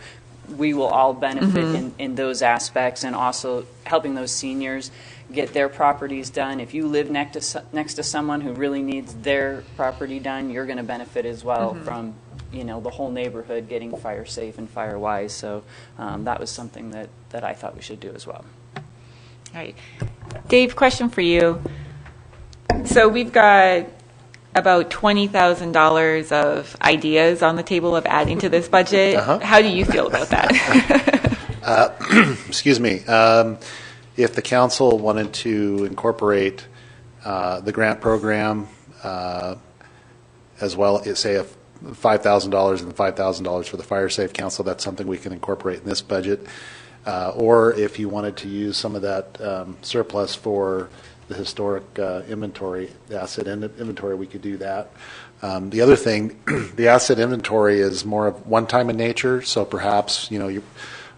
we will all benefit in those aspects, and also helping those seniors get their properties done. If you live next to someone who really needs their property done, you're going to benefit as well from the whole neighborhood getting fire safe and fire wise. So that was something that I thought we should do as well. All right. Dave, question for you. So we've got about $20,000 of ideas on the table of adding to this budget. How do you feel about that? Excuse me. If the council wanted to incorporate the grant program as well, say $5,000 and $5,000 for the Fire Safe Council, that's something we can incorporate in this budget. Or if you wanted to use some of that surplus for the historic inventory, the asset inventory, we could do that. The other thing, the asset inventory is more of one-time in nature, so perhaps,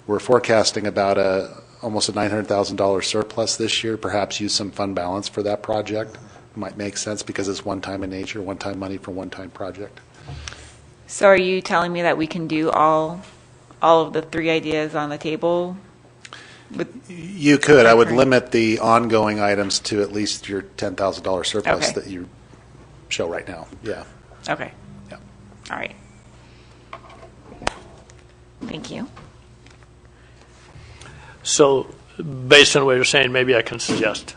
we're forecasting about almost a $900,000 surplus this year. Perhaps use some fund balance for that project. Might make sense because it's one-time in nature, one-time money for one-time project. So are you telling me that we can do all of the 3 ideas on the table? You could. I would limit the ongoing items to at least your $10,000 surplus that you show right now. Yeah. Okay. Yeah. All right. Thank you. So based on what you're saying, maybe I can suggest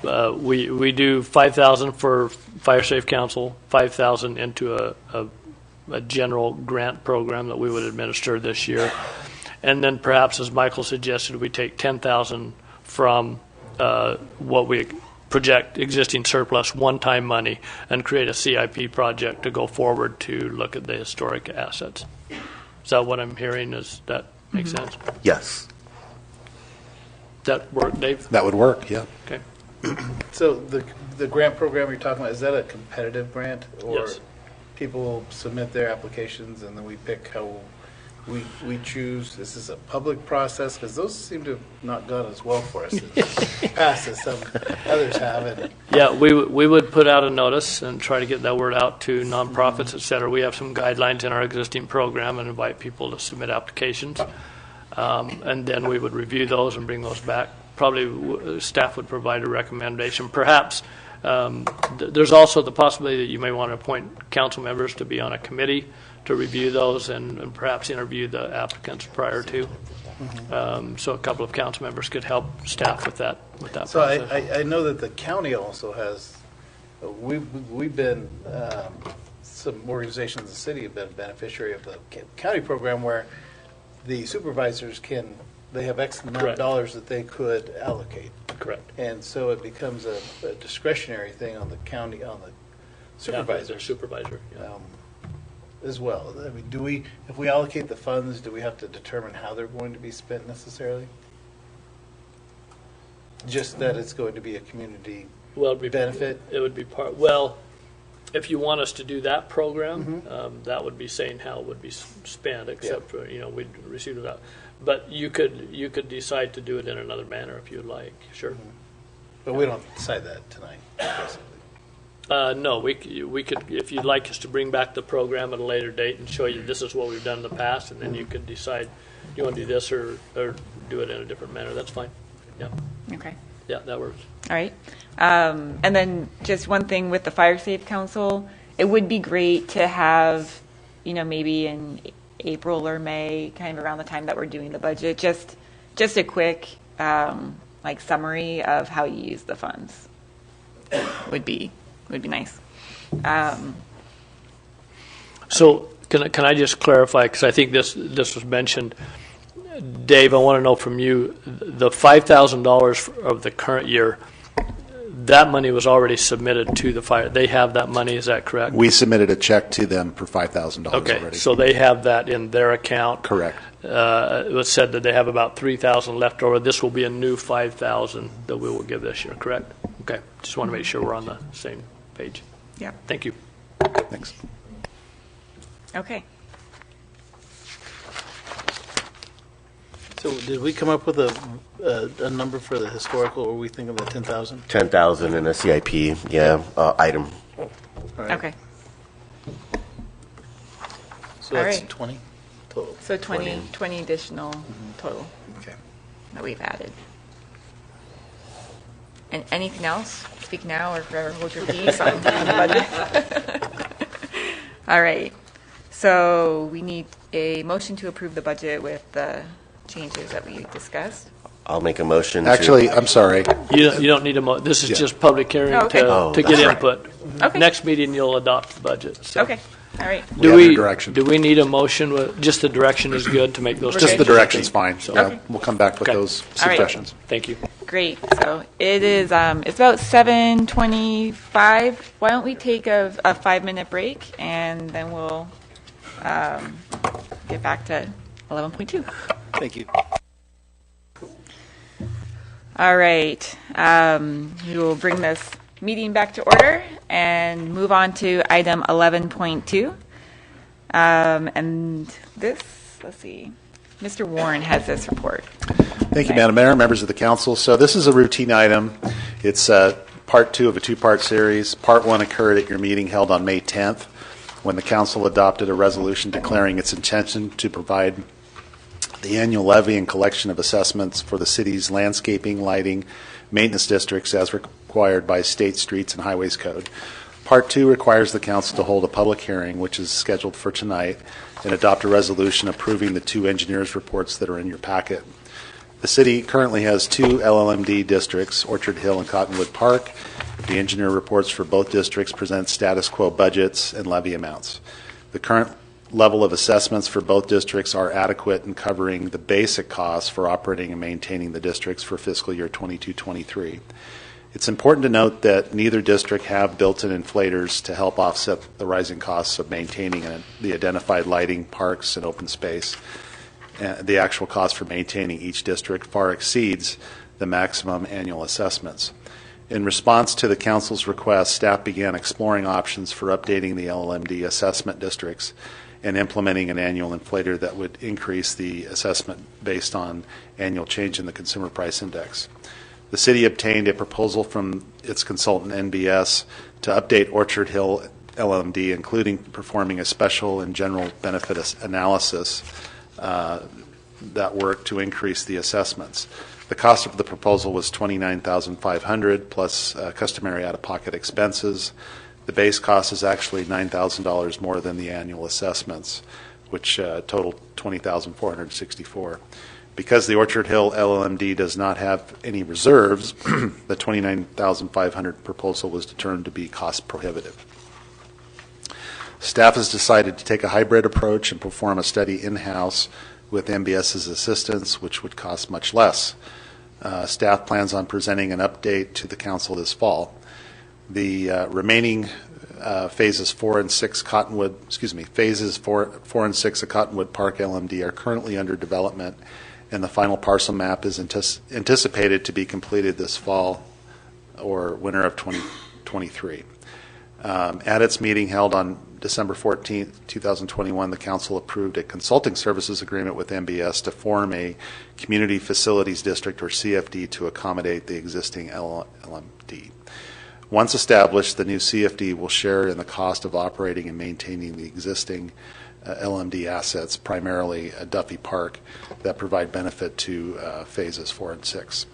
we do $5,000 for Fire Safe Council, $5,000 into a general grant program that we would administer this year. And then perhaps, as Michael suggested, we take $10,000 from what we project existing surplus one-time money and create a CIP project to go forward to look at the historic assets. Is that what I'm hearing? Does that make sense? Yes. That work, Dave? That would work, yeah. Okay. So the grant program you're talking about, is that a competitive grant? Or Yes. people submit their applications and then we pick how we choose? This is a public process? Because those seem to have not gone as well for us in the past as some others have. And Yeah, we would put out a notice and try to get that word out to nonprofits, et cetera. We have some guidelines in our existing program and invite people to submit applications. And then we would review those and bring those back. Probably staff would provide a recommendation. Perhaps there's also the possibility that you may want to appoint council members to be on a committee to review those and perhaps interview the applicants prior to. So a couple of council members could help staff with that so process. I know that the county also has, we've been, some organizations in the city have been a beneficiary of the county program where the supervisors they have X amount of dollars that they could allocate. Correct. And so it becomes a discretionary thing on the county, on the supervisor. Supervisor, yeah. As well. I mean, if we allocate the funds, do we have to determine how they're going to be spent necessarily? Just that it's going to be a community benefit? It would be part, well, if you want us to do that program, that would be saying how it would be spent, except for, we'd receive it out. But you could decide to do it in another manner if you'd like, sure. But we don't decide that tonight, basically. No, we could, if you'd like us to bring back the program at a later date and show you this is what we've done in the past, and then you could decide you want to do this or do it in a different manner, that's fine. Yeah. Okay. Yeah, that works. All right. And then just one thing with the Fire Safe Council, it would be great to have, maybe in April or May, kind of around the time that we're doing the budget, just a quick summary of how you use the funds would be nice. So can I just clarify, because I think this was mentioned, Dave, I want to know from you, the $5,000 of the current year, that money was already submitted to the fire. They have that money, is that correct? We submitted a check to them for $5,000 okay, already. So they have that in their account. Correct. It was said that they have about $3,000 left over. This will be a new $5,000 that we will give this year, correct? Okay, just want to make sure we're on the same page. Yeah. Thank you. Thanks. Okay. So did we come up with a number for the historical, or were we thinking about 10,000? 10,000 in a CIP, item. All right. Okay. So All that's right. 20 total. So 20 additional total Okay. that we've added. And anything else? Speak now or forever hold your peace on the budget. All right. So we need a motion to approve the budget with the changes that we discussed. I'll make a motion Actually, to... I'm sorry. You don't need a this is just public hearing okay. to get that's right. input. Okay. Next meeting, you'll adopt the budget. So. Okay. All right. We have the direction. Do we need a motion? Just the direction is good to make those Just the changes? direction's fine. So, Yeah, Okay. we'll come back with Okay. those All right. suggestions. Thank you. Great. So it is, it's about 7:25. Why don't we take a 5-minute break and then we'll get back to 11.2. Thank you. All right. We will bring this meeting back to order and move on to item 11.2. And this, let's see, Mr. Warren has this report. Thank you, Madam Mayor, members of the council. So this is a routine item. It's part 2 of a 2-part series. Part 1 occurred at your meeting held on May 10th when the council adopted a resolution declaring its intention to provide the annual levy and collection of assessments for the city's landscaping, lighting, maintenance districts as required by state streets and highways code. Part 2 requires the council to hold a public hearing, which is scheduled for tonight, and adopt a resolution approving the 2 engineers' reports that are in your packet. The city currently has 2 LLMD districts, Orchard Hill and Cottonwood Park. The engineer reports for both districts present status quo budgets and levy amounts. The current level of assessments for both districts are adequate in covering the basic costs for operating and maintaining the districts for fiscal year 22-23. It's important to note that neither district have built-in inflators to help offset the rising costs of maintaining the identified lighting, parks, and open space. The actual cost for maintaining each district far exceeds the maximum annual assessments. In response to the council's request, staff began exploring options for updating the LLMD assessment districts and implementing an annual inflator that would increase the assessment based on annual change in the consumer price index. The city obtained a proposal from its consultant NBS to update Orchard Hill LLMD, including performing a special and general benefit analysis that worked to increase the assessments. The cost of the proposal was $29,500 plus customary out-of-pocket expenses. The base cost is actually $9,000 more than the annual assessments, which totaled $20,464. Because the Orchard Hill LLMD does not have any reserves, the $29,500 proposal was determined to be cost prohibitive. Staff has decided to take a hybrid approach and perform a study in-house with MBS's assistance, which would cost much less. Staff plans on presenting an update to the council this fall. The remaining phases 4 and 6 phases 4 and 6 of Cottonwood Park LMD are currently under development, and the final parcel map is anticipated to be completed this fall or winter of 2023. At its meeting held on December 14th, 2021, the council approved a consulting services agreement with MBS to form a community facilities district, or CFD, to accommodate the existing LMD. Once established, the new CFD will share in the cost of operating and maintaining the existing LMD assets, primarily Duffy Park, that provide benefit to phases 4 and 6.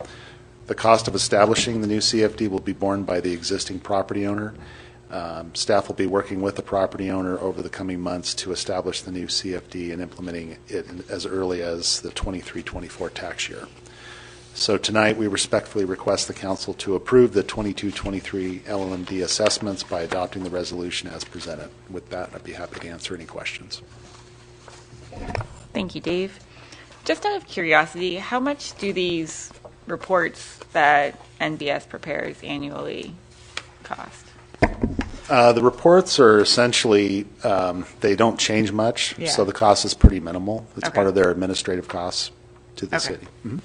The cost of establishing the new CFD will be borne by the existing property owner. Staff will be working with the property owner over the coming months to establish the new CFD and implementing it as early as the 23-24 tax year. So tonight, we respectfully request the council to approve the 22-23 LMD assessments by adopting the resolution as presented. With that, I'd be happy to answer any questions. Thank you, Dave. Just out of curiosity, how much do these reports that NBS prepares annually cost? The reports are essentially, they don't change much, so the cost is pretty minimal. It's part of their administrative costs to the city. Mm-hmm.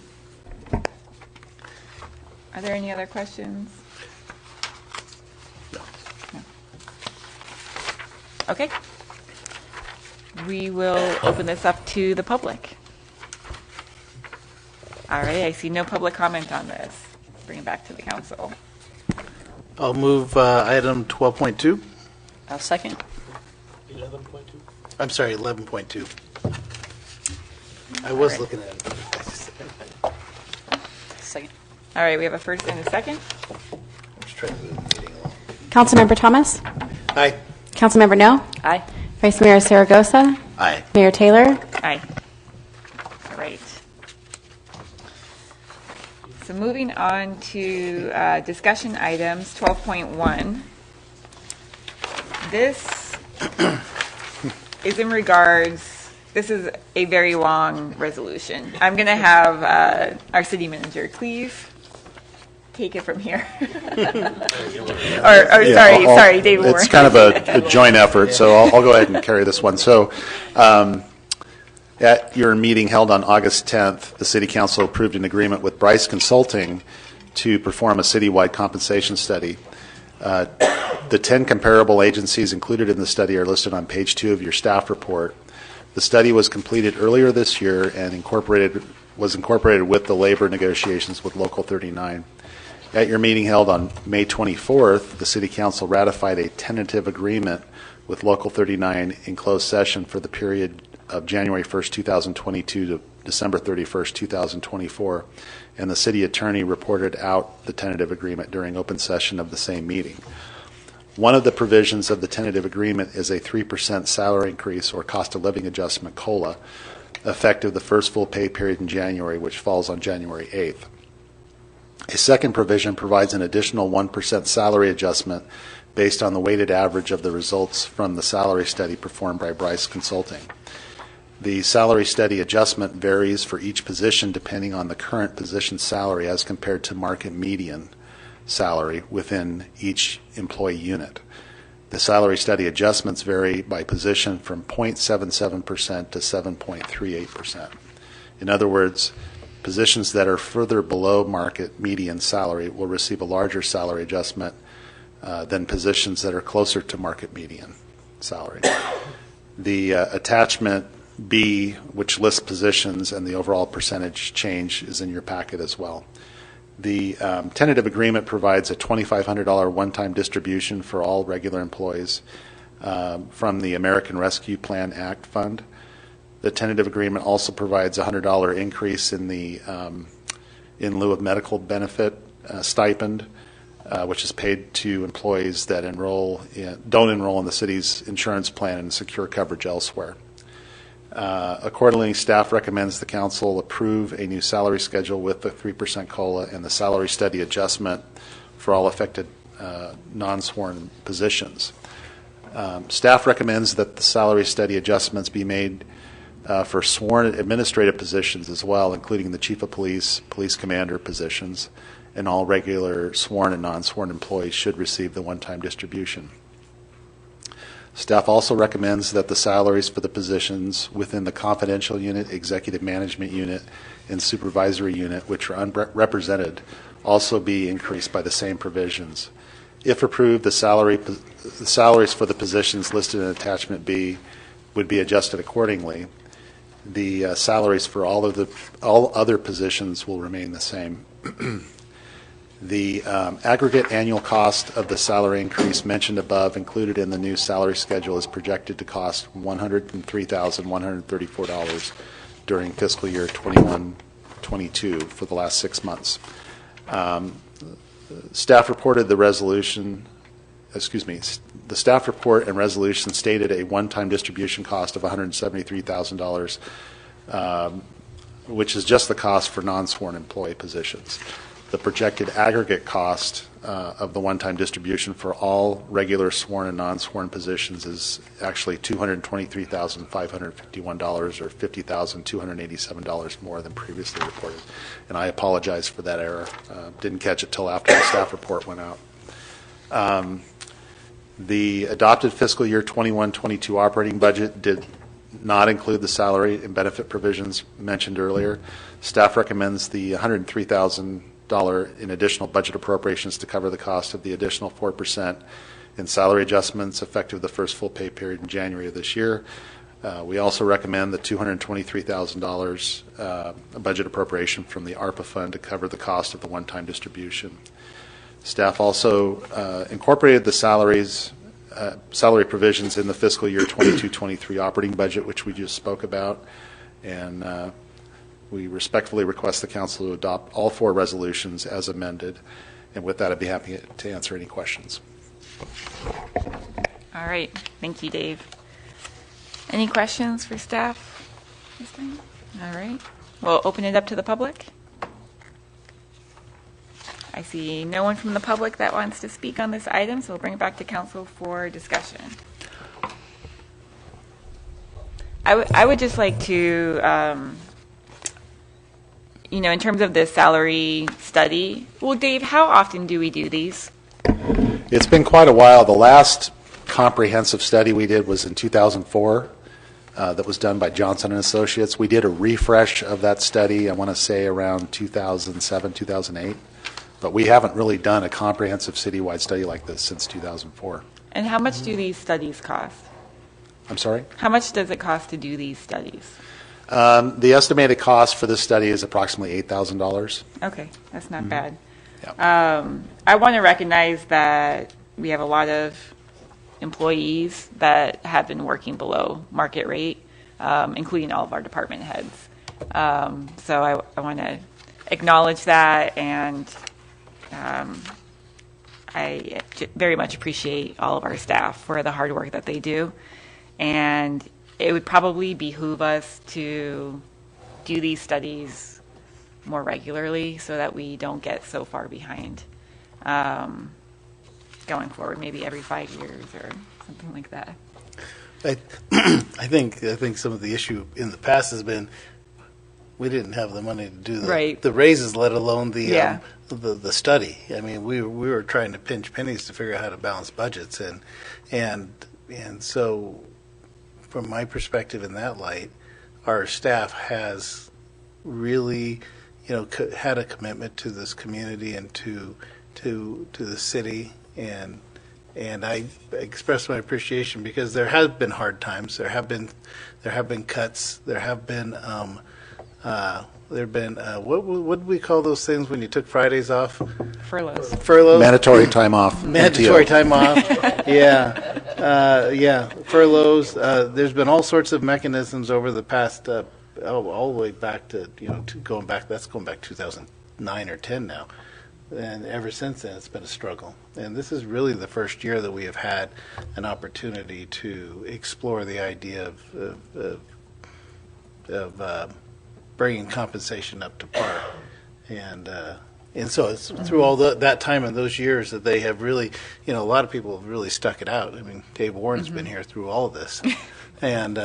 Are there any other questions? No. Okay. We will open this up to the public. All right, I see no public comment on this. Bring it back to the council. I'll move item 12.2. I'll second. 11.2. I'm sorry, 11.2. I was looking at it. Second. All right, we have a first and a second. I'm just trying to move the meeting along. Councilmember Thomas? Aye. Councilmember No? Aye. Vice Mayor Zaragoza? Aye. Mayor Taylor? Aye. All right. So moving on to discussion items, 12.1. This is in regards, this is a very long resolution. I'm going to have our city manager, Cleve, take it from here. Sorry, David Warren. It's kind of a joint effort, so I'll go ahead and carry this one. So At your meeting held on August 10th, the City Council approved an agreement with Bryce Consulting to perform a citywide compensation study. The 10 comparable agencies included in the study are listed on page 2 of your staff report. The study was completed earlier this year and was incorporated with the labor negotiations with Local 39. At your meeting held on May 24th, the City Council ratified a tentative agreement with Local 39 in closed session for the period of January 1st, 2022 to December 31st, 2024, and the City Attorney reported out the tentative agreement during open session of the same meeting. One of the provisions of the tentative agreement is a 3% salary increase or cost of living adjustment, COLA, effective the first full pay period in January, which falls on January 8th. A second provision provides an additional 1% salary adjustment based on the weighted average of the results from the salary study performed by Bryce Consulting. The salary study adjustment varies for each position depending on the current position salary as compared to market median salary within each employee unit. The salary study adjustments vary by position from 0.77% to 7.38%. In other words, positions that are further below market median salary will receive a larger salary adjustment than positions that are closer to market median salary. The attachment B, which lists positions and the overall percentage change, is in your packet as well. The tentative agreement provides a $2,500 one-time distribution for all regular employees from the American Rescue Plan Act Fund. The tentative agreement also provides a $100 increase in the in lieu of medical benefit stipend, which is paid to employees that don't enroll in the city's insurance plan and secure coverage elsewhere. Accordingly, staff recommends the council approve a new salary schedule with the 3% COLA and the salary study adjustment for all affected non-sworn positions. Staff recommends that the salary study adjustments be made for sworn administrative positions as well, including the chief of police, police commander positions, and all regular sworn and non-sworn employees should receive the one-time distribution. Staff also recommends that the salaries for the positions within the confidential unit, executive management unit, and supervisory unit, which are unrepresented, also be increased by the same provisions. If approved, the salaries for the positions listed in Attachment B would be adjusted accordingly. The salaries for all other positions will remain the same. The aggregate annual cost of the salary increase mentioned above included in the new salary schedule is projected to cost $103,134 during fiscal year 21-22 for the last 6 months. Staff reported the resolution, the staff report and resolution stated a one-time distribution cost of $173,000, which is just the cost for non-sworn employee positions. The projected aggregate cost of the one-time distribution for all regular sworn and non-sworn positions is actually $223,551 or $50,287 more than previously reported. And I apologize for that error. Didn't catch it till after the staff report went out. The adopted fiscal year 21-22 operating budget did not include the salary and benefit provisions mentioned earlier. Staff recommends the $103,000 in additional budget appropriations to cover the cost of the additional 4% in salary adjustments effective the first full pay period in January of this year. We also recommend the $223,000 budget appropriation from the ARPA fund to cover the cost of the one-time distribution. Staff also incorporated the salary provisions in the fiscal year 22-23 operating budget, which we just spoke about, and we respectfully request the council to adopt all 4 resolutions as amended. And with that, I'd be happy to answer any questions. All right. Thank you, Dave. Any questions for staff? All right. We'll open it up to the public. I see no one from the public that wants to speak on this item, so we'll bring it back to council for discussion. I would just like to, in terms of the salary study, well, Dave, how often do we do these? It's been quite a while. The last comprehensive study we did was in 2004. that was done by Johnson & Associates. We did a refresh of that study, I want to say around 2007, 2008. But we haven't really done a comprehensive citywide study like this since 2004. And how much do these studies cost? I'm sorry? How much does it cost to do these studies? The estimated cost for this study is approximately $8,000. Okay, that's not bad. I want to recognize that we have a lot of employees that have been working below market rate, including all of our department heads. So I want to acknowledge that, and I very much appreciate all of our staff for the hard work that they do. And it would probably behoove us to do these studies more regularly so that we don't get so far behind going forward, maybe every 5 years or something like that. I think some of the issue in the past has been we didn't have the money to do the raises, let alone the study. I mean, we were trying to pinch pennies to figure out how to balance budgets, and so from my perspective in that light, our staff has really, had a commitment to this community and to the city, and I express my appreciation because there have been hard times. There have been cuts. There have been what do we call those things when you took Fridays off? Furloughs. Mandatory time off. Mandatory time off. Yeah. Furloughs. There's been all sorts of mechanisms over the past, all the way back to going back 2009 or 10 now. And ever since then, it's been a struggle. And this is really the first year that we have had an opportunity to explore the idea of bringing compensation up to par. And so it's through all that time and those years that they have really, a lot of people have really stuck it out. I mean, Dave Warren's been here through all of this. And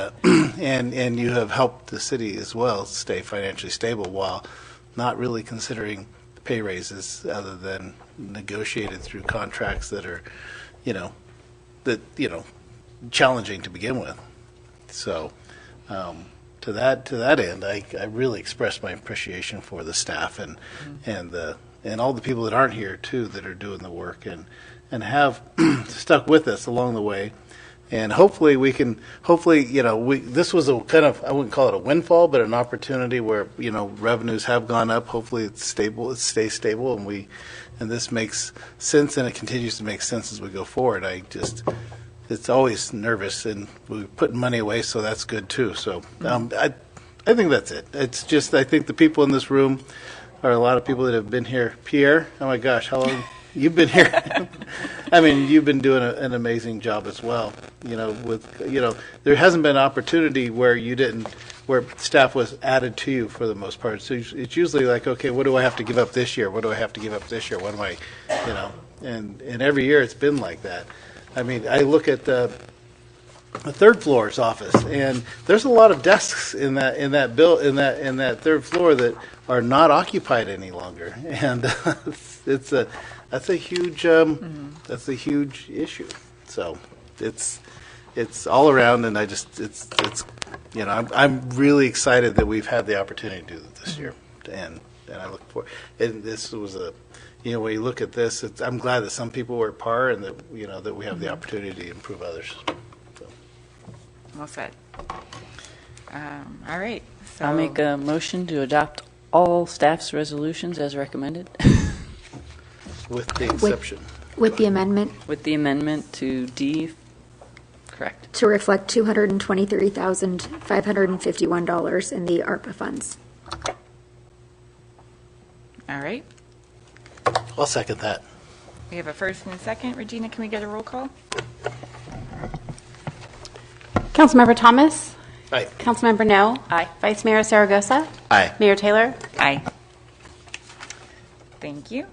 you have helped the city as well stay financially stable while not really considering pay raises other than negotiated through contracts that are, challenging to begin with. So, to that end, I really express my appreciation for the staff and all the people that aren't here too that are doing the work and have stuck with us along the way. And hopefully this was a kind of, I wouldn't call it a windfall, but an opportunity where, revenues have gone up. Hopefully it stays stable, and this makes sense, and it continues to make sense as we go forward. It's always nervous, and we're putting money away, so that's good too. So I think that's it. It's just, I think the people in this room are a lot of people that have been here. Pierre, oh my gosh, how long? You've been here. I mean, you've been doing an amazing job as well. There hasn't been an opportunity where staff was added to you for the most part. So it's usually like, okay, what do I have to give up this year? What do I have to give up this year? What am I, and every year it's been like that. I mean, I look at the third floor's office, and there's a lot of desks in that third floor that are not occupied any longer, and that's a huge issue. So it's all around, and I'm really excited that we've had the opportunity to do it this year, and I look forward. And this was when you look at this, I'm glad that some people were at par, and that that we have the opportunity to improve others. So. Well said. All right. So I'll make a motion to adopt all staff's resolutions as recommended. With the exception. With the amendment. With the amendment to D, correct. To reflect $223,551 in the ARPA funds. All right. I'll second that. We have a first and a second. Regina, can we get a roll call? Councilmember Thomas? Aye. Councilmember No? Aye. Vice Mayor Zaragoza? Aye. Mayor Taylor? Aye. Thank you.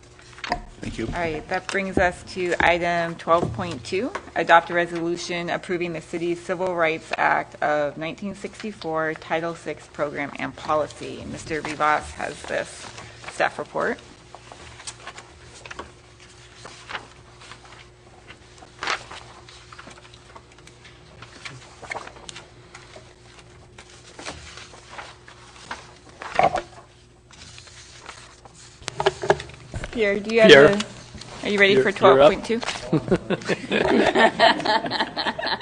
Thank you. All right, that brings us to item 12.2, adopt a resolution approving the city's Civil Rights Act of 1964, Title VI program and policy. Mr. Rivas has this staff report. Pierre, do you have Pierre. are you ready for You're up. 12.2?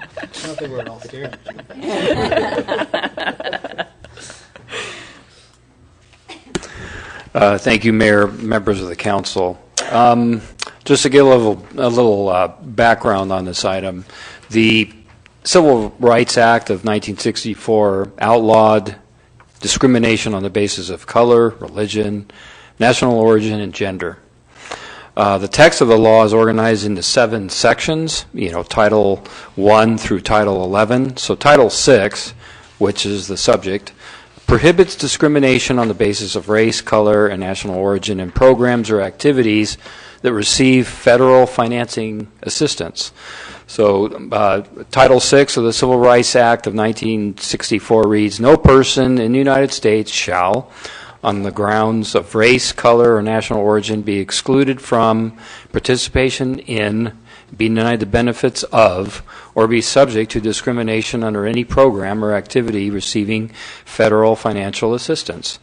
I don't think we're all scared. Thank you, Mayor, members of the council. Just to give a little background on this item, the Civil Rights Act of 1964 outlawed discrimination on the basis of color, religion, national origin, and gender. The text of the law is organized into 7 sections, Title 1 through Title 11. So Title 6, which is the subject, prohibits discrimination on the basis of race, color, and national origin in programs or activities that receive federal financing assistance. So Title VI of the Civil Rights Act of 1964 reads, "No person in the United States shall, on the grounds of race, color, or national origin, be excluded from participation in, be denied the benefits of, or be subject to discrimination under any program or activity receiving federal financial assistance."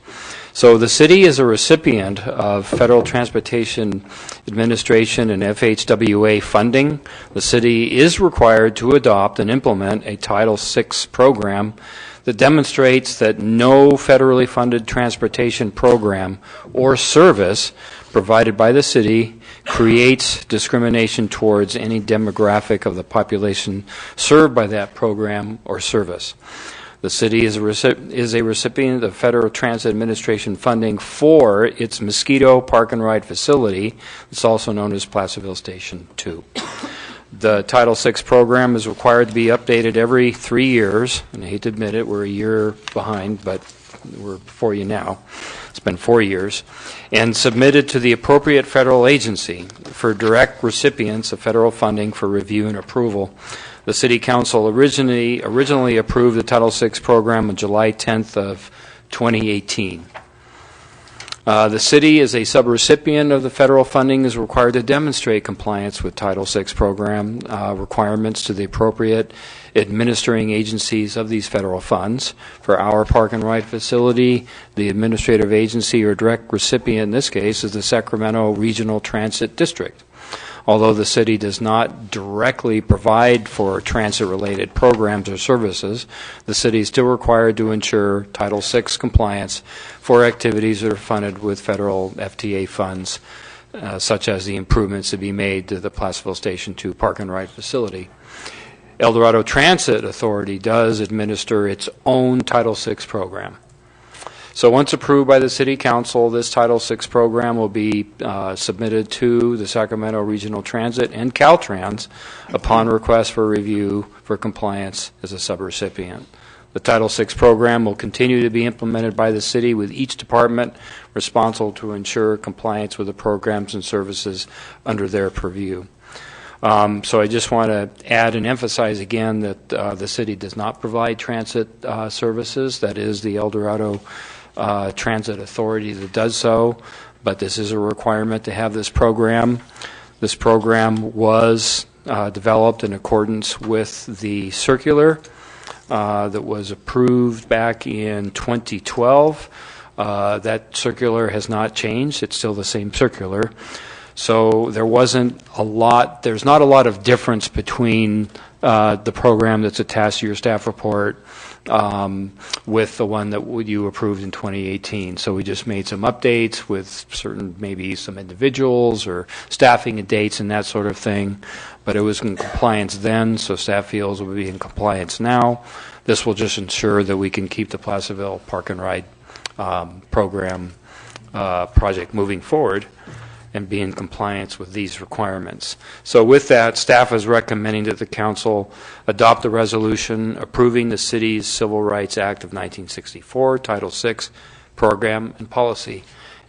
So the city is a recipient of Federal Transportation Administration and FHWA funding. The city is required to adopt and implement a Title VI program that demonstrates that no federally funded transportation program or service provided by the city creates discrimination towards any demographic of the population served by that program or service. The city is a recipient of Federal Transit Administration funding for its Mosquito Park and Ride facility. It's also known as Placerville Station 2. The Title VI program is required to be updated every 3 years, and I hate to admit it, we're a year behind, but we're before you now. It's been 4 years, and submitted to the appropriate federal agency for direct recipients of federal funding for review and approval. The City Council originally approved the Title VI program on July 10th of 2018. The city, as a subrecipient of the federal funding, is required to demonstrate compliance with Title VI program requirements to the appropriate administering agencies of these federal funds. For our park and ride facility, the administrative agency or direct recipient in this case is the Sacramento Regional Transit District. Although the city does not directly provide for transit-related programs or services, the city is still required to ensure Title VI compliance for activities that are funded with federal FTA funds, such as the improvements to be made to the Placerville Station 2 Park and Ride facility. El Dorado Transit Authority does administer its own Title VI program. So once approved by the City Council, this Title VI program will be submitted to the Sacramento Regional Transit and Caltrans upon request for review for compliance as a subrecipient. The Title VI program will continue to be implemented by the city, with each department responsible to ensure compliance with the programs and services under their purview. So I just want to add and emphasize again that the city does not provide transit services. That is the El Dorado Transit Authority that does so, but this is a requirement to have this program. This program was developed in accordance with the circular that was approved back in 2012. That circular has not changed. It's still the same circular. So there's not a lot of difference between the program that's attached to your staff report with the one that you approved in 2018. So we just made some updates with maybe some individuals or staffing and dates and that sort of thing. But it was in compliance then, so staff feels it will be in compliance now. This will just ensure that we can keep the Placerville Park and Ride program project moving forward and be in compliance with these requirements. So with that, staff is recommending that the council adopt the resolution approving the city's Civil Rights Act of 1964, Title VI program and policy.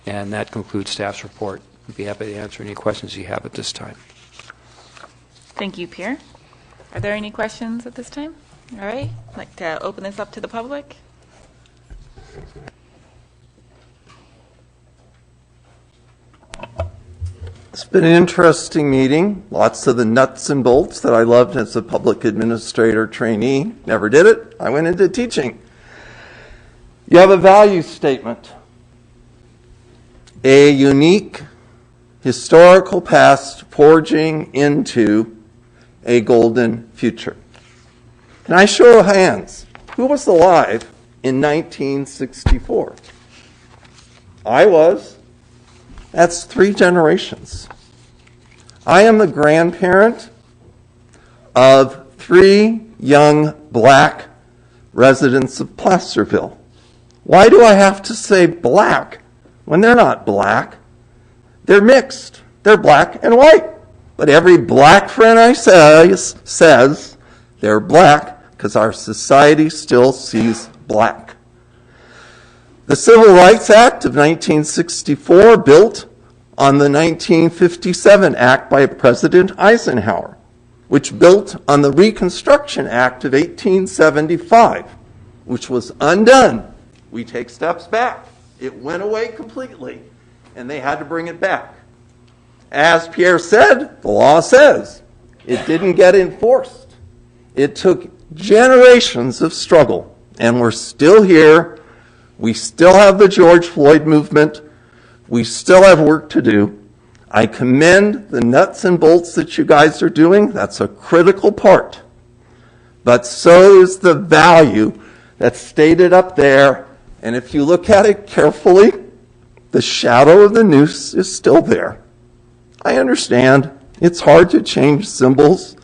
And that concludes staff's report. I'd be happy to answer any questions you have at this time. Thank you, Pierre. Are there any questions at this time? All right, I'd like to open this up to the public. It's been an interesting meeting. Lots of the nuts and bolts that I loved as a public administrator trainee. Never did it. I went into teaching. You have a value statement. A unique, historical past forging into a golden future. Can I show of hands? Who was alive in 1964? I was. That's 3 generations. I am the grandparent of 3 young black residents of Placerville. Why do I have to say black when they're not black? They're mixed. They're black and white. But every black friend I says they're black because our society still sees black. The Civil Rights Act of 1964 built on the 1957 Act by President Eisenhower, which built on the Reconstruction Act of 1875, which was undone. We take steps back. It went away completely, and they had to bring it back. As Pierre said, the law says it didn't get enforced. It took generations of struggle, and we're still here. We still have the George Floyd movement. We still have work to do. I commend the nuts and bolts that you guys are doing. That's a critical part. But so is the value that's stated up there. And if you look at it carefully, the shadow of the noose is still there. I understand it's hard to change symbols.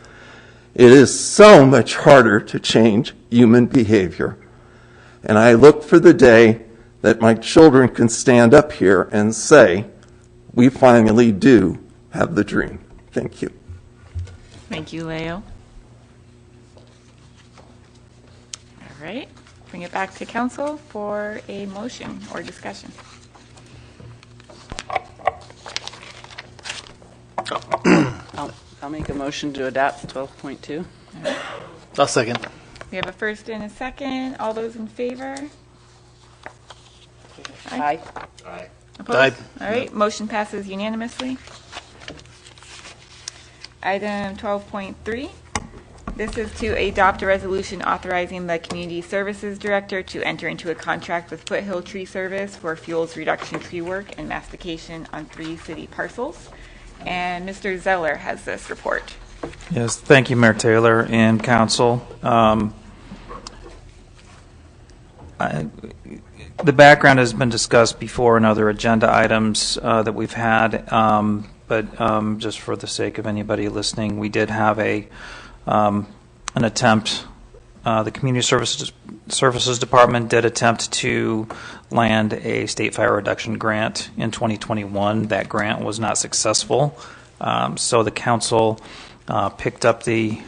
It is so much harder to change human behavior. And I look for the day that my children can stand up here and say, we finally do have the dream. Thank you. Thank you, Leo. All right, bring it back to council for a motion or discussion. I'll make a motion to adopt 12.2. I'll second. We have a first and a second. All those in favor? Aye. Opposed? Aye. All right, motion passes unanimously. Item 12.3. This is to adopt a resolution authorizing the Community Services Director to enter into a contract with Foothill Tree Service for fuels reduction tree work and mastication on 3 city parcels. And Mr. Zeller has this report. Yes, thank you, Mayor Taylor and council. The background has been discussed before in other agenda items that we've had, but just for the sake of anybody listening, we did have an attempt. The Community Services Department did attempt to land a state fire reduction grant in 2021. That grant was not successful, so the council picked up the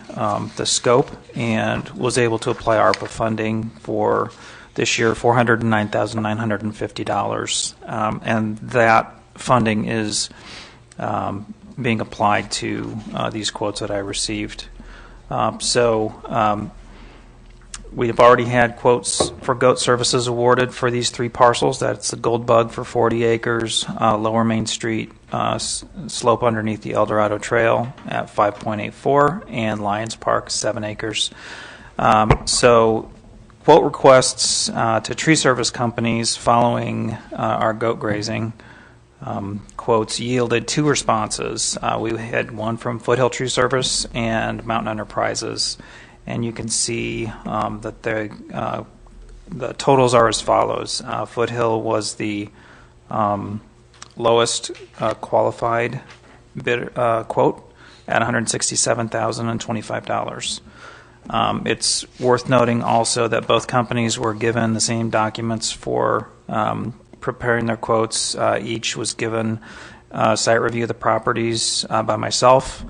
scope and was able to apply ARPA funding for this year, $409,950, and that funding is being applied to these quotes that I received. We have already had quotes for goat services awarded for these 3 parcels. That's the Gold Bug for 40 acres, Lower Main Street slope underneath the El Dorado Trail at 5.84, and Lions Park, 7 acres. Quote requests to tree service companies following our goat grazing quotes yielded 2 responses. We had one from Foothill Tree Service and Mountain Enterprises, and you can see that the totals are as follows. Foothill was the lowest qualified bid quote at $167,025. It's worth noting also that both companies were given the same documents for preparing their quotes. Each was given a site review of the properties by myself,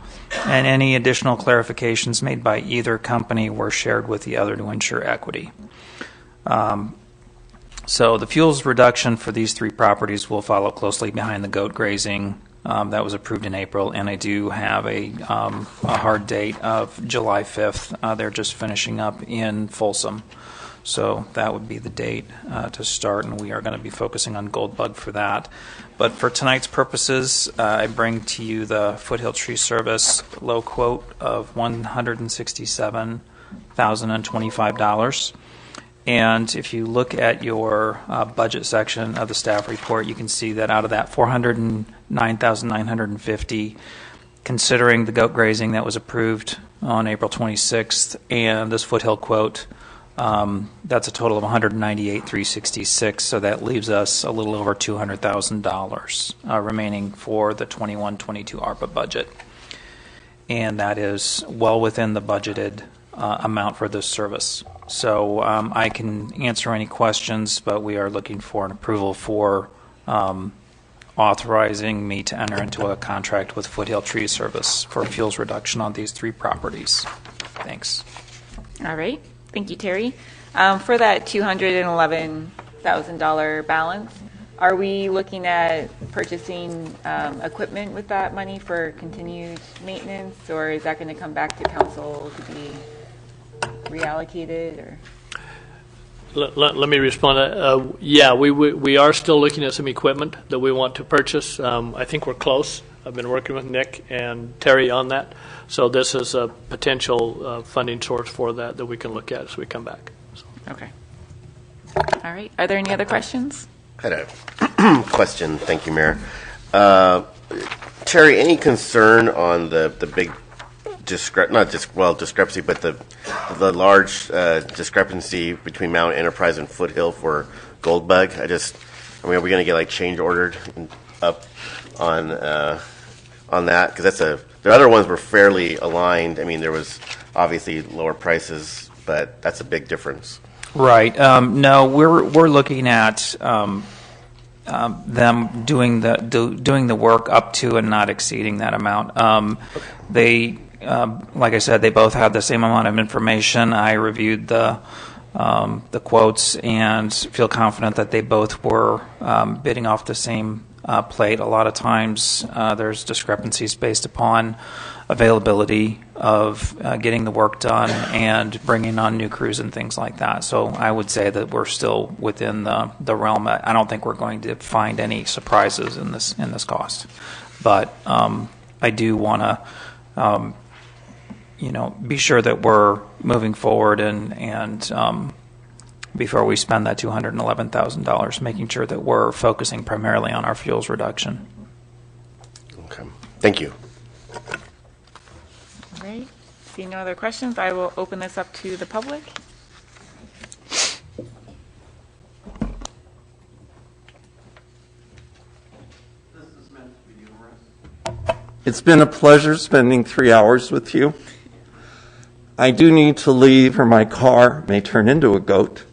and any additional clarifications made by either company were shared with the other to ensure equity. So the fuels reduction for these 3 properties will follow closely behind the goat grazing that was approved in April, and I do have a hard date of July 5th. They're just finishing up in Folsom. So that would be the date to start, and we are going to be focusing on Gold Bug for that. But for tonight's purposes, I bring to you the Foothill Tree Service low quote of $167,025. And if you look at your budget section of the staff report, you can see that out of that $409,950, considering the goat grazing that was approved on April 26th and this foothill quote, that's a total of $198,366. So that leaves us a little over $200,000 remaining for the 21-22 ARPA budget. And that is well within the budgeted amount for this service. So I can answer any questions, but we are looking for an approval for authorizing me to enter into a contract with Foothill Tree Service for fuels reduction on these 3 properties. Thanks. All right. Thank you, Terry. For that $211,000 balance, are we looking at purchasing equipment with that money for continued maintenance, or is that going to come back to council to be reallocated? Or Let me respond. Yeah, we are still looking at some equipment that we want to purchase. I think we're close. I've been working with Nick and Terry on that. So this is a potential funding source for that we can look at as we come back. So. Okay. All right. Are there any other questions? I had a question. Thank you, Mayor. Terry, any concern on the big discrepancy, but the large discrepancy between Mount Enterprise and Foothill for Goldbug? Are we going to get like change ordered up on that? Because the other ones were fairly aligned. I mean, there was obviously lower prices, but that's a big difference. Right. No, we're looking at them doing the work up to and not exceeding that amount. They, like I said, they both had the same amount of information. I reviewed the quotes and feel confident that they both were bidding off the same plate. A lot of times there's discrepancies based upon availability of getting the work done and bringing on new crews and things like that. So I would say that we're still within the realm. I don't think we're going to find any surprises in this cost, but I do want to be sure that we're moving forward and before we spend that $211,000, making sure that we're focusing primarily on our fuels reduction. Okay. Thank you. All right. Seeing no other questions, I will open this up to the public. It's been a pleasure spending 3 hours with you. I do need to leave or my car may turn into a goat.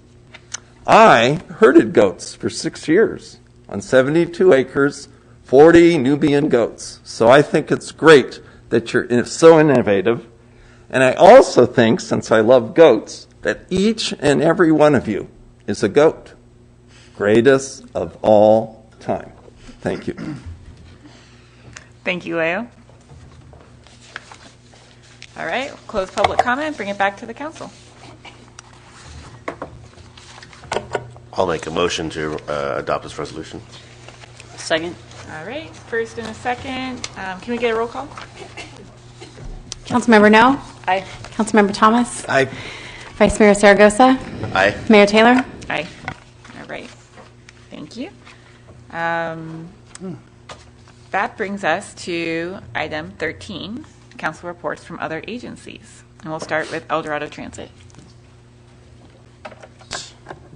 I herded goats for 6 years on 72 acres, 40 Nubian goats. So I think it's great that you're so innovative. And I also think, since I love goats, that each and every one of you is a goat. Greatest of all time. Thank you. Thank you, Leo. All right, we'll close public comment, bring it back to the council. I'll make a motion to adopt this resolution. Second. All right, first and a second. Can we get a roll call? Councilmember No? Aye. Councilmember Thomas? Aye. Vice Mayor Zaragoza? Aye. Mayor Taylor? Aye. All right. Thank you. That brings us to item 13, council reports from other agencies. And we'll start with El Dorado Transit.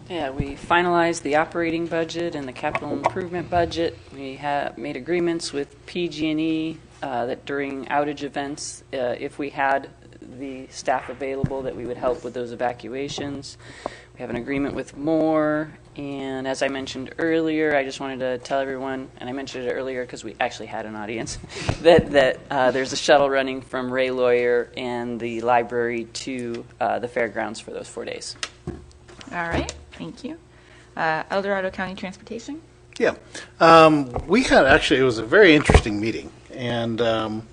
Yeah, we finalized the operating budget and the capital improvement budget. We have made agreements with PG&E that during outage events, if we had the staff available, that we would help with those evacuations. We have an agreement with Moore, and as I mentioned earlier, I just wanted to tell everyone, and I mentioned it earlier because we actually had an audience, that there's a shuttle running from Ray Lawyer and the library to the fairgrounds for those 4 days. All right, thank you. El Dorado County Transportation? Yeah. We had, actually, it was a very interesting meeting. And one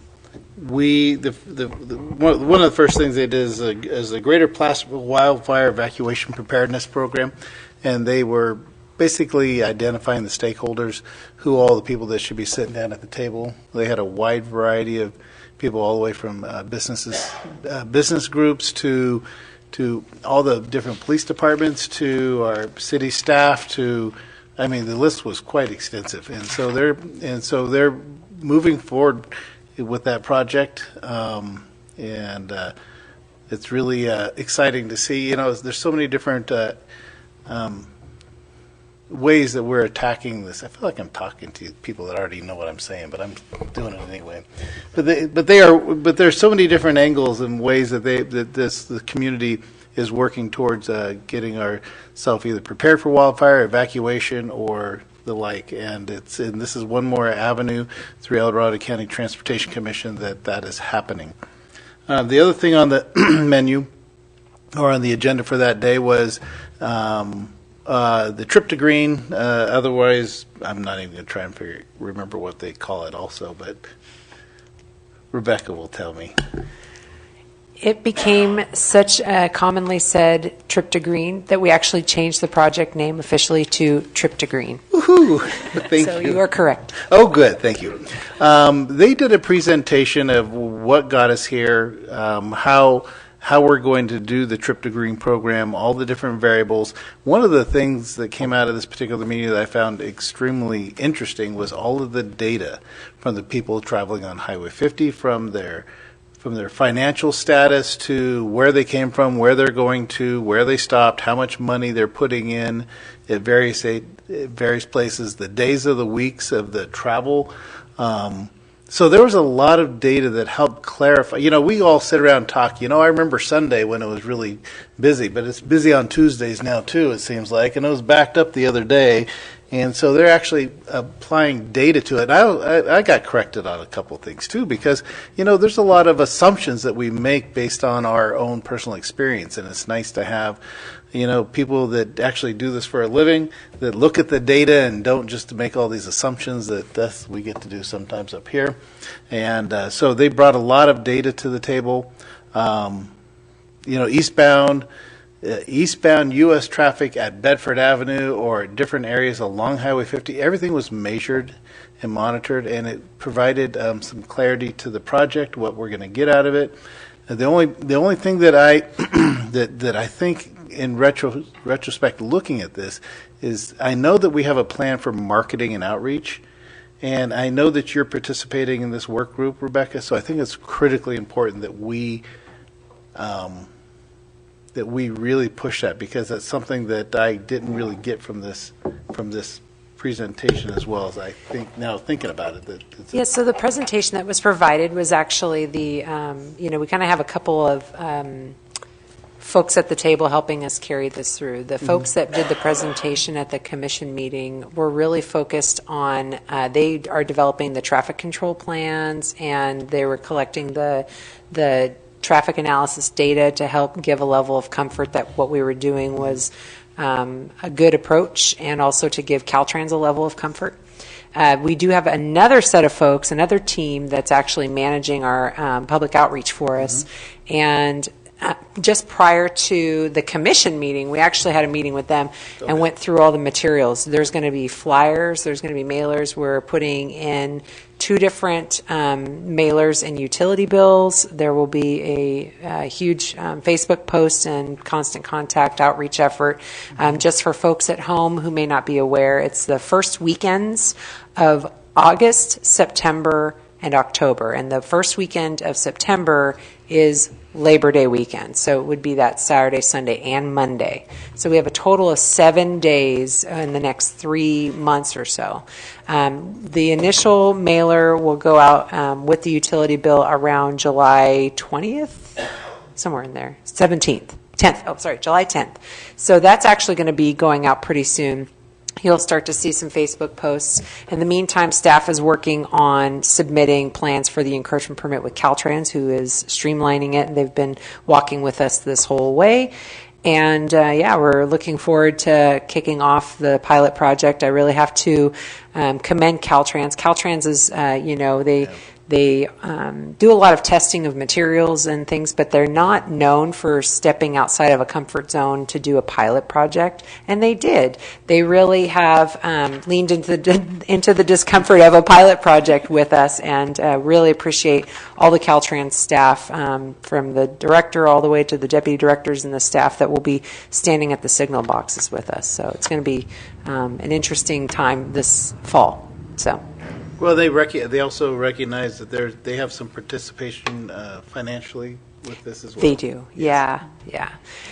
of the first things they did is the Greater Placerville Wildfire Evacuation Preparedness Program. And they were basically identifying the stakeholders, who all the people that should be sitting down at the table. They had a wide variety of people, all the way from business groups to to all the different police departments, to our city staff, to, I mean, the list was quite extensive, and so they're moving forward with that project, and it's really exciting to see. You know, there's so many different ways that we're attacking this. I feel like I'm talking to people that already know what I'm saying, but I'm doing it anyway. But there's so many different angles and ways that the community is working towards getting ourselves either prepared for wildfire, evacuation, or the like. And this is one more avenue through El Dorado County Transportation Commission that is happening. The other thing on the menu or on the agenda for that day was the trip to green. Otherwise, I'm not even going to try and remember what they call it also, but Rebecca will tell me. It became such a commonly said trip to green that we actually changed the project name officially to Trip to Green. Woohoo! Thank so you. You are correct. Oh, good. Thank you. They did a presentation of what got us here, how we're going to do the Trip to Green program, all the different variables. One of the things that came out of this particular meeting that I found extremely interesting was all of the data from the people traveling on Highway 50, from their financial status to where they came from, where they're going to, where they stopped, how much money they're putting in at various places, the days of the weeks of the travel. So there was a lot of data that helped clarify. You know, we all sit around and talk. You know, I remember Sunday when it was really busy, but it's busy on Tuesdays now too, it seems like, and it was backed up the other day. And so they're actually applying data to it. I got corrected on a couple of things too, because, you know, there's a lot of assumptions that we make based on our own personal experience, and it's nice to have, you know, people that actually do this for a living, that look at the data and don't just make all these assumptions that we get to do sometimes up here. And so they brought a lot of data to the table. You know, eastbound U.S. traffic at Bedford Avenue or at different areas along Highway 50, everything was measured and monitored, and it provided some clarity to the project, what we're going to get out of it. The only thing that I that I think in retrospect, looking at this, is I know that we have a plan for marketing and outreach, and I know that you're participating in this work group, Rebecca. So I think it's critically important that we really push that, because that's something that I didn't really get from this presentation, as well as I think now thinking about it. Yes, so the presentation that was provided was actually we kind of have a couple of folks at the table helping us carry this through. The folks that did the presentation at the commission meeting were really focused on, they are developing the traffic control plans, and they were collecting the traffic analysis data to help give a level of comfort that what we were doing was a good approach, and also to give Caltrans a level of comfort. We do have another set of folks, another team that's actually managing our public outreach for us. And just prior to the commission meeting, we actually had a meeting with them and went through all the materials. There's going to be flyers, there's going to be mailers. We're putting in 2 different mailers and utility bills. There will be a huge Facebook post and constant contact outreach effort. Just for folks at home who may not be aware, it's the first weekends of August, September, and October. And the first weekend of September is Labor Day weekend. So it would be that Saturday, Sunday, and Monday. So we have a total of 7 days in the next 3 months or so. The initial mailer will go out with the utility bill around July 20th, somewhere in there, 10th. July 10th. So that's actually going to be going out pretty soon. You'll start to see some Facebook posts. In the meantime, staff is working on submitting plans for the encroachment permit with Caltrans, who is streamlining it, and they've been walking with us this whole way. And we're looking forward to kicking off the pilot project. I really have to commend Caltrans. Caltrans is, They do a lot of testing of materials and things, but they're not known for stepping outside of a comfort zone to do a pilot project, and they did. They really have leaned into the discomfort of a pilot project with us, and really appreciate all the Caltrans staff, from the director all the way to the deputy directors and the staff that will be standing at the signal boxes with us. So it's going to be an interesting time this fall. So. Well, they also recognize that they have some participation financially with this as well. They do, yeah.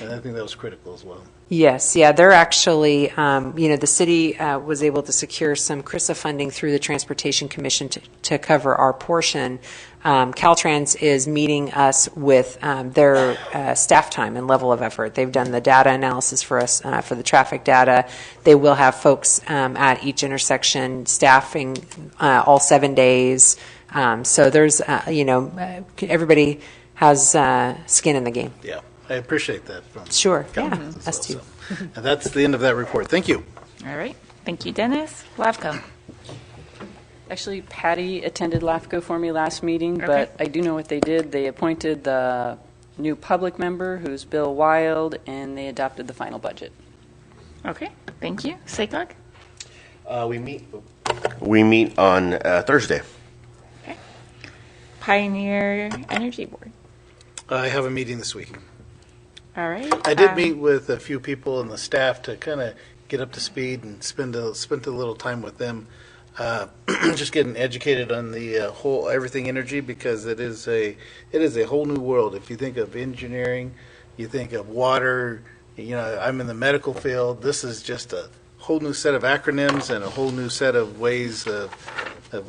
And I think that was critical as well. Yes, yeah, they're actually, the city was able to secure some CRISA funding through the Transportation Commission to cover our portion. Caltrans is meeting us with their staff time and level of effort. They've done the data analysis for us for the traffic data. They will have folks at each intersection staffing all 7 days. So there's, everybody has skin in the game. Yeah, I appreciate that. Sure, yeah, Caltrans us too. So. And that's the end of that report. Thank you. All right. Thank you, Dennis. Lavco. Actually, Patty attended LAFCO for me last meeting, but I do know what they did. They appointed the new public member, who's Bill Wild, and they adopted the final budget. Okay. Thank you. Siglag? We meet on Thursday. Okay. Pioneer Energy Board. I have a meeting this week. All right. I did meet with a few people in the staff to kind of get up to speed and spend a little time with them, just getting educated on the whole everything energy, because it is a whole new world. If you think of engineering, you think of water. I'm in the medical field. This is just a whole new set of acronyms and a whole new set of ways of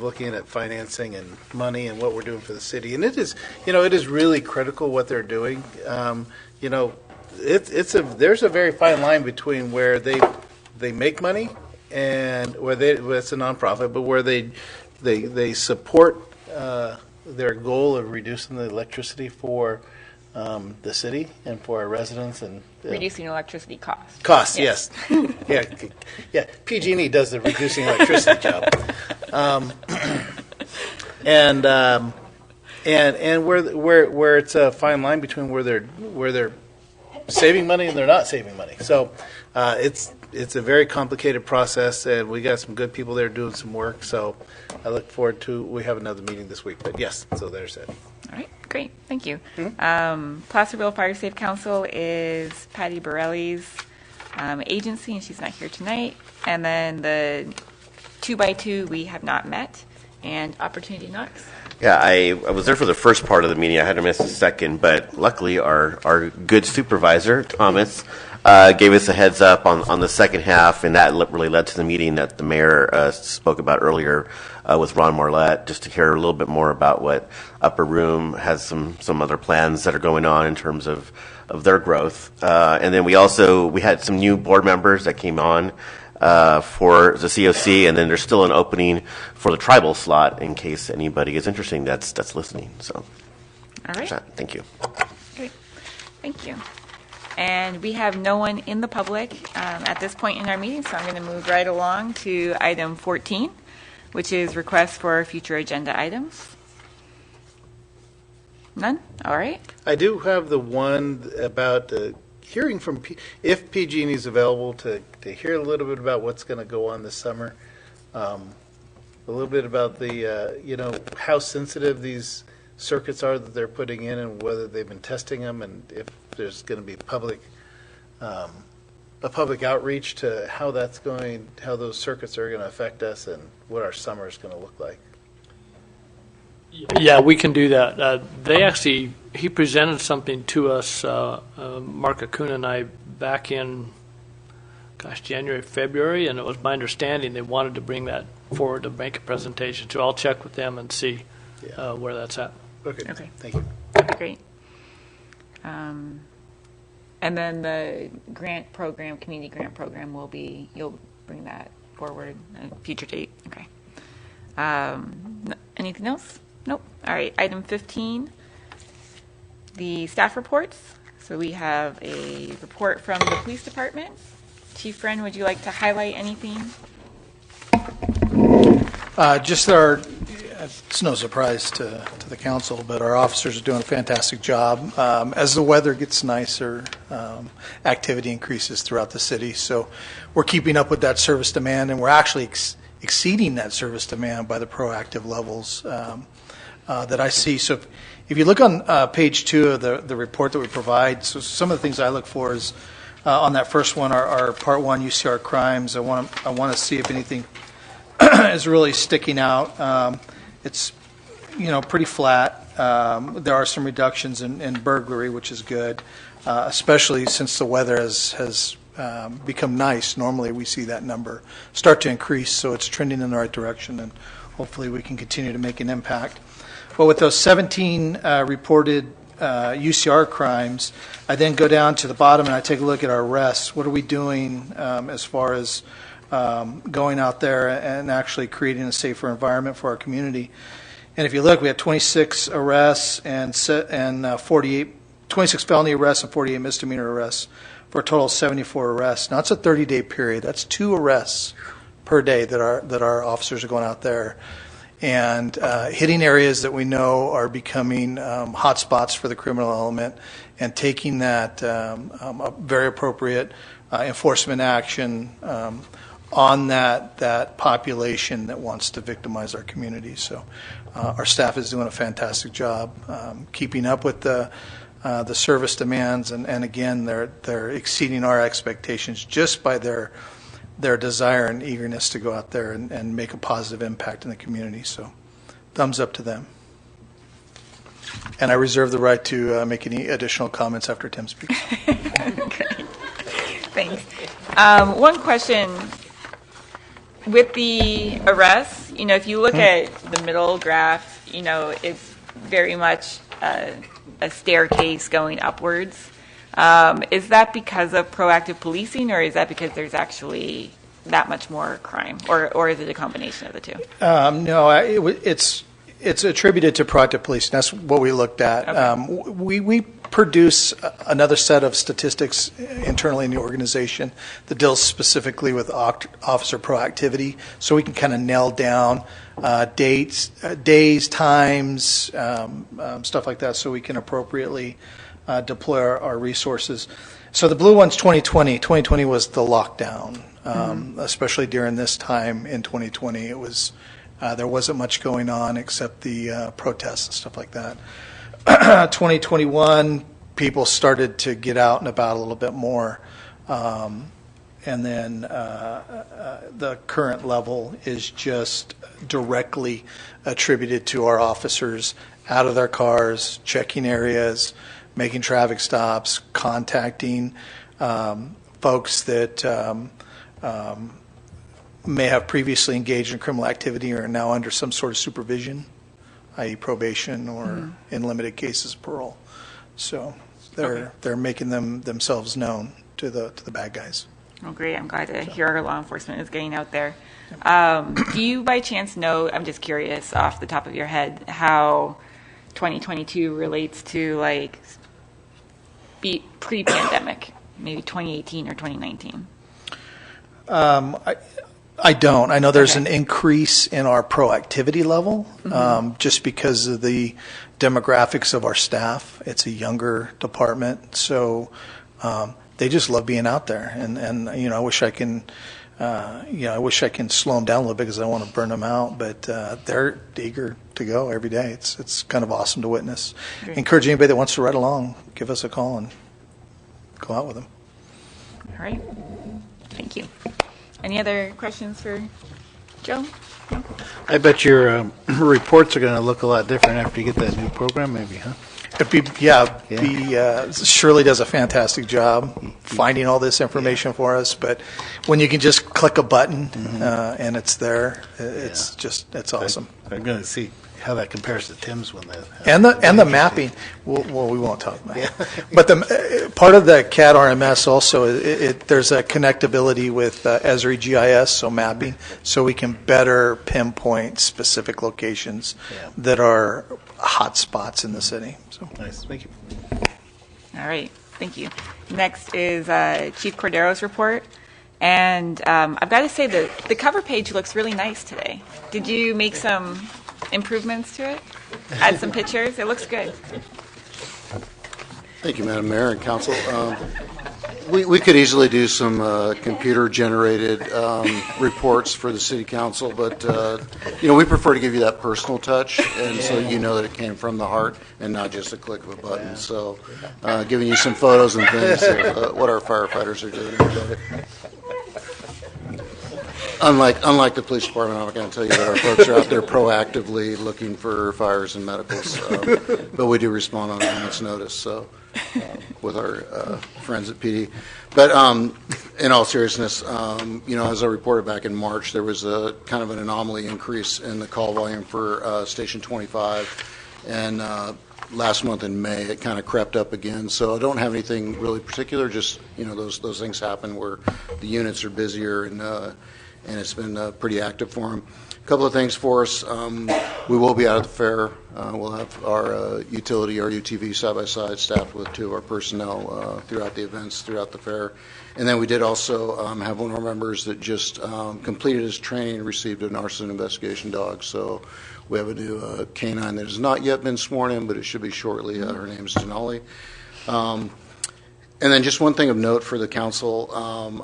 looking at financing and money and what we're doing for the city. And it is really critical what they're doing. There's a very fine line between where they make money and where it's a nonprofit, but where they support their goal of reducing the electricity for the city and for our residents and reducing electricity costs. Costs, yes. Yeah. PG&E does the reducing electricity job, and where it's a fine line between where they're saving money and they're not saving money. So it's a very complicated process, and we got some good people there doing some work. So I look forward to, we have another meeting this week. But yes, so there's it. All right, great, thank you. Placerville Fire Safe Council is Patty Borelli's agency, and she's not here tonight. And then the 2x2 we have not met, and Opportunity Knocks. Yeah, I was there for the first part of the meeting. I had to miss the second, but luckily our good supervisor, Thomas, gave us a heads up on the second half, and that really led to the meeting that the mayor spoke about earlier with Ron Marlette, just to hear a little bit more about what Upper Room has some other plans that are going on in terms of their growth. And then we had some new board members that came on for the COC, and then there's still an opening for the tribal slot in case anybody is interested that's listening. So, all right. Thank you. Great. Thank you. And we have no one in the public at this point in our meeting, so I'm going to move right along to item 14, which is requests for future agenda items. None? All right. I do have the one about hearing from, if PG&E is available, to hear a little bit about what's going to go on this summer. A little bit about the, how sensitive these circuits are that they're putting in, and whether they've been testing them, and if there's going to be a public outreach to how those circuits are going to affect us, and what our summer is going to look like. Yeah, we can do that. He presented something to us, Mark Acuna and I, back in, January, February, and it was my understanding they wanted to bring that forward to make a presentation. So I'll check with them and see where that's at. Okay. Thank you. That'd be great. And then the grant program, community grant program, you'll bring that forward at a future date. Okay. Anything else? Nope. All right. Item 15, the staff reports. So we have a report from the police department. Chief Friend, would you like to highlight anything? Just our it's no surprise to the council, but our officers are doing a fantastic job. As the weather gets nicer, activity increases throughout the city. So we're keeping up with that service demand, and we're actually exceeding that service demand by the proactive levels that I see. So if you look on page 2 of the report that we provide, so some of the things I look for is on that first one, our part 1 UCR crimes. I want to see if anything is really sticking out. It's pretty flat. There are some reductions in burglary, which is good, especially since the weather has become nice. Normally we see that number start to increase, so it's trending in the right direction, and hopefully we can continue to make an impact. But with those 17 reported UCR crimes, I then go down to the bottom and I take a look at our arrests. What are we doing as far as going out there and actually creating a safer environment for our community? And if you look, we had 26 arrests and 26 felony arrests and 48 misdemeanor arrests for a total of 74 arrests. Now, it's a 30-day period. That's 2 arrests per day that our officers are going out there and hitting areas that we know are becoming hot spots for the criminal element, and taking that very appropriate enforcement action on that population that wants to victimize our community. So our staff is doing a fantastic job keeping up with the service demands, and again, they're exceeding our expectations just by their desire and eagerness to go out there and make a positive impact in the community. So thumbs up to them. And I reserve the right to make any additional comments after Tim speaks. Great. Thanks. One question. With the arrests, if you look at the middle graph, it's very much a staircase going upwards. Is that because of proactive policing, or is that because there's actually that much more crime, or is it a combination of the two? No, it's attributed to proactive policing. That's what we looked at. Okay. We produce another set of statistics internally in the organization that deals specifically with officer proactivity, so we can kind of nail down days, times, stuff like that, so we can appropriately deploy our resources. So the blue one's 2020. 2020 was the lockdown, especially during this time in 2020. It was there wasn't much going on except the protests and stuff like that. 2021, people started to get out and about a little bit more, and then the current level is just directly attributed to our officers out of their cars, checking areas, making traffic stops, contacting folks that may have previously engaged in criminal activity or are now under some sort of supervision, i.e. probation or in limited cases parole. So they're making themselves known to the bad guys. Oh, great. I'm glad to hear our law enforcement is getting out there. Do you by chance know, I'm just curious off the top of your head, how 2022 relates to pre-pandemic, maybe 2018 or 2019? I don't. I know there's an increase in our proactivity level just because of the demographics of our staff. It's a younger department, so they just love being out there. And I wish I can, I wish I can slow them down a little bit because I don't want to burn them out. But they're eager to go every day. It's kind of awesome to witness. Great. Encourage anybody that wants to ride along, give us a call and go out with them. All right. Thank you. Any other questions for Joe? No? I bet your reports are going to look a lot different after you get that new program, maybe, huh? Shirley does a fantastic job finding all this information for us, but when you can just click a button and it's there, it's awesome. I'm going to see how that compares to Tim's one. And the mapping. Well, we won't talk about it. But the part of the CAD RMS also, there's a connectability with Esri GIS, so mapping, so we can better pinpoint specific locations that are hot spots in the city. So nice. Thank you. All right. Thank you. Next is Chief Cordero's report. And I've got to say the cover page looks really nice today. Did you make some improvements to it? Add some pictures? It looks good. Thank you, Madam Mayor and Council. We could easily do some computer-generated reports for the City Council, but we prefer to give you that personal touch, and so you know that it came from the heart and not just a click of a button. So, giving you some photos and things of what our firefighters are doing every day. Unlike the police department, I'm not going to tell you that our folks are out there proactively looking for fires and medicals, but we do respond on a moment's notice. So, with our friends at PD. But in all seriousness, as I reported back in March, there was a kind of an anomaly increase in the call volume for Station 25, and last month in May it kind of crept up again. So I don't have anything really particular. Just those things happen where the units are busier and it's been pretty active for them. A couple of things for us. We will be out at the fair. We'll have our utility, our UTV side-by-side staffed with 2 of our personnel throughout the events, throughout the fair. And then we did also have one of our members that just completed his training and received an arson investigation dog. So we have a new canine that has not yet been sworn in, but it should be shortly. Her name is Denali. And then just one thing of note for the council,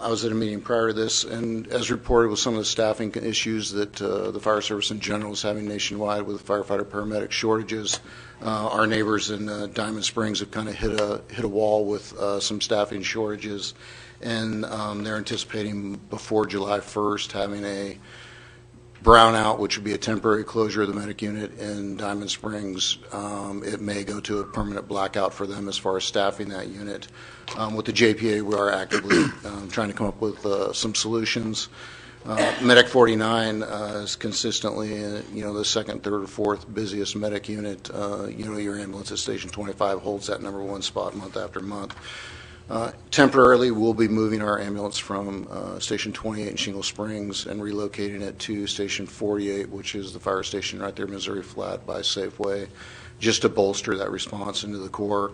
I was at a meeting prior to this, and as reported with some of the staffing issues that the fire service in general is having nationwide with firefighter paramedic shortages, our neighbors in Diamond Springs have kind of hit a wall with some staffing shortages, and they're anticipating before July 1st having a brownout, which would be a temporary closure of the medic unit in Diamond Springs. It may go to a permanent blackout for them as far as staffing that unit. With the JPA, we are actively trying to come up with some solutions. Medic 49 is consistently, the second, third, or fourth busiest medic unit. Your ambulance at Station 25 holds that number 1 spot month after month. Temporarily, we'll be moving our ambulance from Station 28 in Shingle Springs and relocating it to Station 48, which is the fire station right there, Missouri Flat by Safeway, just to bolster that response into the Corps.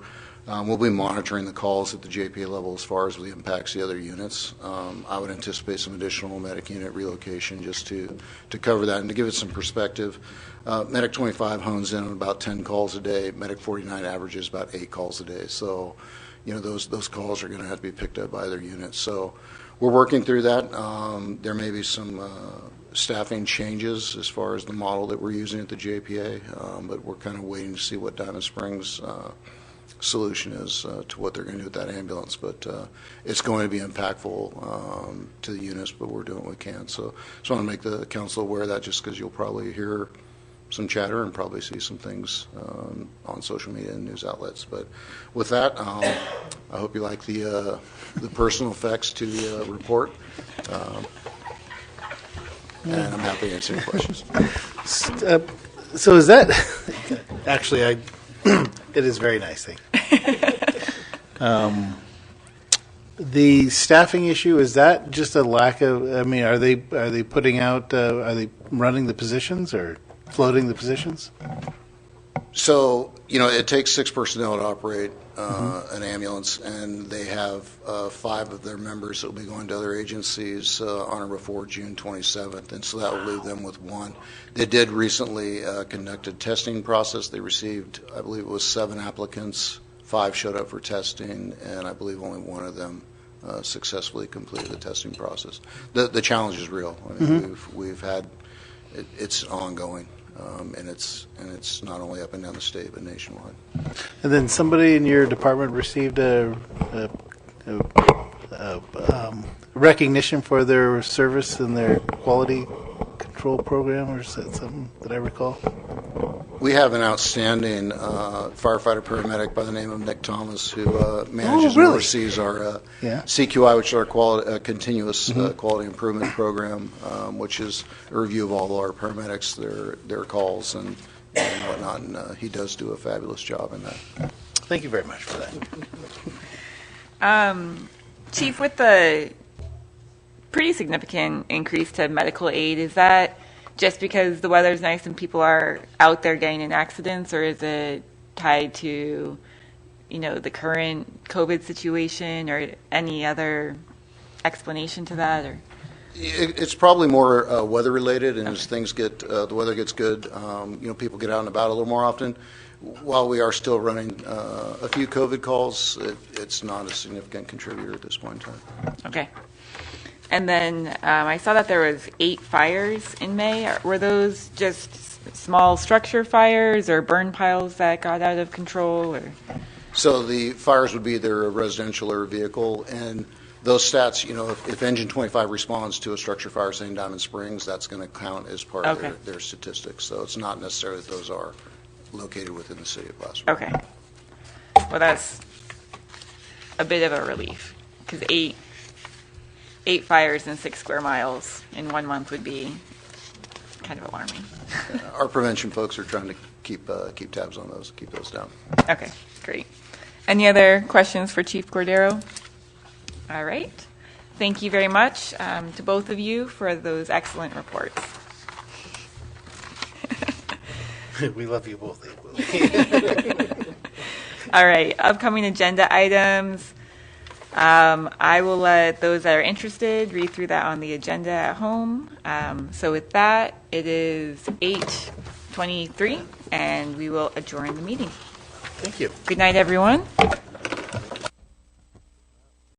We'll be monitoring the calls at the JPA level as far as the impacts the other units. I would anticipate some additional medic unit relocation just to cover that and to give it some perspective. Medic 25 hones in on about 10 calls a day. Medic 49 averages about 8 calls a day. So, those calls are going to have to be picked up by other units. So we're working through that. There may be some staffing changes as far as the model that we're using at the JPA, but we're kind of waiting to see what Diamond Springs solution is to what they're going to do with that ambulance. But it's going to be impactful to the units, but we're doing what we can. So just want to make the council aware of that, just because you'll probably hear some chatter and probably see some things on social media and news outlets. But with that, I hope you like the personal effects to the report. And I'm happy to answer any questions. So is that actually it is very nice thing. The staffing issue, is that just a lack of, are they putting out, are they running the positions or floating the positions? So, it takes 6 personnel to operate an ambulance, and they have 5 of their members that will be going to other agencies on or before June 27th, and so that will leave them with 1. They did recently conduct a testing process. They received, I believe it was 7 applicants. 5 showed up for testing, and I believe only 1 of them successfully completed the testing process. The challenge is real. We've had, it's ongoing. And it's not only up and down the state, but nationwide. And then somebody in your department received a recognition for their service and their quality control program, or is that something that I recall? We have an outstanding firefighter paramedic by the name of Nick Thomas, who manages and oversees our CQI, which is our continuous quality improvement program, which is a review of all our paramedics, their calls and whatnot. And he does do a fabulous job in that. Thank you very much for that. Chief, with the pretty significant increase to medical aid, is that just because the weather's nice and people are out there getting in accidents, or is it tied to, the current COVID situation, or any other explanation to that? Or It's probably more weather related, and as things get, the weather gets good, people get out and about a little more often. While we are still running a few COVID calls, it's not a significant contributor at this point in time. Okay. And then I saw that there was 8 fires in May. Were those just small structure fires or burn piles that got out of control? Or? So the fires would be either a residential or a vehicle, and those stats, if Engine 25 responds to a structure fire, say in Diamond Springs, that's going to count as part of their statistics. So it's not necessarily that those are located within the city of Placerville. Okay. Well, that's a bit of a relief, because 8 fires in 6 square miles in 1 month would be kind of alarming. Our prevention folks are trying to keep tabs on those, keep those down. Okay, great. Any other questions for Chief Cordero? All right. Thank you very much to both of you for those excellent reports. We love you both. All right. Upcoming agenda items. I will let those that are interested read through that on the agenda at home. So with that, it is 8:23, and we will adjourn the meeting. Thank you. Good night, everyone.